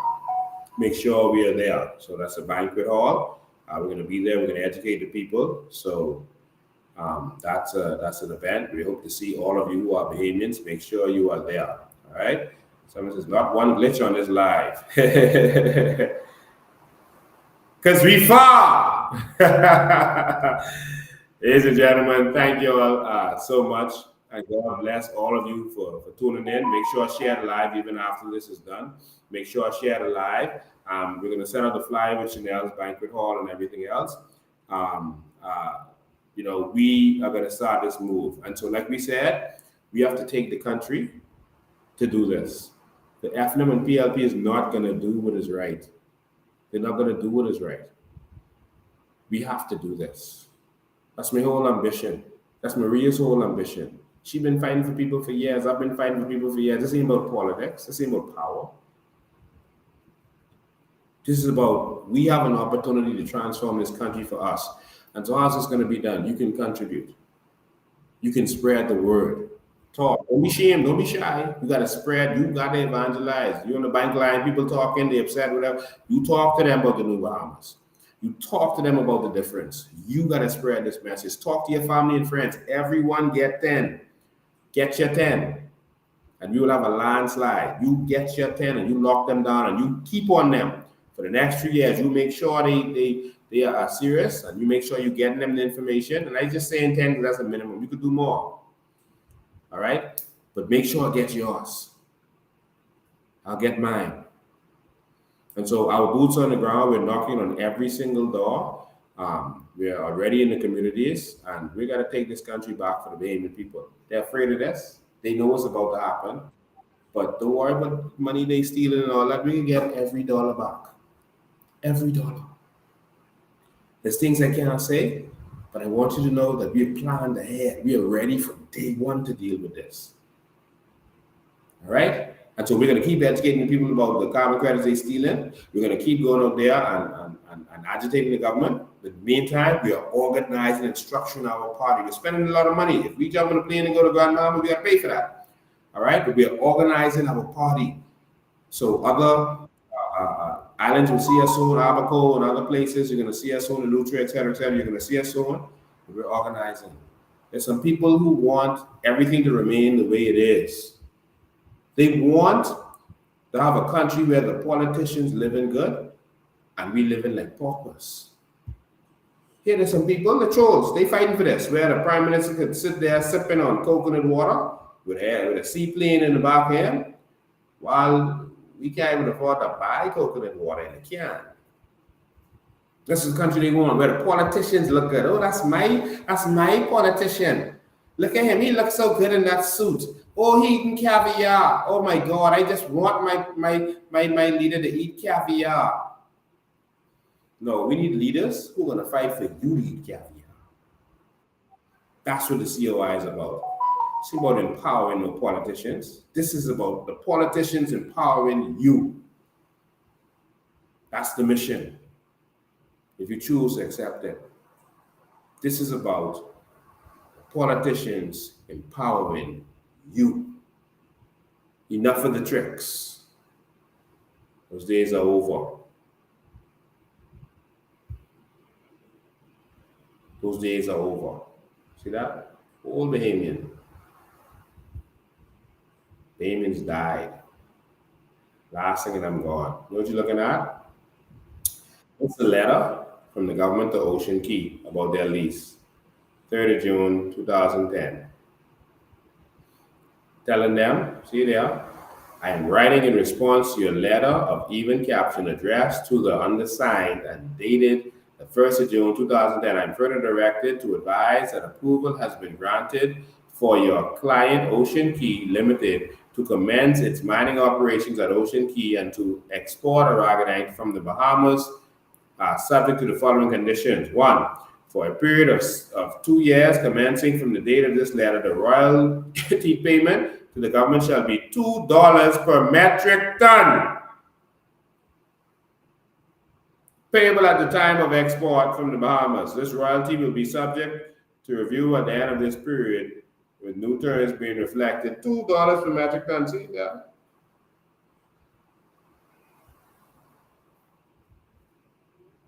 Make sure we are there. So that's a banquet hall. We're going to be there. We're going to educate the people. So that's an event. We hope to see all of you who are Bahamians. Make sure you are there. All right. Someone says, not one glitch on this live. Because we far. Ladies and gentlemen, thank you all so much. And God bless all of you for tuning in. Make sure I share the live even after this is done. Make sure I share the live. We're going to send out the flyer with Chanel's Banquet Hall and everything else. We are going to start this move. And so, like we said, we have to take the country to do this. The FNM and PLP is not going to do what is right. They're not going to do what is right. We have to do this. That's my whole ambition. That's Maria's whole ambition. She's been fighting for people for years. I've been fighting for people for years. This ain't about politics. This ain't about power. This is about, we have an opportunity to transform this country for us. And so how's this going to be done? You can contribute. You can spread the word. Talk. Don't be ashamed. Don't be shy. You got to spread. You got to evangelize. You're on the bank line. People talking. They upset, whatever. You talk to them about the New Bahamas. You talk to them about the difference. You got to spread this message. Talk to your family and friends. Everyone get 10. Get your 10. And you will have a landslide. You get your 10 and you lock them down and you keep on them. For the next 3 years, you make sure they are serious and you make sure you're getting them the information. And I just saying 10 because that's a minimum. You could do more. All right? But make sure I get yours. I'll get mine. And so our boots on the ground, we're knocking on every single door. We're already in the communities and we got to take this country back for the Bahamian people. They're afraid of this. They know what's about to happen. But don't worry about money they stealing and all that. We can get every dollar back. Every dollar. There's things I cannot say, but I want you to know that we've planned ahead. We are ready from day one to deal with this. All right? And so we're going to keep educating people about the carbon credits they're stealing. We're going to keep going out there and agitating the government In the meantime, we are organizing and structuring our party. We're spending a lot of money. If we jump on a plane and go to Guatemala, we got to pay for that. All right? But we are organizing our party. So other islands will see us soon, Abaco and other places. You're going to see us soon in Lutra, et cetera, et cetera. You're going to see us soon. We're organizing. There's some people who want everything to remain the way it is. They want to have a country where the politicians live in good and we live in like paupers. Here there's some people, the trolls, they fighting for this, where the prime minister could sit there sipping on coconut water with a seaplane in the back of him, while we can't even afford to buy coconut water in a can. This is the country they want, where the politicians look good. Oh, that's my politician. Look at him, he looks so good in that suit. Oh, he eating caviar. Oh my God, I just want my leader to eat caviar. No, we need leaders who are going to fight for you to eat caviar. That's what the COI is about. It's about empowering the politicians. This is about the politicians empowering you. That's the mission. If you choose to accept it. This is about politicians empowering you. Enough of the tricks. Those days are over. Those days are over. See that? All Bahamian. Bahamians died. Last thing and I'm gone. You know what you're looking at? It's a letter from the government to Ocean Key about their lease. 3rd of June, 2010. Telling them, see there, I am writing in response to your letter of even caption addressed to the undersigned and dated the 1st of June, 2010. I am further directed to advise that approval has been granted for your client, Ocean Key Limited, to commence its mining operations at Ocean Key and to export aragonite from the Bahamas, subject to the following conditions. 1, for a period of 2 years, commencing from the date of this letter, the royalty payment to the government shall be $2 per metric ton, payable at the time of export from the Bahamas. This royalty will be subject to review at the end of this period, with new terms being reflected. $2 per metric ton. See that?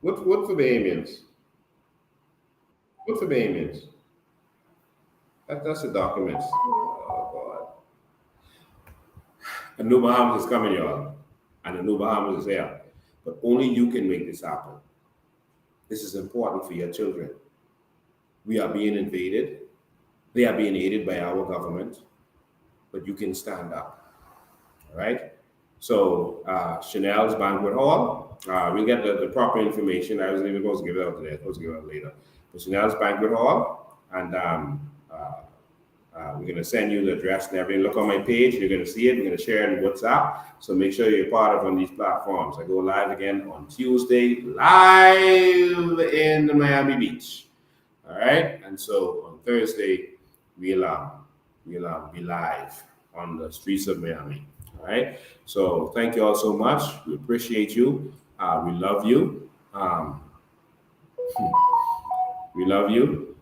What for Bahamians? What for Bahamians? That's the documents. Oh God. A new Bahamas is coming, y'all. And a new Bahamas is here. But only you can make this happen. This is important for your children. We are being invaded. They are being aided by our government. But you can stand up. All right? So, Chanel's Banquet Hall. We'll get the proper information. I wasn't even supposed to give it out today. I was supposed to give it out later. But Chanel's Banquet Hall. And we're going to send you the address and everything. Look on my page. You're going to see it. We're going to share it in WhatsApp. So make sure you're part of on these platforms. I go live again on Tuesday, live in the Miami Beach. All right. And so on Thursday, we'll be live on the streets of Miami. All right. So thank you all so much. We appreciate you. We love you. We love you.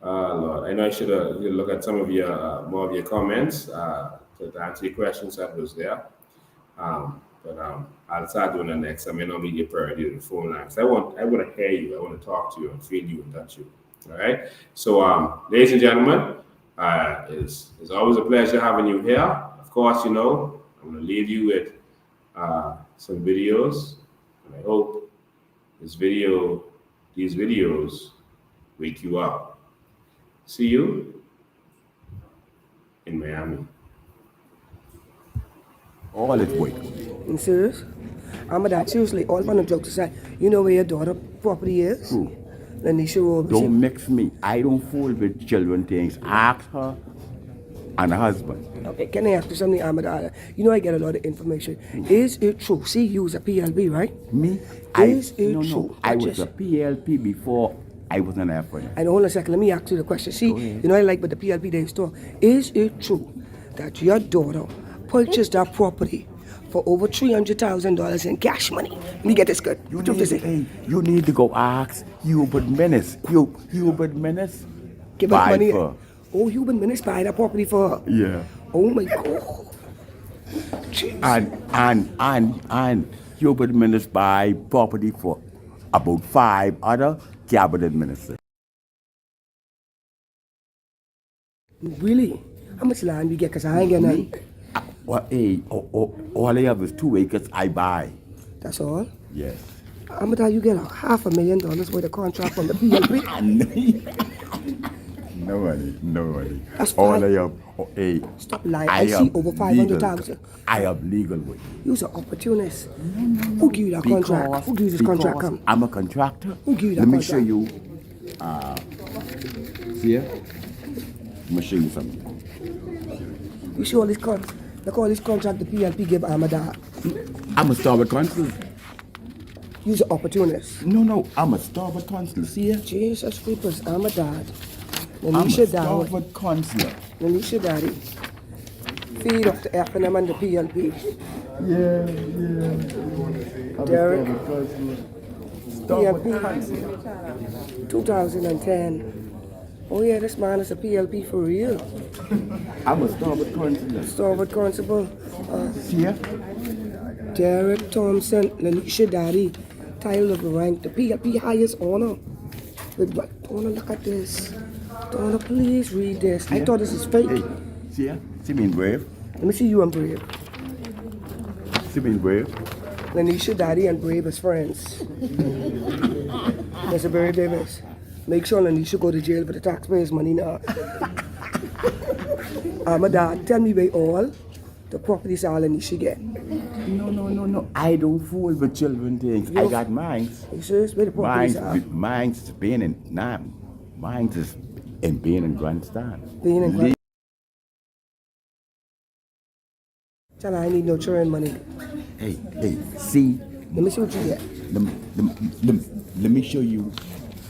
Lord, I know I should look at some of your more of your comments to answer your questions that was there. But I'll start doing that next. I may not be your priority to the phone lines. I want to hear you. I want to talk to you and feel you and touch you. All right. So, ladies and gentlemen, it's always a pleasure having you here. Of course, you know I'm going to leave you with some videos, and I hope these videos wake you up. See you in Miami. All is wait. You serious? I'm that seriously, all fun and jokes aside, you know where your daughter property is? True. Then they show Don't mix me. I don't fool with children things. Ask her and her husband. Okay, can I ask you something, Ahmed Allah? You know I get a lot of information. Is it true? See, you was a PLP, right? Me? Is it true? No. I was a PLP before I was an airplane. And hold on a second, let me ask you the question. See, you know I like what the PLP they store. Is it true that your daughter purchased that property for over $300,000 in cash money. Let me get this good. You need to go ask Hubert Menace. Hubert Menace. Give us money. Oh, Hubert Menace buy that property for her. Yeah. Oh my God. And Hubert Menace buy property for about 5 other cabinet ministers. Really? How much land we get? Because I ain't get none. Well, all I have is 2 acres I buy. That's all? Yes. How much you get? $500,000 worth of contract from the PLP? No money. That's all fine. I have. Stop lying. I see over 500,000. I have legal way. You're an opportunist. Who give you that contract? Who gives you this contract? Come. I'm a contractor. Who give you that Let me contract? show you. See here? Let me show you something. You see all this look all this contract the PLP give Ahmad. I'm a starboard consul. You're an opportunist. No, I'm a starboard consul. See here? Jesus Creepers, Ahmad. I'm a starboard consular. Lanisha Daddy. Feed off the F&M and the PLP. Yeah. Derek. Starboard PLP. consular. 2010. Oh yeah, this man is a PLP for real. I'm a starboard consular. Starboard constable. See here? Derek Thompson, Lanisha Daddy. Title of the rank, the PLP highest honor. With what? Don't look at this. Don't please read this. I thought this is fake. Hey, see ya? See me in Brave? Let me see you and Brave. See me in Brave? Lanisha Daddy and Brave as friends. Mr. Barry Davis. Make sure Lanisha go to jail for the taxpayers' money now. My dad, tell me where all the properties are Lanisha get. No. I don't fool with children things. I got mines. You serious? Where the properties are? Mine's is being in mine's is in being in Grandstand. Being in Grandstand. Tell her I need no children money. Hey, see? Let me see what you get. Let me show you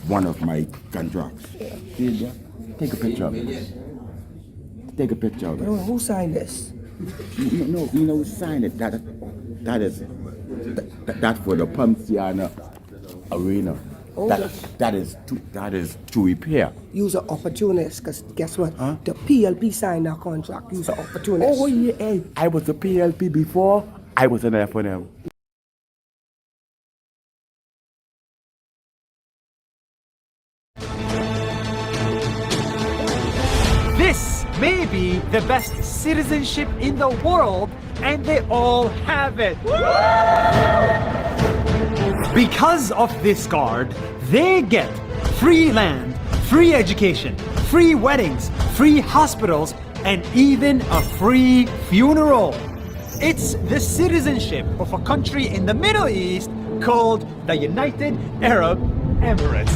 one of my contracts. Yeah. See it there? Take a picture of it. Take a picture of it. Who signed this? No, sign it. That's for the Ponciana Arena. Oh, that is to repair. You're an opportunist, because guess what? Huh? The PLP signed that contract. You're an opportunist. Oh, yeah. Hey, I was a PLP before. I was an F&M. This may be the best citizenship in the world, and they all have it. Because of this card, they get free land, free education, free weddings, free hospitals, and even a free funeral. It's the citizenship of a country in the Middle East called the United Arab Emirates.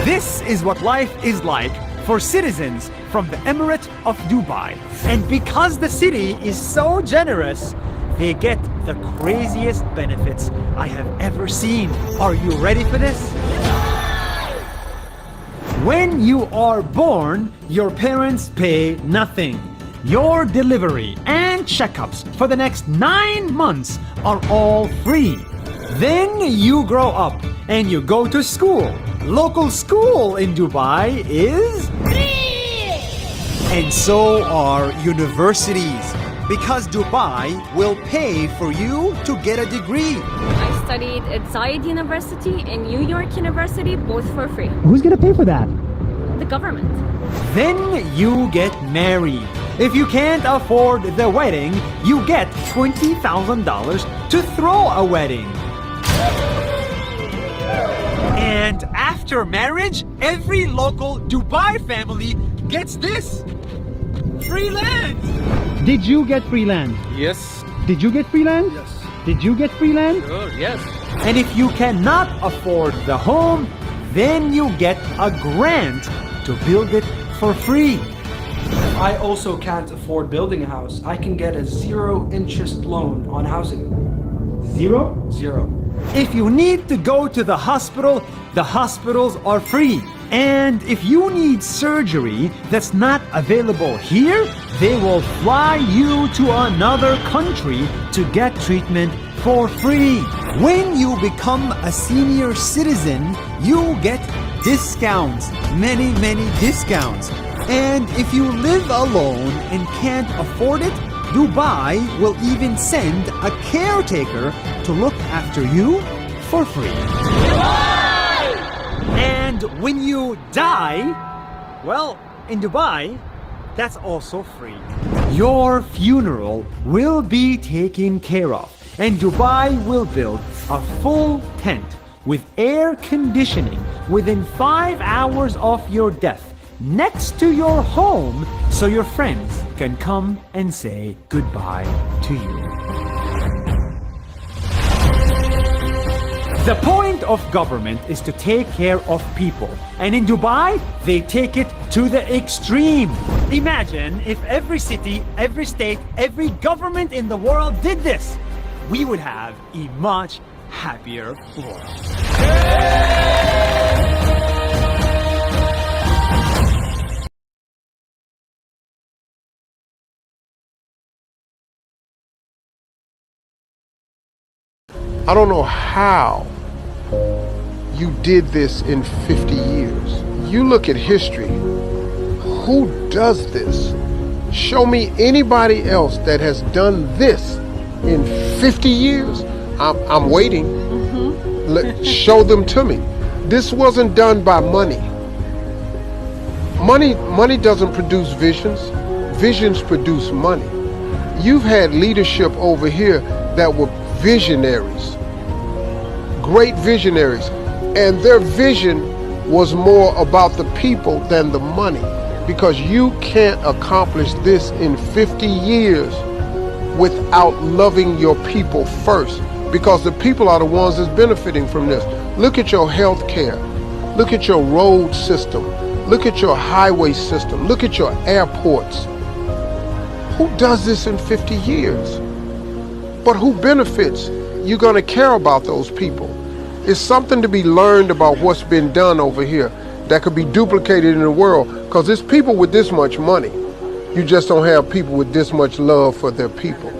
This is what life is like for citizens from the Emirate of Dubai. And because the city is so generous, they get the craziest benefits I have ever seen. Are you ready for this? When you are born, your parents pay nothing. Your delivery and checkups for the next 9 months are all free. Then you grow up and you go to school. Local school in Dubai is free! And so are universities, because Dubai will pay for you to get a degree. I studied at Zayed University and New York University, both for free. Who's gonna pay for that? The government. Then you get married. If you can't afford the wedding, you get $20,000 to throw a wedding. And after marriage, every local Dubai family gets this: free land. Did you get free land? Yes. Did you get free land? Yes. Did you get free land? Sure, yes. And if you cannot afford the home, then you get a grant to build it for free. I also can't afford building a house. I can get a 0 interest loan on housing. Zero? Zero. If you need to go to the hospital, the hospitals are free. And if you need surgery that's not available here, they will fly you to another country to get treatment for free. When you become a senior citizen, you get discounts, many discounts. And if you live alone and can't afford it, Dubai will even send a caretaker to look after you for free. And when you die, well, in Dubai, that's also free. Your funeral will be taken care of, and Dubai will build a full tent with air conditioning within 5 hours of your death next to your home, so your friends can come and say goodbye to you. The point of government is to take care of people, and in Dubai, they take it to the extreme. Imagine if every city, every state, every government in the world did this. We would have a much happier world. I don't know how you did this in 50 years. You look at history. Who does this? Show me anybody else that has done this in 50 years. I'm waiting. Show them to me. This wasn't done by money. Money doesn't produce visions. Visions produce money. You've had leadership over here that were visionaries, great visionaries, and their vision was more about the people than the money, because you can't accomplish this in 50 years without loving your people first, because the people are the ones that's benefiting from this. Look at your health care, look at your road system, look at your highway system, look at your airports. Who does this in 50 years? But who benefits? You're going to care about those people. It's something to be learned about what's been done over here that could be duplicated in the world, because there's people with this much money. You just don't have people with this much love for their people.